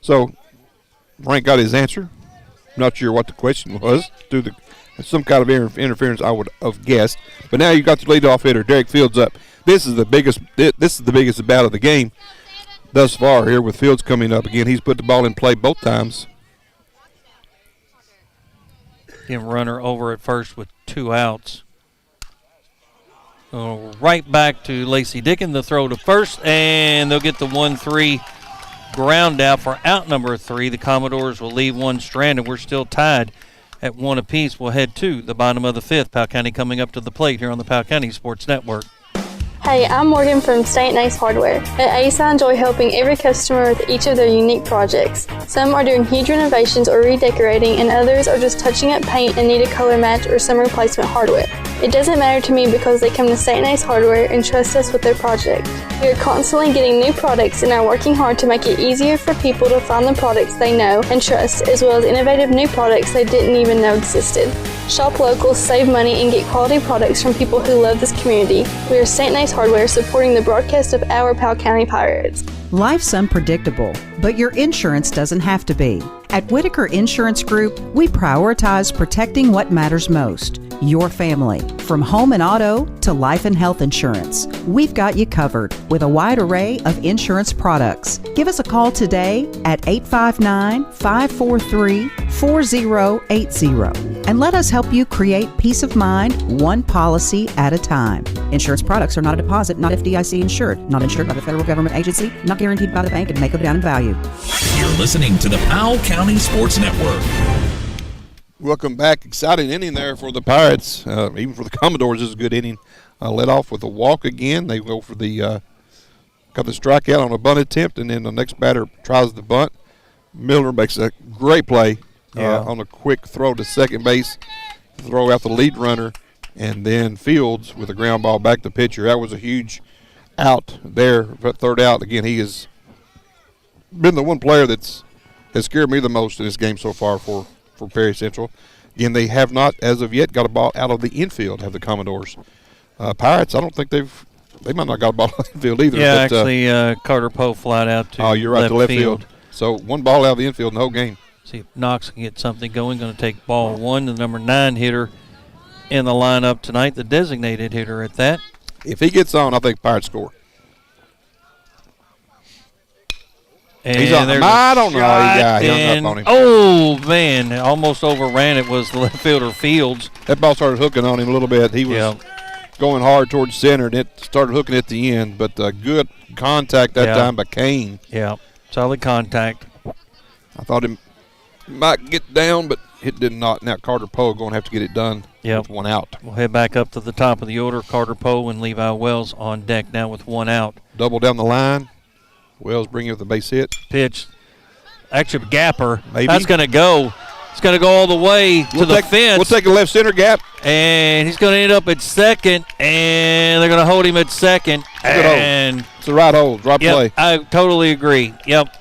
Speaker 3: So Frank got his answer. Not sure what the question was. Through some kind of interference, I would have guessed. But now you got the leadoff hitter, Derek Fields, up. This is the biggest bout of the game thus far here with Fields coming up again. He's put the ball in play both times.
Speaker 2: Getting runner over at first with 2 outs. Right back to Lacey Dickens, the throw to first, and they'll get the 1-3 ground out for out number 3. The Commodores will leave one stranded. We're still tied at 1 apiece. We'll head to the bottom of the 5th. Powell County coming up to the plate here on the Powell County Sports Network.
Speaker 20: Hey, I'm Morgan from St. Ace Hardware. At Ace, I enjoy helping every customer with each of their unique projects. Some are doing huge renovations or redecorating, and others are just touching up paint and need a color match or some replacement hardware. It doesn't matter to me because they come to St. Ace Hardware and trust us with their project. We are constantly getting new products and are working hard to make it easier for people to find the products they know and trust, as well as innovative new products they didn't even know existed. Shop local, save money, and get quality products from people who love this community. We are St. Ace Hardware, supporting the broadcast of our Powell County Pirates.
Speaker 15: Life's unpredictable, but your insurance doesn't have to be. At Whitaker Insurance Group, we prioritize protecting what matters most, your family. From home and auto to life and health insurance, we've got you covered with a wide array of insurance products. Give us a call today at 859-543-4080 and let us help you create peace of mind one policy at a time. Insurance products are not a deposit, not FDIC insured, not insured by the federal government agency, not guaranteed by the bank, and may go down in value.
Speaker 1: You're listening to the Powell County Sports Network.
Speaker 3: Welcome back. Exciting inning there for the Pirates. Even for the Commodores, this is a good inning. Led off with a walk again. They go for got the strikeout on a bunt attempt, and then the next batter tries the bunt. Miller makes a great play on a quick throw to second base, throw out the lead runner, and then Fields with a ground ball back to pitcher. That was a huge out there, third out. Again, he has been the one player has scared me the most in this game so far for Perry Central. Again, they have not, as of yet, got a ball out of the infield, have the Commodores. Pirates, I don't think they might not got a ball out of the infield either.
Speaker 2: Yeah,
Speaker 3: but,
Speaker 2: actually, Carter Poe flied out to
Speaker 3: you're right, to left field. So one ball out of the infield in the whole game.
Speaker 2: See if Knox can get something going. Going to take ball 1, the number 9 hitter in the lineup tonight, the designated hitter at that.
Speaker 3: If he gets on, I think Pirates score.
Speaker 2: And
Speaker 3: he's on. I don't know. He hung up on him.
Speaker 2: Oh, man, almost overran it was the left fielder Fields.
Speaker 3: That ball started hooking on him a little bit. He was going hard towards center, and it started hooking at the end. But good contact that time by Kane.
Speaker 2: Yeah, solid contact.
Speaker 3: I thought he might get down, but it did not. Now Carter Poe going to have to get it done with 1 out.
Speaker 2: We'll head back up to the top of the order. Carter Poe and Levi Wells on deck now with 1 out.
Speaker 3: Double down the line. Wells bringing up the base hit.
Speaker 2: Pitch. Actually, gapper.
Speaker 3: Maybe.
Speaker 2: That's going to go. It's going to go all the way to the fence.
Speaker 3: We'll take a left center gap.
Speaker 2: And he's going to end up at second, and they're going to hold him at second. And
Speaker 3: it's the right hold, right play.
Speaker 2: I totally agree. Yep.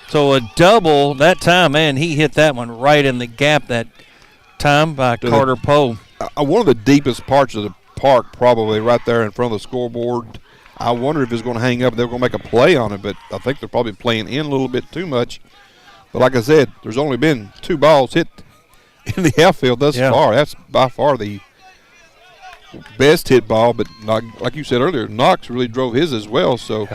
Speaker 2: So a double that time, man, he hit that one right in the gap that time by Carter Poe.
Speaker 3: One of the deepest parts of the park, probably right there in front of the scoreboard. I wonder if it's going to hang up. They're going to make a play on it, but I think they're probably playing in a little bit too much. But like I said, there's only been 2 balls hit in the outfield thus far. That's by far the best hit ball, but like you said earlier, Knox really drove his as well. So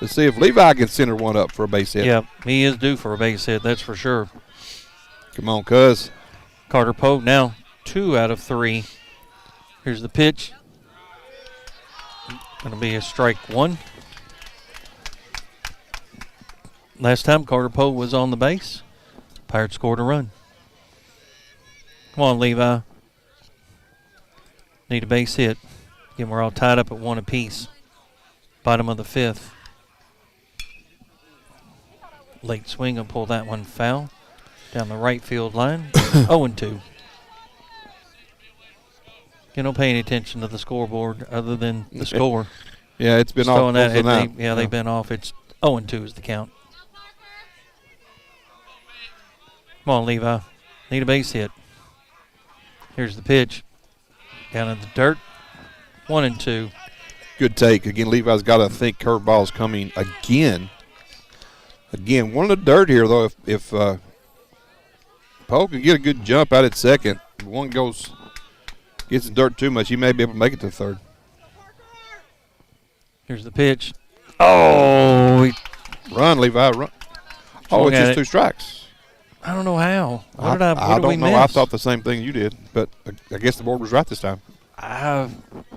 Speaker 3: let's see if Levi can center one up for a base hit.
Speaker 2: Yeah, he is due for a base hit, that's for sure.
Speaker 3: Come on, cuz.
Speaker 2: Carter Poe now 2 out of 3. Here's the pitch. Going to be a strike 1. Last time Carter Poe was on the base, Pirates scored a run. Come on, Levi. Need a base hit. Again, we're all tied up at 1 apiece. Bottom of the 5th. Late swing and pull that one foul down the right field line. 0-2. You don't pay any attention to the scoreboard other than the score.
Speaker 3: Yeah, it's been off.
Speaker 2: They've been off. It's 0-2 is the count. Come on, Levi. Need a base hit. Here's the pitch. Down in the dirt. 1-2.
Speaker 3: Good take. Again, Levi's got to think curveball's coming again. Again, one in the dirt here, though. If Powell can get a good jump out at second, if one gets in dirt too much, he may be able to make it to third.
Speaker 2: Here's the pitch. Oh!
Speaker 3: Run, Levi, run. Oh, it's just 2 strikes.
Speaker 2: I don't know how. What
Speaker 3: I
Speaker 2: did we
Speaker 3: don't know.
Speaker 2: miss?
Speaker 3: I thought the same thing you did, but I guess the board was right this time.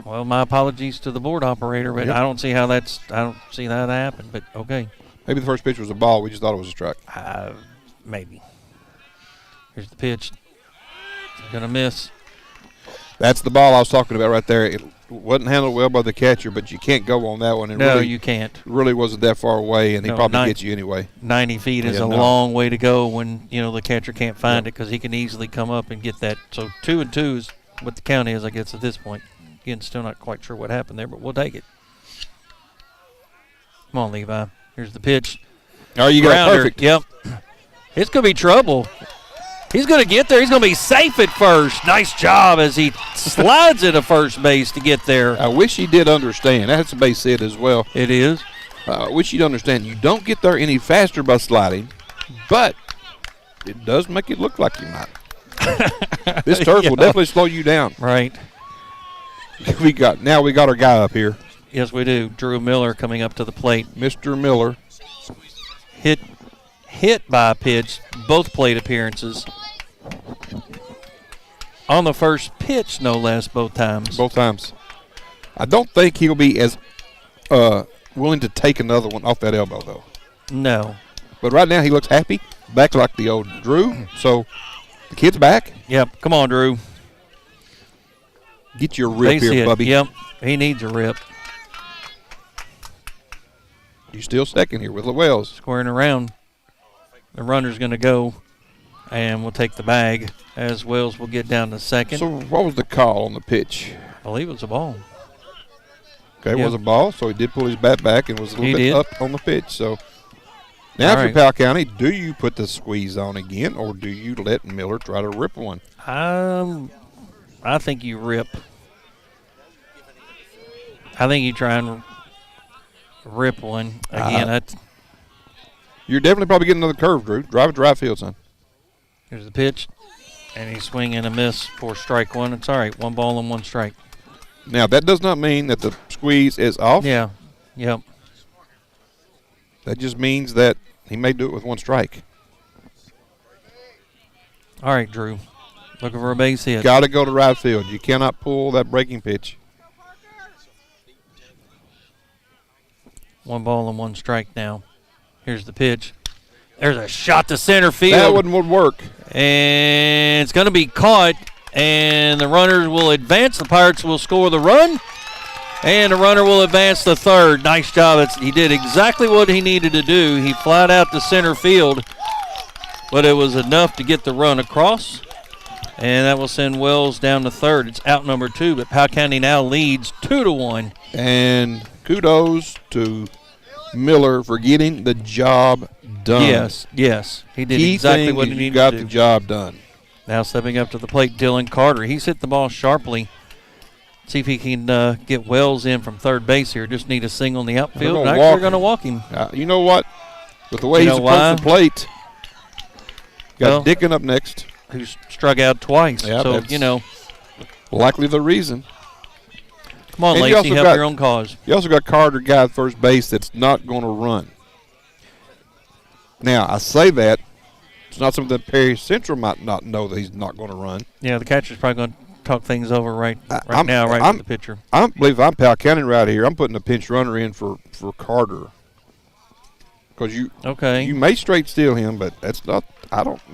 Speaker 2: Well, my apologies to the board operator, but I don't see how I don't see how that happened, but okay.
Speaker 3: Maybe the first pitch was a ball. We just thought it was a strike.
Speaker 2: Maybe. Here's the pitch. Gonna miss.
Speaker 3: That's the ball I was talking about right there. It wasn't handled well by the catcher, but you can't go on that one.
Speaker 2: You can't.
Speaker 3: Really wasn't that far away, and he probably gets you anyway.
Speaker 2: 90 feet is a long way to go when the catcher can't find it, because he can easily come up and get that. So 2-2 is what the count is, I guess, at this point. Again, still not quite sure what happened there, but we'll take it. Come on, Levi. Here's the pitch.
Speaker 3: Oh, you got it perfect.
Speaker 2: Yep. It's going to be trouble. He's going to get there. He's going to be safe at first. Nice job as he slides into first base to get there.
Speaker 3: I wish he did understand. That's a base hit as well.
Speaker 2: It is.
Speaker 3: I wish he'd understand. You don't get there any faster by sliding, but it does make it look like you might. This turf will definitely slow you down.
Speaker 2: Right.
Speaker 3: We got our guy up here.
Speaker 2: Yes, we do. Drew Miller coming up to the plate.
Speaker 3: Mr. Miller.
Speaker 2: Hit by a pitch, both plate appearances. On the first pitch, no less, both times.
Speaker 3: Both times. I don't think he'll be as willing to take another one off that elbow, though.
Speaker 2: No.
Speaker 3: But right now he looks happy, back like the old Drew. So the kid's back.
Speaker 2: Yep. Come on, Drew.
Speaker 3: Get your rip
Speaker 2: Base
Speaker 3: here,
Speaker 2: hit.
Speaker 3: Bubby.
Speaker 2: Yep. He needs a rip.
Speaker 3: You're still second here with Wells.
Speaker 2: Squaring around. The runner's going to go, and we'll take the bag as Wells will get down to second.
Speaker 3: So what was the call on the pitch?
Speaker 2: I believe it was a ball.
Speaker 3: Okay, it was a ball, so he did pull his bat back and was a little bit up on the pitch. So now if you're Powell County, do you put the squeeze on again, or do you let Miller try to rip one?
Speaker 2: I think you rip. I think you try and rip one again.
Speaker 3: You're definitely probably getting another curve, Drew. Drive it to right field, son.
Speaker 2: Here's the pitch, and he's swinging a miss for strike one. It's all right. 1 ball and 1 strike.
Speaker 3: Now, that does not mean that the squeeze is off.
Speaker 2: Yeah. Yep.
Speaker 3: That just means that he may do it with 1 strike.
Speaker 2: All right, Drew. Looking for a base hit.
Speaker 3: Got to go to right field. You cannot pull that breaking pitch.
Speaker 2: 1 ball and 1 strike now. Here's the pitch. There's a shot to center field.
Speaker 3: That one would work.
Speaker 2: And it's going to be caught, and the runners will advance. The Pirates will score the run, and the runner will advance to third. Nice job. He did exactly what he needed to do. He flied out to center field, but it was enough to get the run across, and that will send Wells down to third. It's out number 2, but Powell County now leads 2-1.
Speaker 3: And kudos to Miller for getting the job done.
Speaker 2: Yes. He did exactly what he needed to do.
Speaker 3: Got the job done.
Speaker 2: Now stepping up to the plate, Dylan Carter. He's hit the ball sharply. See if he can get Wells in from third base here. Just need a single in the outfield. They're going to walk him.
Speaker 3: You know what? With the way he's approached the plate, got Dickin up next.
Speaker 2: Who's struck out twice.
Speaker 3: Yeah,
Speaker 2: so,
Speaker 3: likely the reason.
Speaker 2: Come on, Lacey, help your own cause.
Speaker 3: You also got Carter, guy at first base, that's not going to run. Now, I say that. It's not something that Perry Central might not know that he's not going to run.
Speaker 2: Yeah, the catcher's probably going to talk things over right now with the pitcher.
Speaker 3: I believe I'm Powell County right here. I'm putting a pinch runner in for Carter. Because you may straight steal him, but that's not – I don't –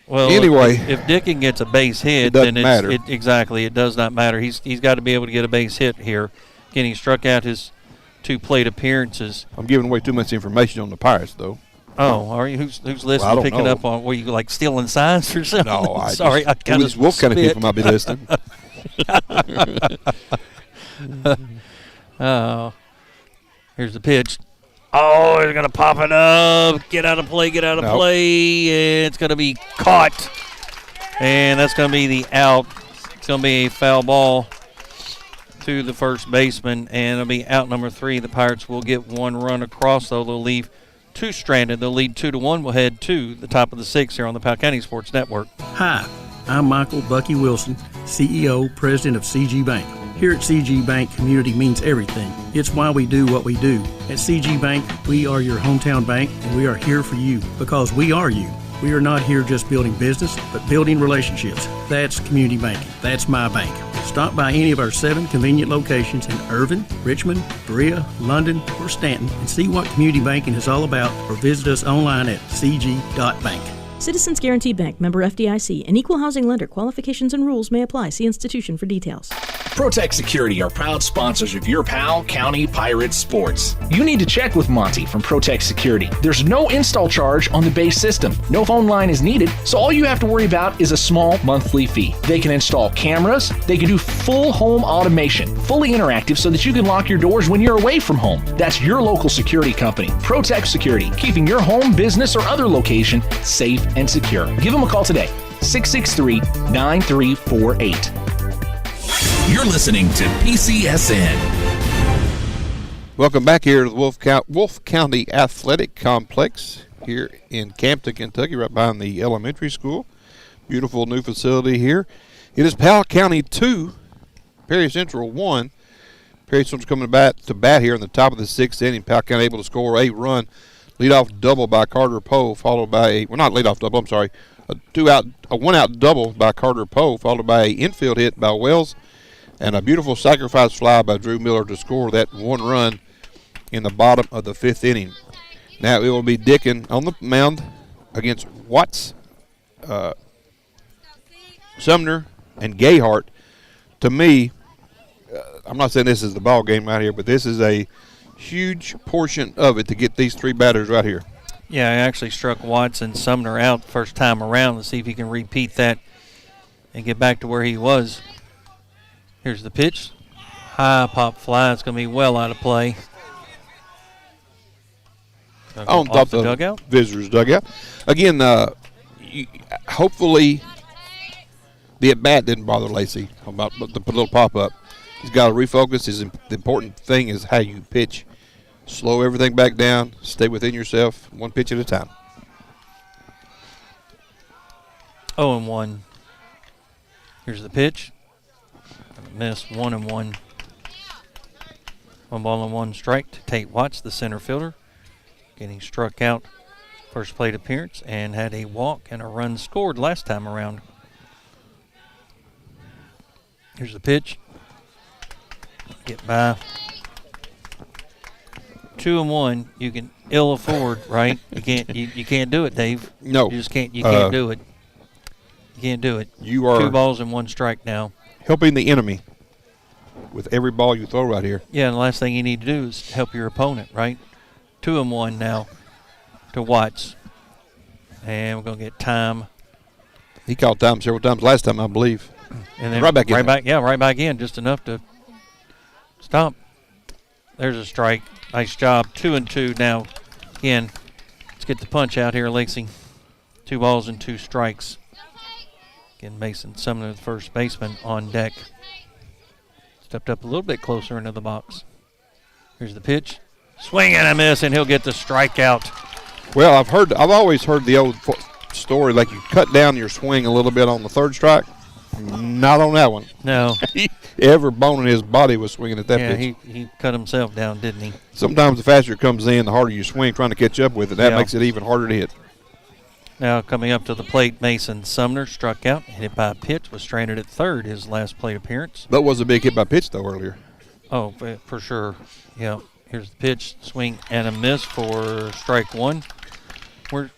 Speaker 2: Well,
Speaker 3: anyway,
Speaker 2: if Dickin gets a base hit,
Speaker 3: then
Speaker 2: it does not matter. He's got to be able to get a base hit here. Again, he struck out his 2 plate appearances.
Speaker 3: I'm giving away too much information on the Pirates, though.
Speaker 2: Oh, are you? Who's listening?
Speaker 3: Well, I don't
Speaker 2: picking
Speaker 3: know.
Speaker 2: up on? Were you like stealing signs or something?
Speaker 3: No,
Speaker 2: Sorry, I kind of
Speaker 3: Wolf kind of people might be listening.
Speaker 2: Oh, here's the pitch. Oh, they're gonna pop it up. Get out of play. Get out of play. And it's gonna be caught, and that's gonna be the out. It's gonna be a foul ball to the first baseman, and it'll be out number 3. The Pirates will get 1 run across, though they'll leave 2 stranded. They'll lead 2-1. We'll head to the top of the 6th here on the Powell County Sports Network.
Speaker 21: Hi, I'm Michael Bucky Wilson, CEO, President of CG Bank. Here at CG Bank, community means everything. It's why we do what we do. At CG Bank, we are your hometown bank, and we are here for you because we are you. We are not here just building business, but building relationships. That's community banking. That's my bank. Stop by any of our 7 convenient locations in Irvin, Richmond, Berea, London, or Stanton and see what community banking is all about, or visit us online at cg.bank.
Speaker 22: Citizens Guaranty Bank, member FDIC, an equal housing lender. Qualifications and rules may apply. See institution for details.
Speaker 1: Protect Security are proud sponsors of your Powell County Pirates sports.
Speaker 23: You need to check with Monty from Protect Security. There's no install charge on the base system. No phone line is needed, so all you have to worry about is a small monthly fee. They can install cameras. They can do full home automation, fully interactive so that you can lock your doors when you're away from home. That's your local security company, Protect Security, keeping your home, business, or other location safe and secure. Give them a call today, 663-9348.
Speaker 1: You're listening to PCSN.
Speaker 3: Welcome back here to the Wolf County Athletic Complex here in Campton, Kentucky, right behind the elementary school. Beautiful new facility here. It is Powell County 2, Perry Central 1. Perry Central's coming to bat here in the top of the 6th inning. Powell County able to score a run. Leadoff double by Carter Poe, followed by not leadoff double, I'm sorry. A 1-out double by Carter Poe, followed by an infield hit by Wells, and a beautiful sacrifice fly by Drew Miller to score that 1 run in the bottom of the 5th inning. Now it will be Dickin on the mound against Watts, Sumner, and Gayhart. To me, I'm not saying this is the ball game right here, but this is a huge portion of it to get these 3 batters right here.
Speaker 2: Yeah, I actually struck Watts and Sumner out the first time around to see if he can repeat that and get back to where he was. Here's the pitch. High pop fly. It's going to be well out of play.
Speaker 3: On top of the
Speaker 2: dugout?
Speaker 3: Visitors' dugout. Again, hopefully the at-bat didn't bother Lacey about the little pop-up. He's got to refocus. The important thing is how you pitch. Slow everything back down. Stay within yourself. 1 pitch at a time.
Speaker 2: 0-1. Here's the pitch. Miss. 1-1. 1 ball and 1 strike to Tate Watts, the center fielder. Getting struck out first plate appearance and had a walk and a run scored last time around. Here's the pitch. Get by. 2-1. You can ill afford, right? You can't do it, Dave.
Speaker 3: No.
Speaker 2: You just can't. You can't do it. You can't do it.
Speaker 3: You are
Speaker 2: 2 balls and 1 strike now.
Speaker 3: Helping the enemy with every ball you throw right here.
Speaker 2: Yeah, and the last thing you need to do is help your opponent, right? 2-1 now to Watts. And we're going to get time.
Speaker 3: He called time several times last time, I believe.
Speaker 2: And then
Speaker 3: right back in.
Speaker 2: Right back in, just enough to stop. There's a strike. Nice job. 2-2 now. Again, let's get the punch out here, Lacey. 2 balls and 2 strikes. Again, Mason Sumner, the first baseman, on deck. Stepped up a little bit closer into the box. Here's the pitch. Swing and a miss, and he'll get the strikeout.
Speaker 3: Well, I've always heard the old story, like you cut down your swing a little bit on the 3rd strike. Not on that one.
Speaker 2: No.
Speaker 3: Every bone in his body was swinging at that pitch.
Speaker 2: Yeah, he cut himself down, didn't he?
Speaker 3: Sometimes the faster it comes in, the harder you swing, trying to catch up with it. That makes it even harder to hit.
Speaker 2: Now coming up to the plate, Mason Sumner struck out, hit by a pitch, was stranded at 3rd, his last plate appearance.
Speaker 3: That was a big hit by pitch, though, earlier.
Speaker 2: Oh, for sure. Yeah. Here's the pitch, swing and a miss for strike 1. We're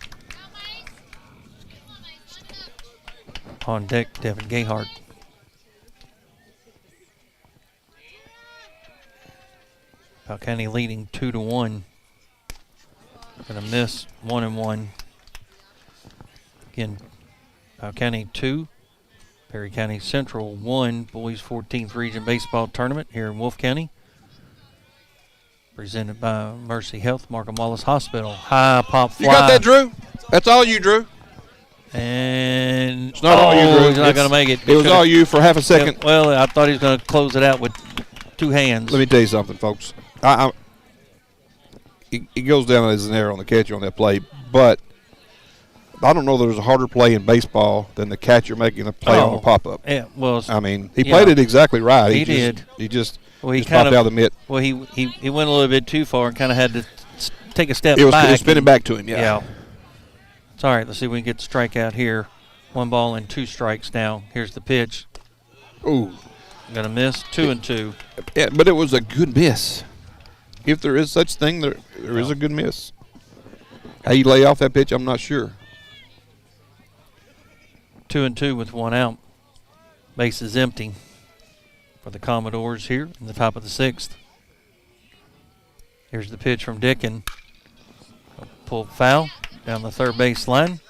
Speaker 2: on deck, Devin Gayhart. Powell County leading 2-1. Gonna miss 1-1. Again, Powell County 2, Perry County Central 1, Boys 14th Region Baseball Tournament here in Wolfe County. Presented by Mercy Health, Marcum Wallace Hospital. High pop fly.
Speaker 3: You got that, Drew? That's all you, Drew.
Speaker 2: And
Speaker 3: it's not all you, Drew.
Speaker 2: He's not going to make it.
Speaker 3: It was all you for half a second.
Speaker 2: Well, I thought he was going to close it out with two hands.
Speaker 3: Let me tell you something, folks. It goes down as an error on the catcher on that play, but I don't know there's a harder play in baseball than the catcher making a play on a pop-up.
Speaker 2: Yeah, well,
Speaker 3: I mean, he played it exactly right.
Speaker 2: He did.
Speaker 3: He just
Speaker 2: he
Speaker 3: popped out of the mitt.
Speaker 2: Well, he went a little bit too far and kind of had to take a step
Speaker 3: back.
Speaker 2: It was
Speaker 3: spinning back to him, yeah.
Speaker 2: It's all right. Let's see if we can get the strikeout here. 1 ball and 2 strikes now. Here's the pitch.
Speaker 3: Ooh.
Speaker 2: Going to miss 2-2.
Speaker 3: Yeah, but it was a good miss. If there is such thing, there is a good miss. How you lay off that pitch, I'm not sure.
Speaker 2: 2-2 with 1 out. Base is empty for the Commodores here in the top of the 6th. Here's the pitch from Dickin. Pulled foul down the third base line.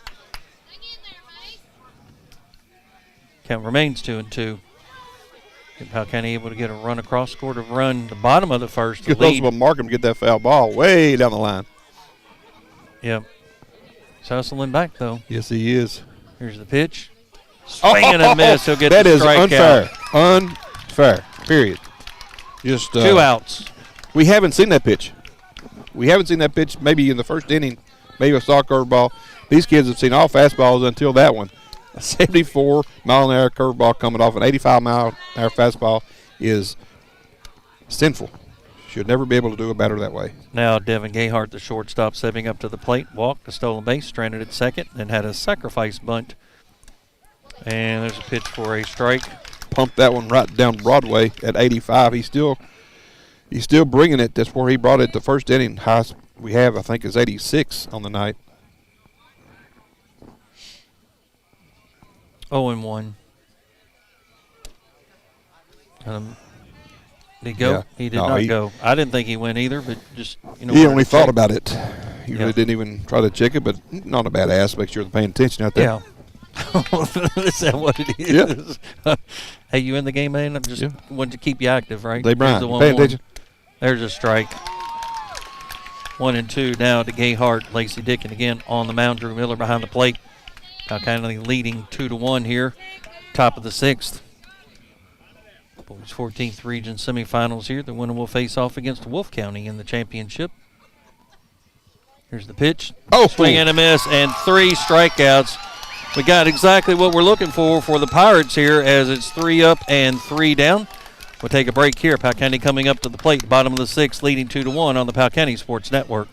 Speaker 2: Count remains 2-2. Powell County able to get a run across, scored a run the bottom of the first.
Speaker 3: Good lead. Marcum get that foul ball way down the line.
Speaker 2: Yep. He's hustling back, though.
Speaker 3: Yes, he is.
Speaker 2: Here's the pitch. Swing and a miss. He'll get the strikeout.
Speaker 3: That is unfair. Unfair, period. Just
Speaker 2: 2 outs.
Speaker 3: We haven't seen that pitch. We haven't seen that pitch maybe in the first inning, maybe a soft curveball. These kids have seen all fastballs until that one. A 74-mile-an-hour curveball coming off an 85-mile-an-hour fastball is sinful. Should never be able to do a batter that way.
Speaker 2: Now Devin Gayhart, the shortstop, stepping up to the plate, walked a stolen base, stranded at second, and had a sacrifice bunt. And there's a pitch for a strike.
Speaker 3: Pumped that one right down Broadway at 85. He's still bringing it. That's where he brought it the first inning. Highest we have, I think, is 86 on the night.
Speaker 2: 0-1. Did he go?
Speaker 3: Yeah.
Speaker 2: He did not go. I didn't think he went either, but just,
Speaker 3: he only thought about it. He really didn't even try to check it, but not a bad ass. Make sure they're paying attention out there.
Speaker 2: Yeah. Is that what it is? Yeah. Hey, you in the game, man? I just wanted to keep you active, right?
Speaker 3: They Brian, pay attention.
Speaker 2: There's a strike. 1-2 now to Gayhart. Lacey Dickin again on the mound. Drew Miller behind the plate. Powell County leading 2-1 here. Top of the 6th. Boys 14th Region Semifinals here. The winner will face off against Wolfe County in the championship. Here's the pitch. Swing and a miss, and 3 strikeouts. We got exactly what we're looking for the Pirates here, as it's 3 up and 3 down. We'll take a break here. Powell County coming up to the plate, bottom of the 6th, leading 2-1 on the Powell County Sports Network.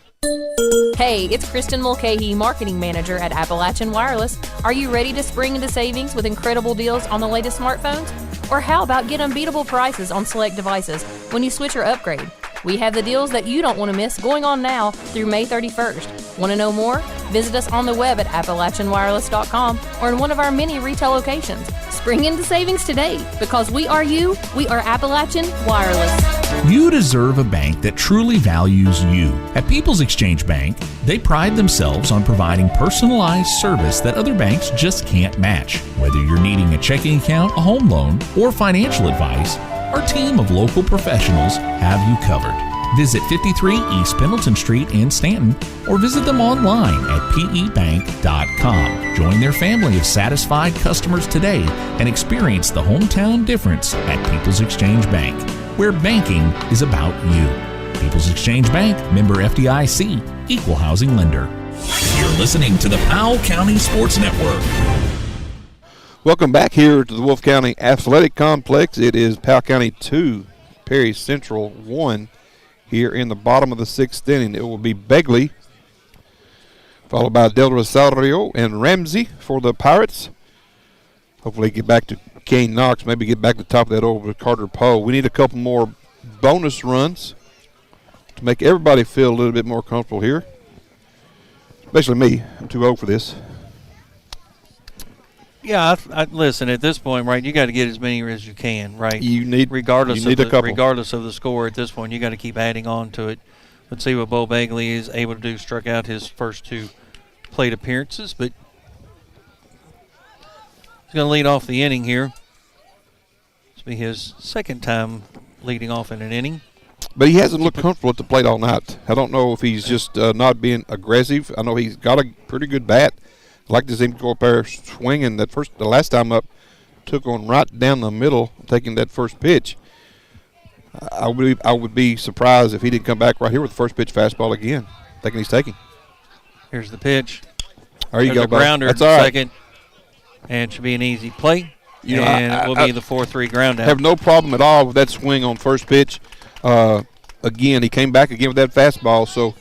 Speaker 5: Hey, it's Kristen Mulcahy, Marketing Manager at Appalachian Wireless. Are you ready to spring into savings with incredible deals on the latest smartphones? Or how about get unbeatable prices on select devices when you switch or upgrade? We have the deals that you don't want to miss going on now through May 31st. Want to know more? Visit us on the web at AppalachianWireless.com or in one of our many retail locations. Spring into savings today, because we are you, we are Appalachian Wireless.
Speaker 1: You deserve a bank that truly values you. At People's Exchange Bank, they pride themselves on providing personalized service that other banks just can't match. Whether you're needing a checking account, a home loan, or financial advice, our team of local professionals have you covered. Visit 53 East Pendleton Street in Stanton or visit them online at pebank.com. Join their family of satisfied customers today and experience the hometown difference at People's Exchange Bank, where banking is about you. People's Exchange Bank, member FDIC, equal housing lender. You're listening to the Powell County Sports Network.
Speaker 3: Welcome back here to the Wolfe County Athletic Complex. It is Powell County 2, Perry Central 1 here in the bottom of the 6th inning. It will be Begley, followed by Del Rosario and Ramsey for the Pirates. Hopefully get back to Kane Knox, maybe get back to the top of that over Carter Poe. We need a couple more bonus runs to make everybody feel a little bit more comfortable here, especially me. I'm too old for this.
Speaker 2: Yeah, listen, at this point, right, you got to get as many as you can, right? Regardless
Speaker 3: a couple.
Speaker 2: Regardless of the score at this point, you got to keep adding on to it. Let's see what Bo Bagley is able to do. Struck out his first 2 plate appearances, but he's going to lead off the inning here. This will be his second time leading off in an inning.
Speaker 3: But he hasn't looked comfortable at the plate all night. I don't know if he's just not being aggressive. I know he's got a pretty good bat. I like to see him go up there swinging. The last time up, took on right down the middle, taking that first pitch. I would be surprised if he didn't come back right here with the first pitch fastball again, thinking he's taking.
Speaker 2: Here's the pitch.
Speaker 3: There you go,
Speaker 2: grounder.
Speaker 3: That's all right.
Speaker 2: Second, and it should be an easy play. It will be the 4-3 ground out.
Speaker 3: I have no problem at all with that swing on first pitch. Again, he came back again with that fastball, so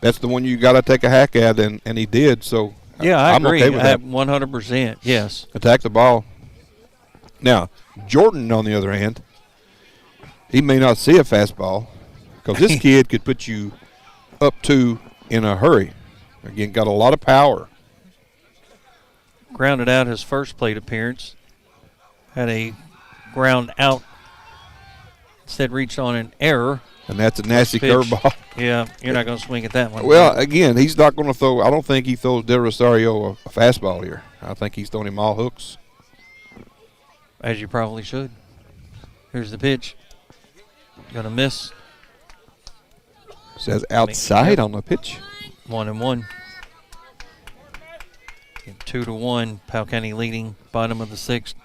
Speaker 3: that's the one you got to take a hack at, and he did. So
Speaker 2: yeah, I agree.
Speaker 3: Okay with that.
Speaker 2: 100%. Yes.
Speaker 3: Attack the ball. Now, Jordan, on the other hand, he may not see a fastball because this kid could put you up 2 in a hurry. Again, got a lot of power.
Speaker 2: Grounded out his first plate appearance. Had a ground out. Instead reached on an error.
Speaker 3: And that's a nasty curveball.
Speaker 2: Yeah, you're not going to swing at that one.
Speaker 3: Well, again, he's not going to throw. I don't think he throws Del Rosario a fastball here. I think he's throwing him all hooks.
Speaker 2: As you probably should. Here's the pitch. Going to miss.
Speaker 3: Says outside on the pitch.
Speaker 2: 1-1. 2-1. Powell County leading, bottom of the 6th.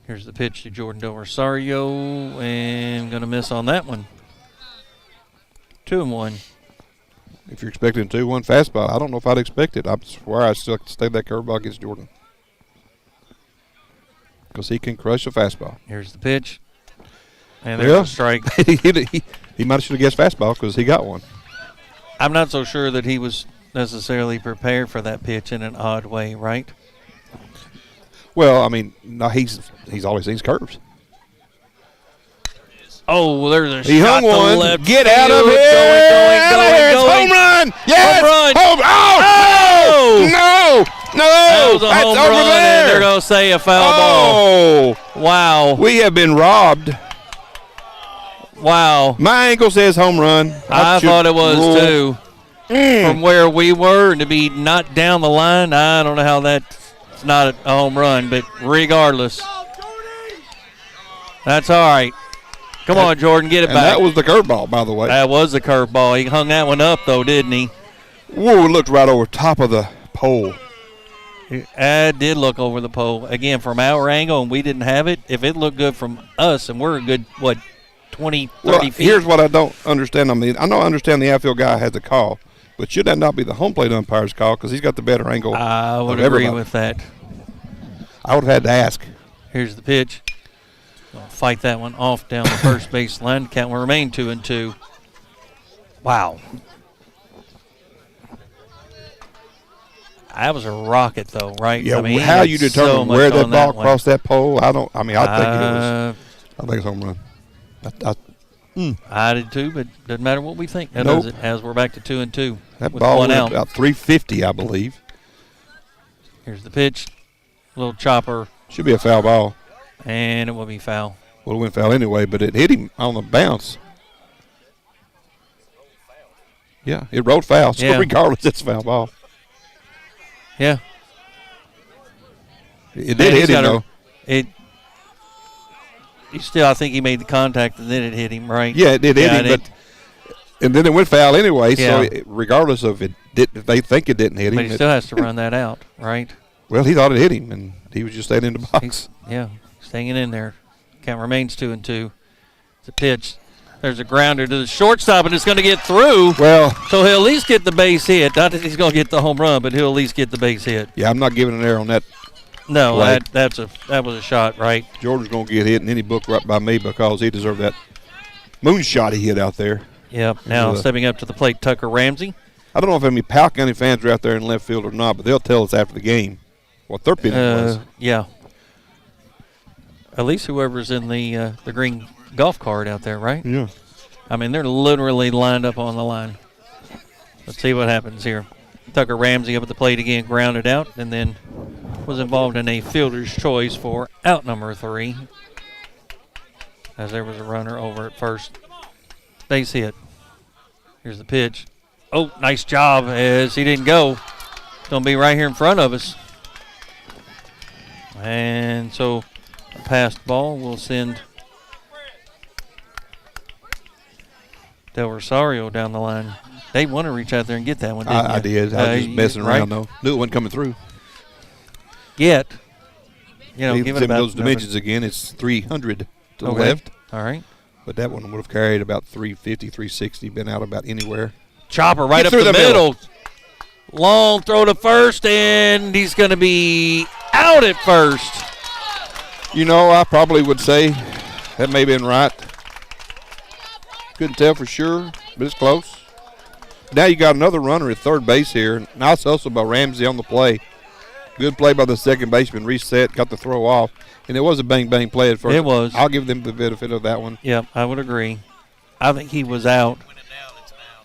Speaker 2: Here's the pitch to Jordan Del Rosario, and going to miss on that one. 2-1.
Speaker 3: If you're expecting 2-1 fastball, I don't know if I'd expect it. I swear I still stayed that curveball against Jordan because he can crush a fastball.
Speaker 2: Here's the pitch, and there's a strike.
Speaker 3: he might should have guessed fastball because he got one.
Speaker 2: I'm not so sure that he was necessarily prepared for that pitch in an odd way, right?
Speaker 3: Well, I mean, no, he's always seen curves.
Speaker 2: Oh, well, there's a
Speaker 3: he
Speaker 2: shot
Speaker 3: hung one.
Speaker 2: to left.
Speaker 3: Get out of here!
Speaker 2: Going.
Speaker 3: Home run! Yes!
Speaker 2: Home run!
Speaker 3: Oh! No!
Speaker 2: That was a
Speaker 3: That's
Speaker 2: home
Speaker 3: over
Speaker 2: run,
Speaker 3: there.
Speaker 2: and they're going to say a foul ball.
Speaker 3: Wow! We have been robbed.
Speaker 2: Wow!
Speaker 3: My ankle says home run.
Speaker 2: I thought it was too. From where we were, and to be not down the line, I don't know how that's not a home run, but regardless, that's all right. Come on, Jordan, get it back.
Speaker 3: That was the curveball, by the way.
Speaker 2: That was the curveball. He hung that one up, though, didn't he?
Speaker 3: Whoa, it looked right over top of the pole.
Speaker 2: It did look over the pole. Again, from our angle, and we didn't have it, if it looked good from us, and we're a good, 20, 30 feet.
Speaker 3: Here's what I don't understand. I mean, I understand the outfield guy has a call, but should that not be the home plate umpire's call because he's got the better angle?
Speaker 2: I would agree with that.
Speaker 3: I would have had to ask.
Speaker 2: Here's the pitch. Gonna fight that one off down the first base line. Count will remain 2-2. Wow. That was a rocket, though, right?
Speaker 3: Yeah.
Speaker 2: I mean,
Speaker 3: how you determine where that ball crossed that pole? I think it was. I think it's home run.
Speaker 2: I did too, but doesn't matter what we think. That does it. As we're back to 2-2.
Speaker 3: That
Speaker 2: with
Speaker 3: ball
Speaker 2: one
Speaker 3: went
Speaker 2: out.
Speaker 3: about 350, I believe.
Speaker 2: Here's the pitch. Little chopper.
Speaker 3: Should be a foul ball.
Speaker 2: And it will be foul.
Speaker 3: Well, it went foul anyway, but it hit him on the bounce. Yeah, it rolled foul. So regardless, it's a foul ball.
Speaker 2: Yeah.
Speaker 3: It did hit him, though.
Speaker 2: I think he made the contact, and then it hit him, right?
Speaker 3: Yeah, it did hit him, and then it went foul anyway, so regardless of if they think it didn't hit him.
Speaker 2: But he still has to run that out, right?
Speaker 3: Well, he thought it hit him, and he was just staying in the box.
Speaker 2: He's hanging in there. Count remains 2-2. It's a pitch. There's a grounder to the shortstop, and it's going to get through.
Speaker 3: Well,
Speaker 2: so he'll at least get the base hit. Not that he's going to get the home run, but he'll at least get the base hit.
Speaker 3: Yeah, I'm not giving an error on that.
Speaker 2: No, that was a shot, right?
Speaker 3: Jordan's going to get hit in any book right by me because he deserved that moonshot he hit out there.
Speaker 2: Yep. Now stepping up to the plate, Tucker Ramsey.
Speaker 3: I don't know if any Powell County fans are out there in left field or not, but they'll tell us after the game what their opinion was.
Speaker 2: Yeah. At least whoever's in the green golf cart out there, right?
Speaker 3: Yeah.
Speaker 2: I mean, they're literally lined up on the line. Let's see what happens here. Tucker Ramsey up at the plate again, grounded out, and then was involved in a fielder's choice for out number 3, as there was a runner over at first. Base hit. Here's the pitch. Oh, nice job as he didn't go. Going to be right here in front of us. And so a passed ball will send Del Rosario down the line. They want to reach out there and get that one, didn't
Speaker 3: I
Speaker 2: you?
Speaker 3: did. I was just messing around, though. Knew it wasn't coming through.
Speaker 2: Yet. You know,
Speaker 3: give it about those dimensions again. It's 300 to the left.
Speaker 2: All right.
Speaker 3: But that one would have carried about 350, 360, been out about anywhere.
Speaker 2: Chopper right up the middle. Long throw to first, and he's going to be out at first.
Speaker 3: You know, I probably would say that may have been right. Couldn't tell for sure, but it's close. Now you got another runner at third base here. Nice hustle by Ramsey on the play. Good play by the second baseman. Reset, got the throw off. And it was a bang-bang play at first.
Speaker 2: It was.
Speaker 3: I'll give them the benefit of that one.
Speaker 2: Yep, I would agree. I think he was out.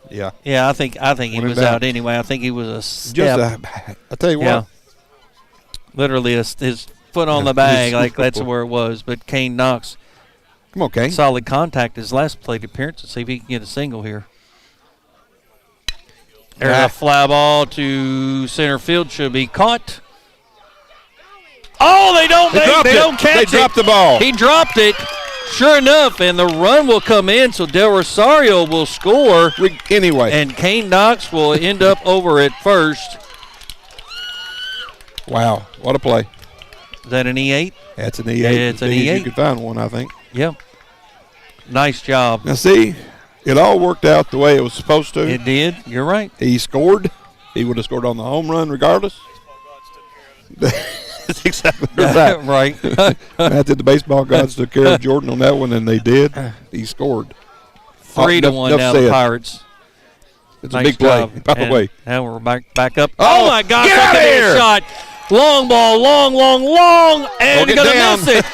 Speaker 3: Yeah.
Speaker 2: Yeah, I think he was out anyway. I think he was a step.
Speaker 3: I tell you what.
Speaker 2: Yeah. Literally his foot on the bag, like that's where it was. But Kane Knox.
Speaker 3: Come on, Kane.
Speaker 2: Solid contact his last plate appearance. Let's see if he can get a single here. There's a fly ball to center field. Should be caught. Oh, they don't catch it.
Speaker 3: They dropped the ball.
Speaker 2: He dropped it. Sure enough, and the run will come in, so Del Rosario will score.
Speaker 3: Anyway.
Speaker 2: And Kane Knox will end up over at first.
Speaker 3: Wow, what a play.
Speaker 2: Is that an E8?
Speaker 3: That's an E8.
Speaker 2: It's an E8.
Speaker 3: You could find one, I think.
Speaker 2: Yep. Nice job.
Speaker 3: Now, see, it all worked out the way it was supposed to.
Speaker 2: It did. You're right.
Speaker 3: He scored. He would have scored on the home run regardless. That's exactly right.
Speaker 2: Right.
Speaker 3: After the baseball gods took care of Jordan on that one, and they did, he scored.
Speaker 2: 3-1 now, the Pirates.
Speaker 3: It's a big play, by the way.
Speaker 2: Now we're back up. Oh, my gosh,
Speaker 3: get
Speaker 2: that
Speaker 3: out
Speaker 2: could be
Speaker 3: here.
Speaker 2: a shot. Long ball, long, and going to miss it.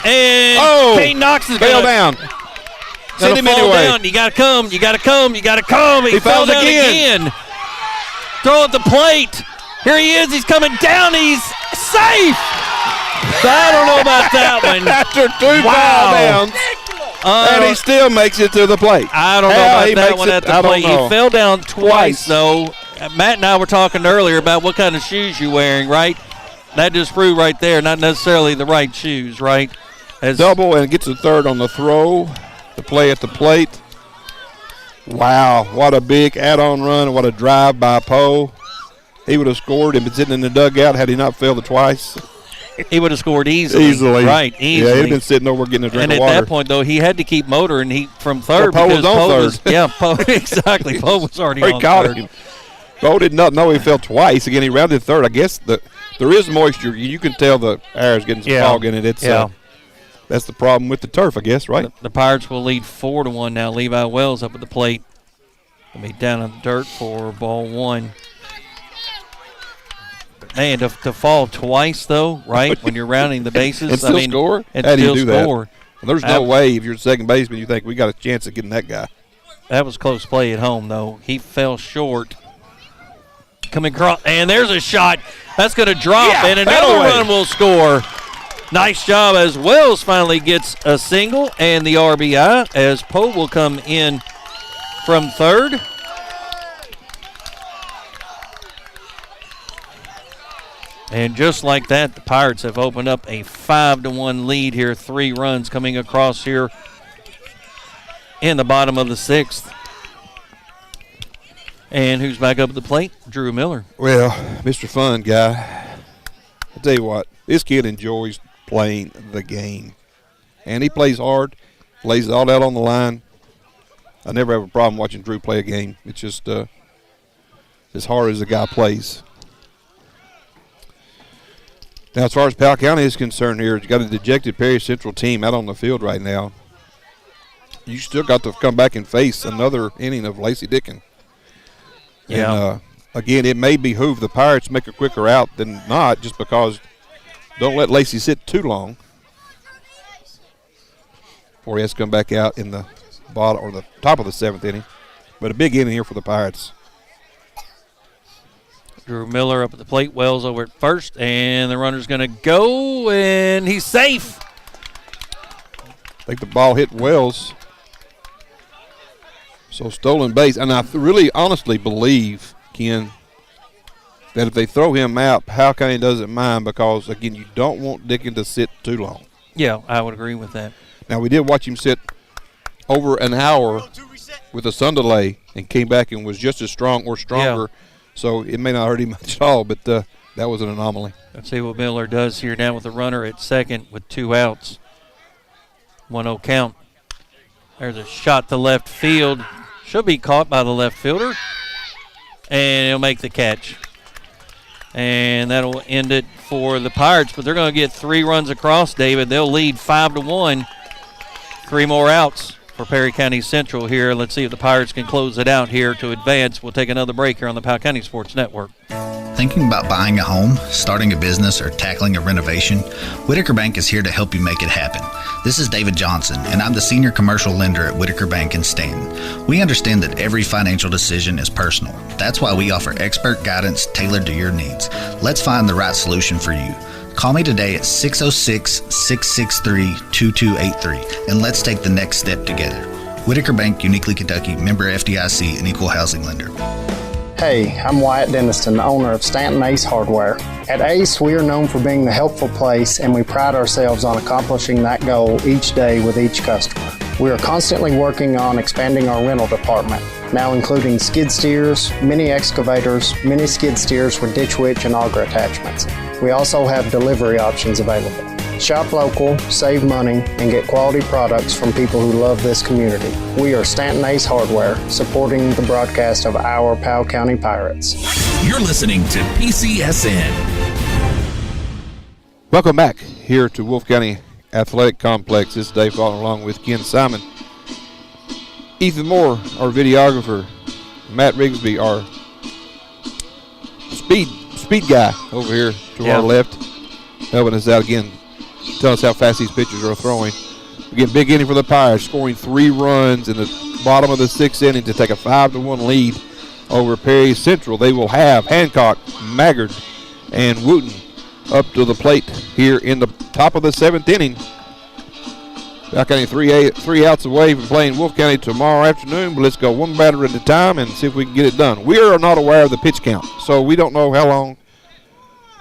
Speaker 2: And Kane Knox is
Speaker 3: fell
Speaker 2: going
Speaker 3: down.
Speaker 2: Send him anyway. Down. You got to come. He fell down again. Throw at the plate. Here he is. He's coming down. He's safe. I don't know about that one.
Speaker 3: After 2 foul downs, and he still makes it to the plate.
Speaker 2: I don't know about that one at the plate. He fell down twice, though. Matt and I were talking earlier about what kind of shoes you're wearing, right? That just proved right there, not necessarily the right shoes, right?
Speaker 3: Double and gets a third on the throw. The play at the plate. Wow, what a big add-on run. What a drive by Poe. He would have scored and been sitting in the dugout had he not failed it twice.
Speaker 2: He would have scored easily. Right, easily.
Speaker 3: Yeah, he'd been sitting over getting a drink of water.
Speaker 2: And at that point, though, he had to keep motoring. He from third.
Speaker 3: Poe was on third.
Speaker 2: Poe, exactly. Poe was already on
Speaker 3: caught
Speaker 2: third.
Speaker 3: Him. Poe did not know he fell twice. Again, he rounded third. I guess there is moisture. You can tell the air is getting some fog in it. It's that's the problem with the turf, I guess, right?
Speaker 2: The Pirates will lead 4-1 now. Levi Wells up at the plate. They'll be down in the dirt for ball 1. Man, to fall twice, though, right, when you're rounding the bases.
Speaker 3: And still score?
Speaker 2: And
Speaker 3: How do you
Speaker 2: still
Speaker 3: do that?
Speaker 2: score.
Speaker 3: Well, there's no way if you're second baseman you think we got a chance of getting that guy.
Speaker 2: That was close play at home, though. He fell short. Coming across, and there's a shot. That's going to drop, and another run will score. Nice job as Wells finally gets a single and the RBI as Poe will come in from third. And just like that, the Pirates have opened up a 5-1 lead here. 3 runs coming across here in the bottom of the 6th. And who's back up at the plate? Drew Miller.
Speaker 3: Well, Mr. Fun guy, I tell you what, this kid enjoys playing the game. And he plays hard, lays it all out on the line. I never have a problem watching Drew play a game. It's just as hard as the guy plays. Now, as far as Powell County is concerned here, you got a dejected Perry Central team out on the field right now. You still got to come back and face another inning of Lacey Dickin.
Speaker 2: Yeah.
Speaker 3: And, again, it may behoove the Pirates make a quicker out than not just because don't let Lacey sit too long before he has to come back out in the bottom or the top of the 7th inning. But a big inning here for the Pirates.
Speaker 2: Drew Miller up at the plate. Wells over at first, and the runner's going to go, and he's safe.
Speaker 3: I think the ball hit Wells. So stolen base. And I really honestly believe, Ken, that if they throw him out, Powell County doesn't mind because, again, you don't want Dickin to sit too long.
Speaker 2: Yeah, I would agree with that.
Speaker 3: Now, we did watch him sit over an hour with a sun delay and came back and was just as strong or stronger. Yeah. So it may not hurt him much at all, but that was an anomaly.
Speaker 2: Let's see what Miller does here now with the runner at second with 2 outs. 1-0 count. There's a shot to left field. Should be caught by the left fielder. And he'll make the catch. And that'll end it for the Pirates. But they're going to get 3 runs across, David. They'll lead 5-1. 3 more outs for Perry County Central here. Let's see if the Pirates can close it out here to advance. We'll take another break here on the Powell County Sports Network.
Speaker 8: Thinking about buying a home, starting a business, or tackling a renovation? Whitaker Bank is here to help you make it happen. This is David Johnson, and I'm the senior commercial lender at Whitaker Bank in Stanton. We understand that every financial decision is personal. That's why we offer expert guidance tailored to your needs. Let's find the right solution for you. Call me today at 606-663-2283, and let's take the next step together. Whitaker Bank, Uniquely Kentucky, member FDIC, and equal housing lender.
Speaker 9: Hey, I'm Wyatt Denniston, owner of Stanton Ace Hardware. At Ace, we are known for being the helpful place, and we pride ourselves on accomplishing that goal each day with each customer. We are constantly working on expanding our rental department, now including skid steers, mini excavators, mini skid steers with ditch witch and auger attachments. We also have delivery options available. Shop local, save money, and get quality products from people who love this community. We are Stanton Ace Hardware, supporting the broadcast of our Powell County Pirates.
Speaker 1: You're listening to PCSN.
Speaker 3: Welcome back here to Wolfe County Athletic Complex. This is Dave Faulkner along with Ken Simon. Ethan Moore, our videographer. Matt Rigsby, our speed guy over here to our left, helping us out again. Tell us how fast these pitchers are throwing. Again, big inning for the Pirates, scoring 3 runs in the bottom of the 6th inning to take a 5-1 lead over Perry Central. They will have Hancock, Maggard, and Wooten up to the plate here in the top of the 7th inning. Powell County 3 outs away from playing Wolfe County tomorrow afternoon, but let's go one batter at a time and see if we can get it done. We are not aware of the pitch count, so we don't know how long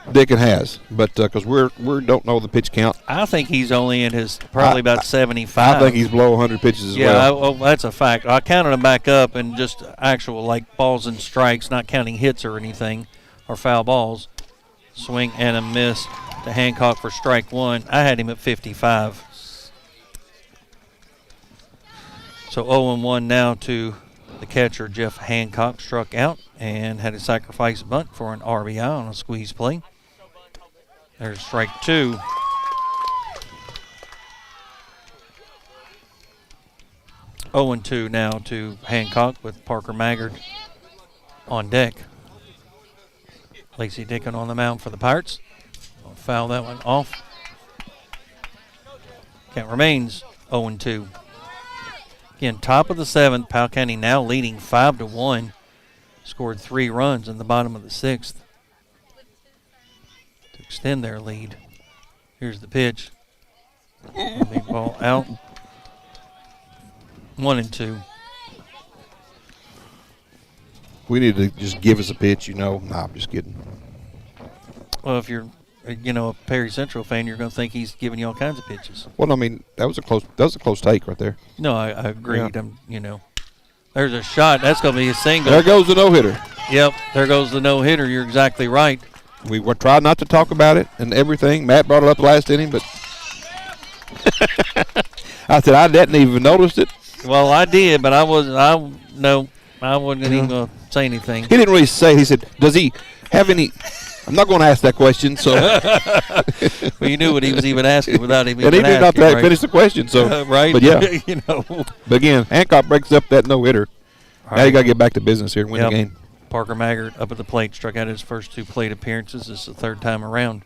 Speaker 3: Dickin has, but because we don't know the pitch count.
Speaker 2: I think he's only in his probably about 75.
Speaker 3: I think he's below 100 pitches as
Speaker 2: well. Yeah, that's a fact. I counted him back up and just actual like balls and strikes, not counting hits or anything or foul balls. Swing and a miss to Hancock for strike 1. I had him at 55. So 0-1 now to the catcher, Jeff Hancock, struck out and had a sacrifice bunt for an RBI on a squeeze play. There's strike 2. Oh and 2 now to Hancock with Parker Maggard on deck. Lacey Dickin on the mound for the Pirates. I'll foul that one off. Count remains 0-2. Again, top of the 7th, Powell County now leading 5-1. Scored 3 runs in the bottom of the 6th to extend their lead. Here's the pitch. Big ball out. 1-2.
Speaker 3: We need to just give us a pitch, Nah, I'm just kidding.
Speaker 2: Well, if you're, a Perry Central fan, you're going to think he's giving you all kinds of pitches.
Speaker 3: Well, I mean, that was a close take right there.
Speaker 2: No, I agreed. Yeah. There's a shot. That's going to be a single.
Speaker 3: There goes the no-hitter.
Speaker 2: Yep, there goes the no-hitter. You're exactly right.
Speaker 3: We were trying not to talk about it and everything. Matt brought it up last inning, but I said I didn't even notice it.
Speaker 2: Well, I did, but I wasn't even going to say anything.
Speaker 3: He didn't really say. He said, does he have any – I'm not going to ask that question. So,
Speaker 2: well, you knew what he was even asking without even
Speaker 3: asking. And he did not finish the question. So,
Speaker 2: right?
Speaker 3: But yeah, But again, Hancock breaks up that no-hitter. Now you got to get back to business here and win the game.
Speaker 2: Parker Maggard up at the plate, struck out his first 2 plate appearances. This is the 3rd time around.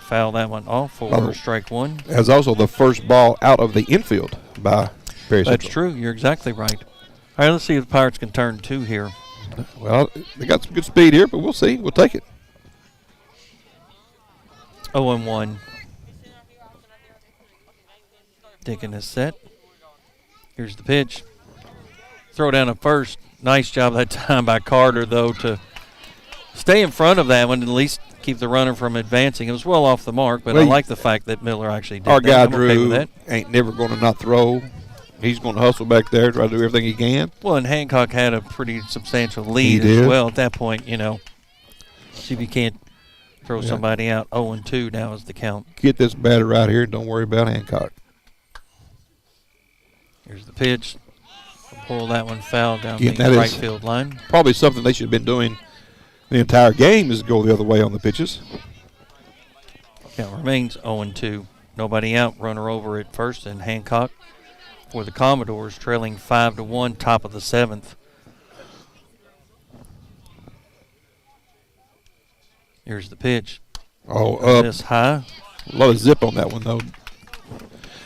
Speaker 2: Foul that one off for strike 1.
Speaker 3: As also the first ball out of the infield by Perry Central.
Speaker 2: That's true. You're exactly right. All right, let's see if the Pirates can turn 2 here.
Speaker 3: Well, they got some good speed here, but we'll see. We'll take it.
Speaker 2: 0-1. Dickon is set. Here's the pitch. Throw down at first. Nice job that time by Carter, though, to stay in front of that one and at least keep the runner from advancing. It was well off the mark, but I like the fact that Miller actually did
Speaker 3: our
Speaker 2: that.
Speaker 3: guy,
Speaker 2: I'm okay with
Speaker 3: Drew,
Speaker 2: that.
Speaker 3: ain't never going to not throw. He's going to hustle back there, try to do everything he can.
Speaker 2: Well, and Hancock had a pretty substantial lead
Speaker 3: He
Speaker 2: as
Speaker 3: did.
Speaker 2: well at that point, you know. See if you can't throw somebody out. 0-2 now is the count.
Speaker 3: Get this batter right here. Don't worry about Hancock.
Speaker 2: Here's the pitch. Pull that one foul down
Speaker 3: Again,
Speaker 2: the
Speaker 3: that
Speaker 2: right
Speaker 3: is
Speaker 2: field line.
Speaker 3: Probably something they should have been doing the entire game is go the other way on the pitches.
Speaker 2: Count remains 0-2. Nobody out. Runner over at first, and Hancock for the Commodores trailing 5-1, top of the 7th. Here's the pitch.
Speaker 3: Oh,
Speaker 2: This high.
Speaker 3: A lot of zip on that one, though.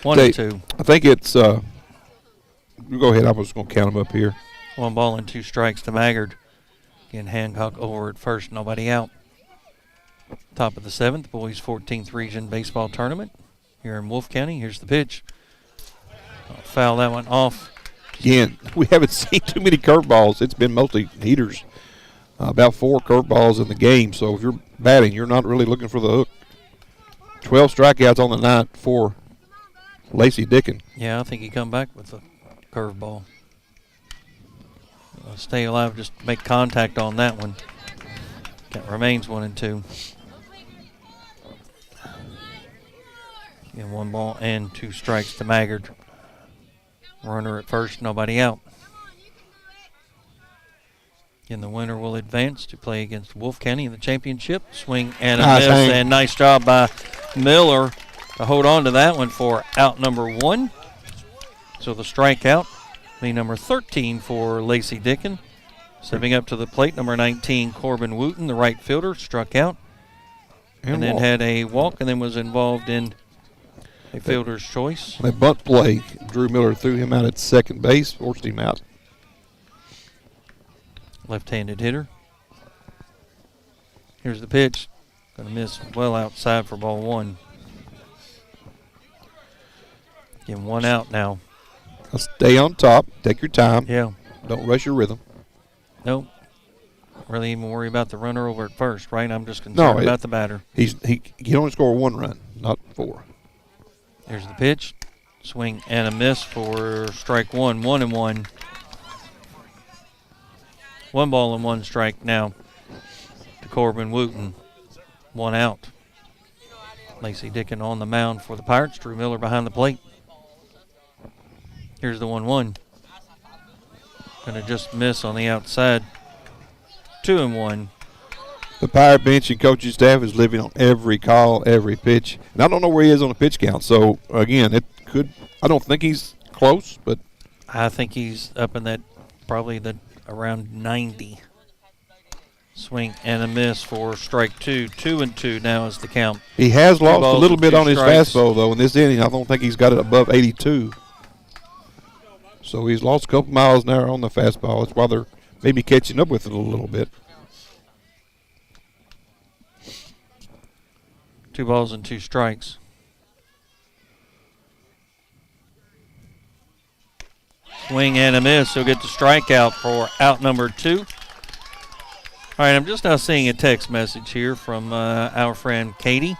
Speaker 2: 1-2.
Speaker 3: I think it's go ahead. I was going to count them up here.
Speaker 2: 1 ball and 2 strikes to Maggard. Again, Hancock over at first, nobody out. Top of the 7th, boys 14th region baseball tournament here in Wolfe County. Here's the pitch. Foul that one off.
Speaker 3: Again, we haven't seen too many curveballs. It's been mostly heaters. About 4 curveballs in the game. So if you're batting, you're not really looking for the hook. 12 strikeouts on the night for Lacey Dickon.
Speaker 2: Yeah, I think he come back with a curveball. Stay alive, just make contact on that one. Count remains 1-2. Again, 1 ball and 2 strikes to Maggard. Runner at first, nobody out. Again, the winner will advance to play against Wolfe County in the championship. Swing and a miss, and nice job by Miller to hold on to that one for out number 1. So the strikeout, the number 13 for Lacey Dickon. Stepping up to the plate, number 19, Corbin Wooten, the right fielder, struck out. And then had a walk and then was involved in a fielder's choice.
Speaker 3: On a bunt play, Drew Miller threw him out at second base, forced him out.
Speaker 2: Left-handed hitter. Here's the pitch. Going to miss well outside for ball 1. Give him 1 out now.
Speaker 3: Stay on top. Take your time.
Speaker 2: Yeah.
Speaker 3: Don't rush your rhythm.
Speaker 2: Nope. Really even worry about the runner over at first, right? I'm just concerned about the batter.
Speaker 3: He can only score 1 run, not 4.
Speaker 2: Here's the pitch. Swing and a miss for strike 1. 1-1. 1 ball and 1 strike now to Corbin Wooten. 1 out. Lacey Dickon on the mound for the Pirates. Drew Miller behind the plate. Here's the 1-1. Going to just miss on the outside. 2-1.
Speaker 3: The Pirate bench and coaching staff is living on every call, every pitch. And I don't know where he is on the pitch count. So, again, it could – I don't think he's close, but –
Speaker 2: I think he's up in that probably the around 90. Swing and a miss for strike 2. 2-2 now is the count.
Speaker 3: He has lost a little bit on his
Speaker 2: strikes.
Speaker 3: fastball, though. In this inning, I don't think he's got it above 82. So he's lost a couple miles an hour on the fastball. That's why they're maybe catching up with it a little bit.
Speaker 2: 2 balls and 2 strikes. Swing and a miss. He'll get the strikeout for out number 2. All right, I'm just now seeing a text message here from our friend Katie.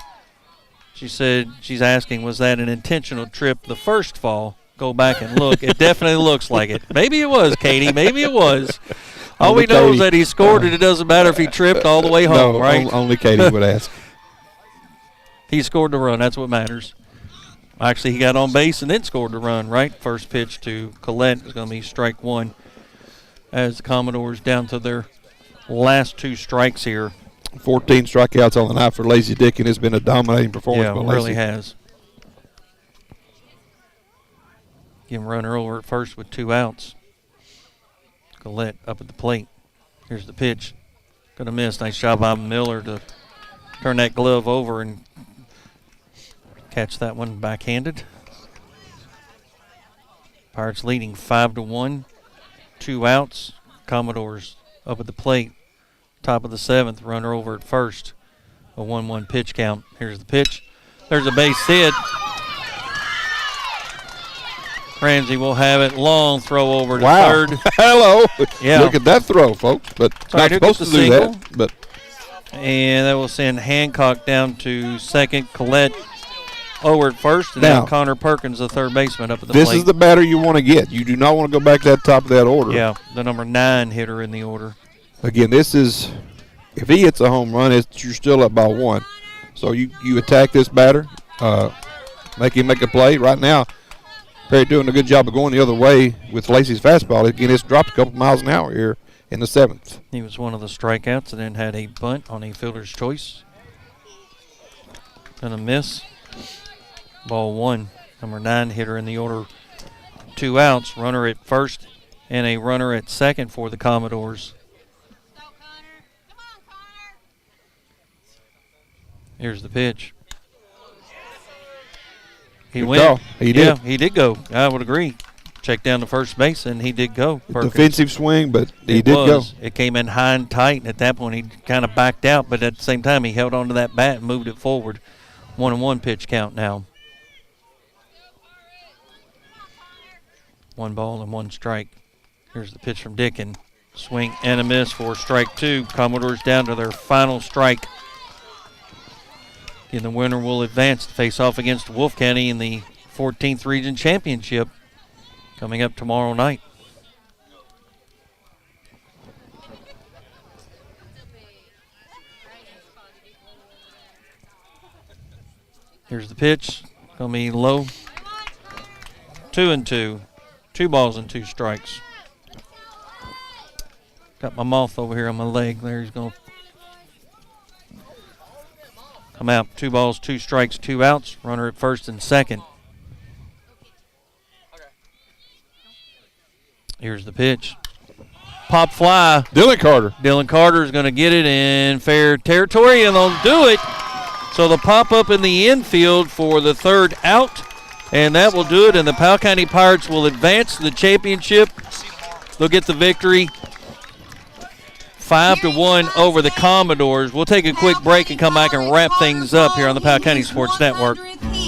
Speaker 2: She said she's asking, was that an intentional trip the first fall? Go back and look. It definitely looks like it. Maybe it was, Katie. Maybe it was. All we know is that he scored, and it doesn't matter if he tripped all the way home, right?
Speaker 3: Only Katie would ask.
Speaker 2: He scored the run. That's what matters. Actually, he got on base and then scored the run, right? First pitch to Collette is going to be strike 1 as the Commodores down to their last 2 strikes here.
Speaker 3: 14 strikeouts on the night for Lacey Dickon. It's been a dominating performance by
Speaker 2: Yeah, it
Speaker 3: Lacey.
Speaker 2: really has. Give him runner over at first with 2 outs. Collette up at the plate. Here's the pitch. Going to miss. Nice job by Miller to turn that glove over and catch that one backhanded. Pirates leading 5-1. 2 outs. Commodores up at the plate. Top of the 7th, runner over at first. A 1-1 pitch count. Here's the pitch. There's a base hit. Ramsey will have it. Long throw over to third.
Speaker 3: Hello.
Speaker 2: Yeah.
Speaker 3: Look at that throw, folks. But
Speaker 2: Sorry,
Speaker 3: not supposed to do that. But
Speaker 2: and that will send Hancock down to second. Collette over at first. And now Connor Perkins, the third baseman, up at the plate.
Speaker 3: This is the batter you want to get. You do not want to go back to that top of that order.
Speaker 2: Yeah, the number 9 hitter in the order.
Speaker 3: Again, this is, if he hits a home run, you're still up by 1. So you attack this batter, make him make a play. Right now, Perry doing a good job of going the other way with Lacey's fastball. Again, it's dropped a couple miles an hour here in the 7th.
Speaker 2: He was one of the strikeouts and then had a bunt on a fielder's choice. And a miss. Ball 1. Number 9 hitter in the order. 2 outs. Runner at first and a runner at second for the Commodores. Here's the pitch. He went.
Speaker 3: He did.
Speaker 2: Yeah, he did go. I would agree. Checked down to first base, and he did go.
Speaker 3: Defensive swing, but he did go.
Speaker 2: It came in high and tight, and at that point he kind of backed out, but at the same time he held on to that bat and moved it forward. 1-1 pitch count now. 1 ball and 1 strike. Here's the pitch from Dickin. Swing and a miss for strike 2. Commodores down to their final strike. And the winner will advance to face off against Wolf County in the 14th Region Championship coming up tomorrow night. Here's the pitch. Going to be low. 2-2. 2 balls and 2 strikes. Got my moth over here on my leg. There he's going to come out. 2 balls, 2 strikes, 2 outs. Runner at first and second. Here's the pitch. Pop fly.
Speaker 3: Dylan Carter.
Speaker 2: Dylan Carter is going to get it in fair territory, and they'll do it. So the pop up in the infield for the 3rd out, and that will do it. And the Powell County Pirates will advance to the championship. They'll get the victory. 5-1 over the Commodores. We'll take a quick break and come back and wrap things up here on the Powell County Sports Network.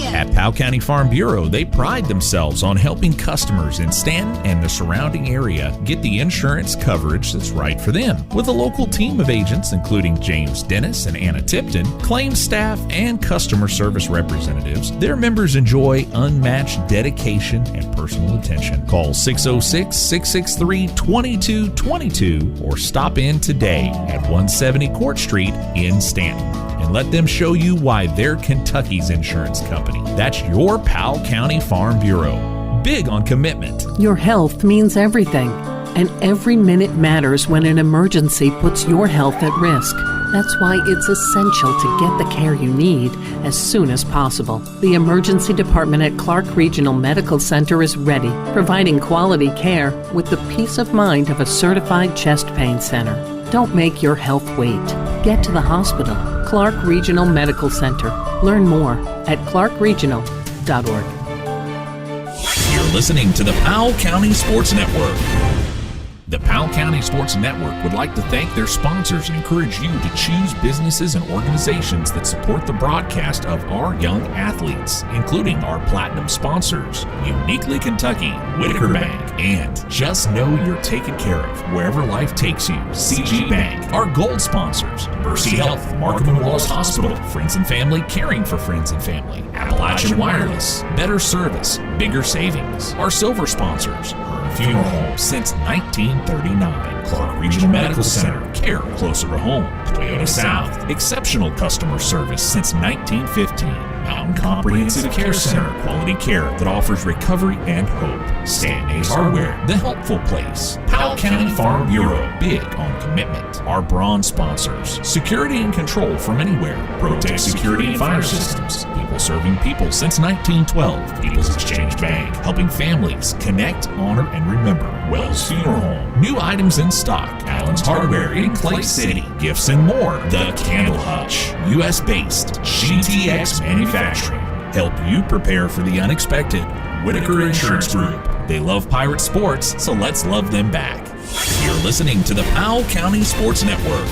Speaker 1: At Powell County Farm Bureau, they pride themselves on helping customers in Stanton and the surrounding area get the insurance coverage that's right for them. With a local team of agents, including James Dennis and Anna Tipton, claims staff, and customer service representatives, their members enjoy unmatched dedication and personal attention. Call 606-663-2222 or stop in today at 170 Court Street in Stanton and let them show you why they're Kentucky's insurance company. That's your Powell County Farm Bureau. Big on commitment.
Speaker 14: Your health means everything, and every minute matters when an emergency puts your health at risk. That's why it's essential to get the care you need as soon as possible. The emergency department at Clark Regional Medical Center is ready, providing quality care with the peace of mind of a certified chest pain center. Don't make your health wait. Get to the hospital. Clark Regional Medical Center. Learn more at clarkregional.org.
Speaker 1: You're listening to the Powell County Sports Network. The Powell County Sports Network would like to thank their sponsors and encourage you to choose businesses and organizations that support the broadcast of our young athletes, including our platinum sponsors, Uniquely Kentucky, Whitaker Bank, and Just Know You're Taken Care of Wherever Life Takes You, CG Bank. Our gold sponsors, Mercy Health, Marcum Wallace Hospital, Friends and Family Caring for Friends and Family, Appalachian Wireless, Better Service, Bigger Savings. Our silver sponsors, Funeral Home since 1939. Clark Regional Medical Center, care closer to home. Toyota South, exceptional customer service since 1915. Mountain Comprehensive Care Center, quality care that offers recovery and hope. Stanton Ace Hardware, the helpful place. Powell County Farm Bureau, big on commitment. Our bronze sponsors, security and control from anywhere. Protect Security and Fire Systems, people serving people since 1912. People's Exchange Bank, helping families connect, honor, and remember. Wells Funeral Home, new items in stock. Allen's Hardware in Clay City, gifts and more. The Candle Hutch, U.S.-based GTX Manufacturing. Help you prepare for the unexpected. Whitaker Insurance Group. They love pirate sports, so let's love them back. You're listening to the Powell County Sports Network.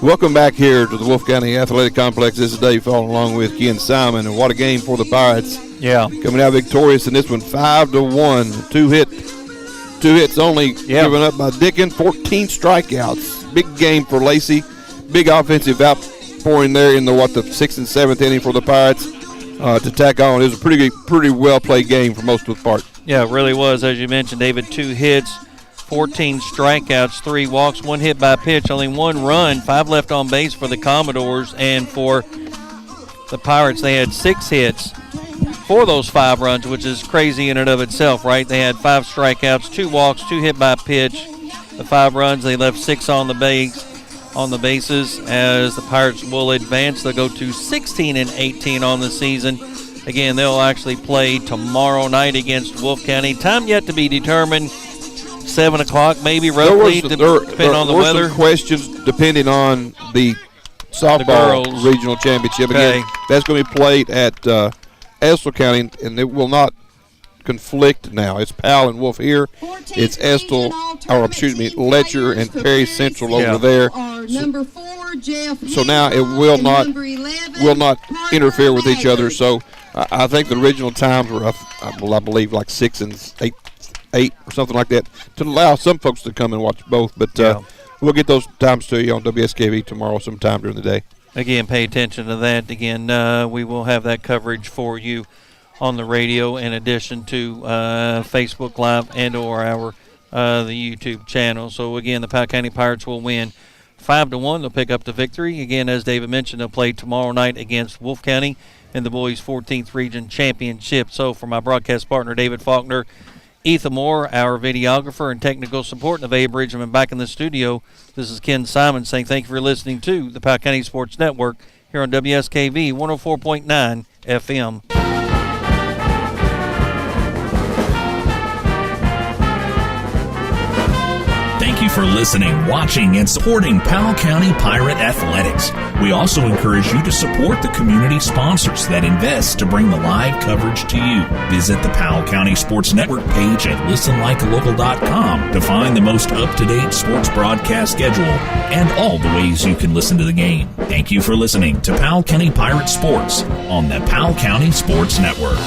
Speaker 3: Welcome back here to the Wolf County Athletic Complex. This is Dave Faulkner along with Ken Simon, and what a game for the Pirates.
Speaker 2: Yeah.
Speaker 3: Coming out victorious in this one, 5-1. Two hits only given up by Dickin, 14 strikeouts. Big game for Lacey. Big offensive outpouring there in the 6th and 7th inning for the Pirates to tack on. It was a pretty well played game for most of the part.
Speaker 2: Yeah, it really was. As you mentioned, David, 2 hits, 14 strikeouts, 3 walks, 1 hit by pitch, only 1 run, 5 left on base for the Commodores. And for the Pirates, they had 6 hits for those 5 runs, which is crazy in and of itself, right? They had 5 strikeouts, 2 walks, 2 hit by pitch. The 5 runs, they left 6 on the bases. As the Pirates will advance, they'll go to 16-18 on the season. Again, they'll actually play tomorrow night against Wolf County. Time yet to be determined. 7 o'clock, maybe, roughly, depending on the weather.
Speaker 3: Some questions depending on the softball regional championship.
Speaker 2: Okay.
Speaker 3: Again, that's going to be played at Estill County, and it will not conflict now. It's Powell and Wolf here. It's Letcher and Perry Central over there. So now it will not interfere with each other. So I think the original times were, I believe, like 6 and 8 or something like that, to allow some folks to come and watch both. But we'll get those times to you on WSKV tomorrow sometime during the day.
Speaker 2: Again, pay attention to that. Again, we will have that coverage for you on the radio in addition to Facebook Live and or the YouTube channel. So, again, the Powell County Pirates will win 5-1. They'll pick up the victory. Again, as David mentioned, they'll play tomorrow night against Wolf County in the Boys 14th Region Championship. So, for my broadcast partner, David Faulkner, Ethan Moore, our videographer and technical support, Nevaeh Bridgman back in the studio, this is Ken Simon saying thank you for listening to the Powell County Sports Network here on WSKV 104.9 FM.
Speaker 1: Thank you for listening, watching, and supporting Powell County Pirate Athletics. We also encourage you to support the community sponsors that invest to bring the live coverage to you. Visit the Powell County Sports Network page at listenlikealocal.com to find the most up-to-date sports broadcast schedule and all the ways you can listen to the game. Thank you for listening to Powell County Pirate Sports on the Powell County Sports Network.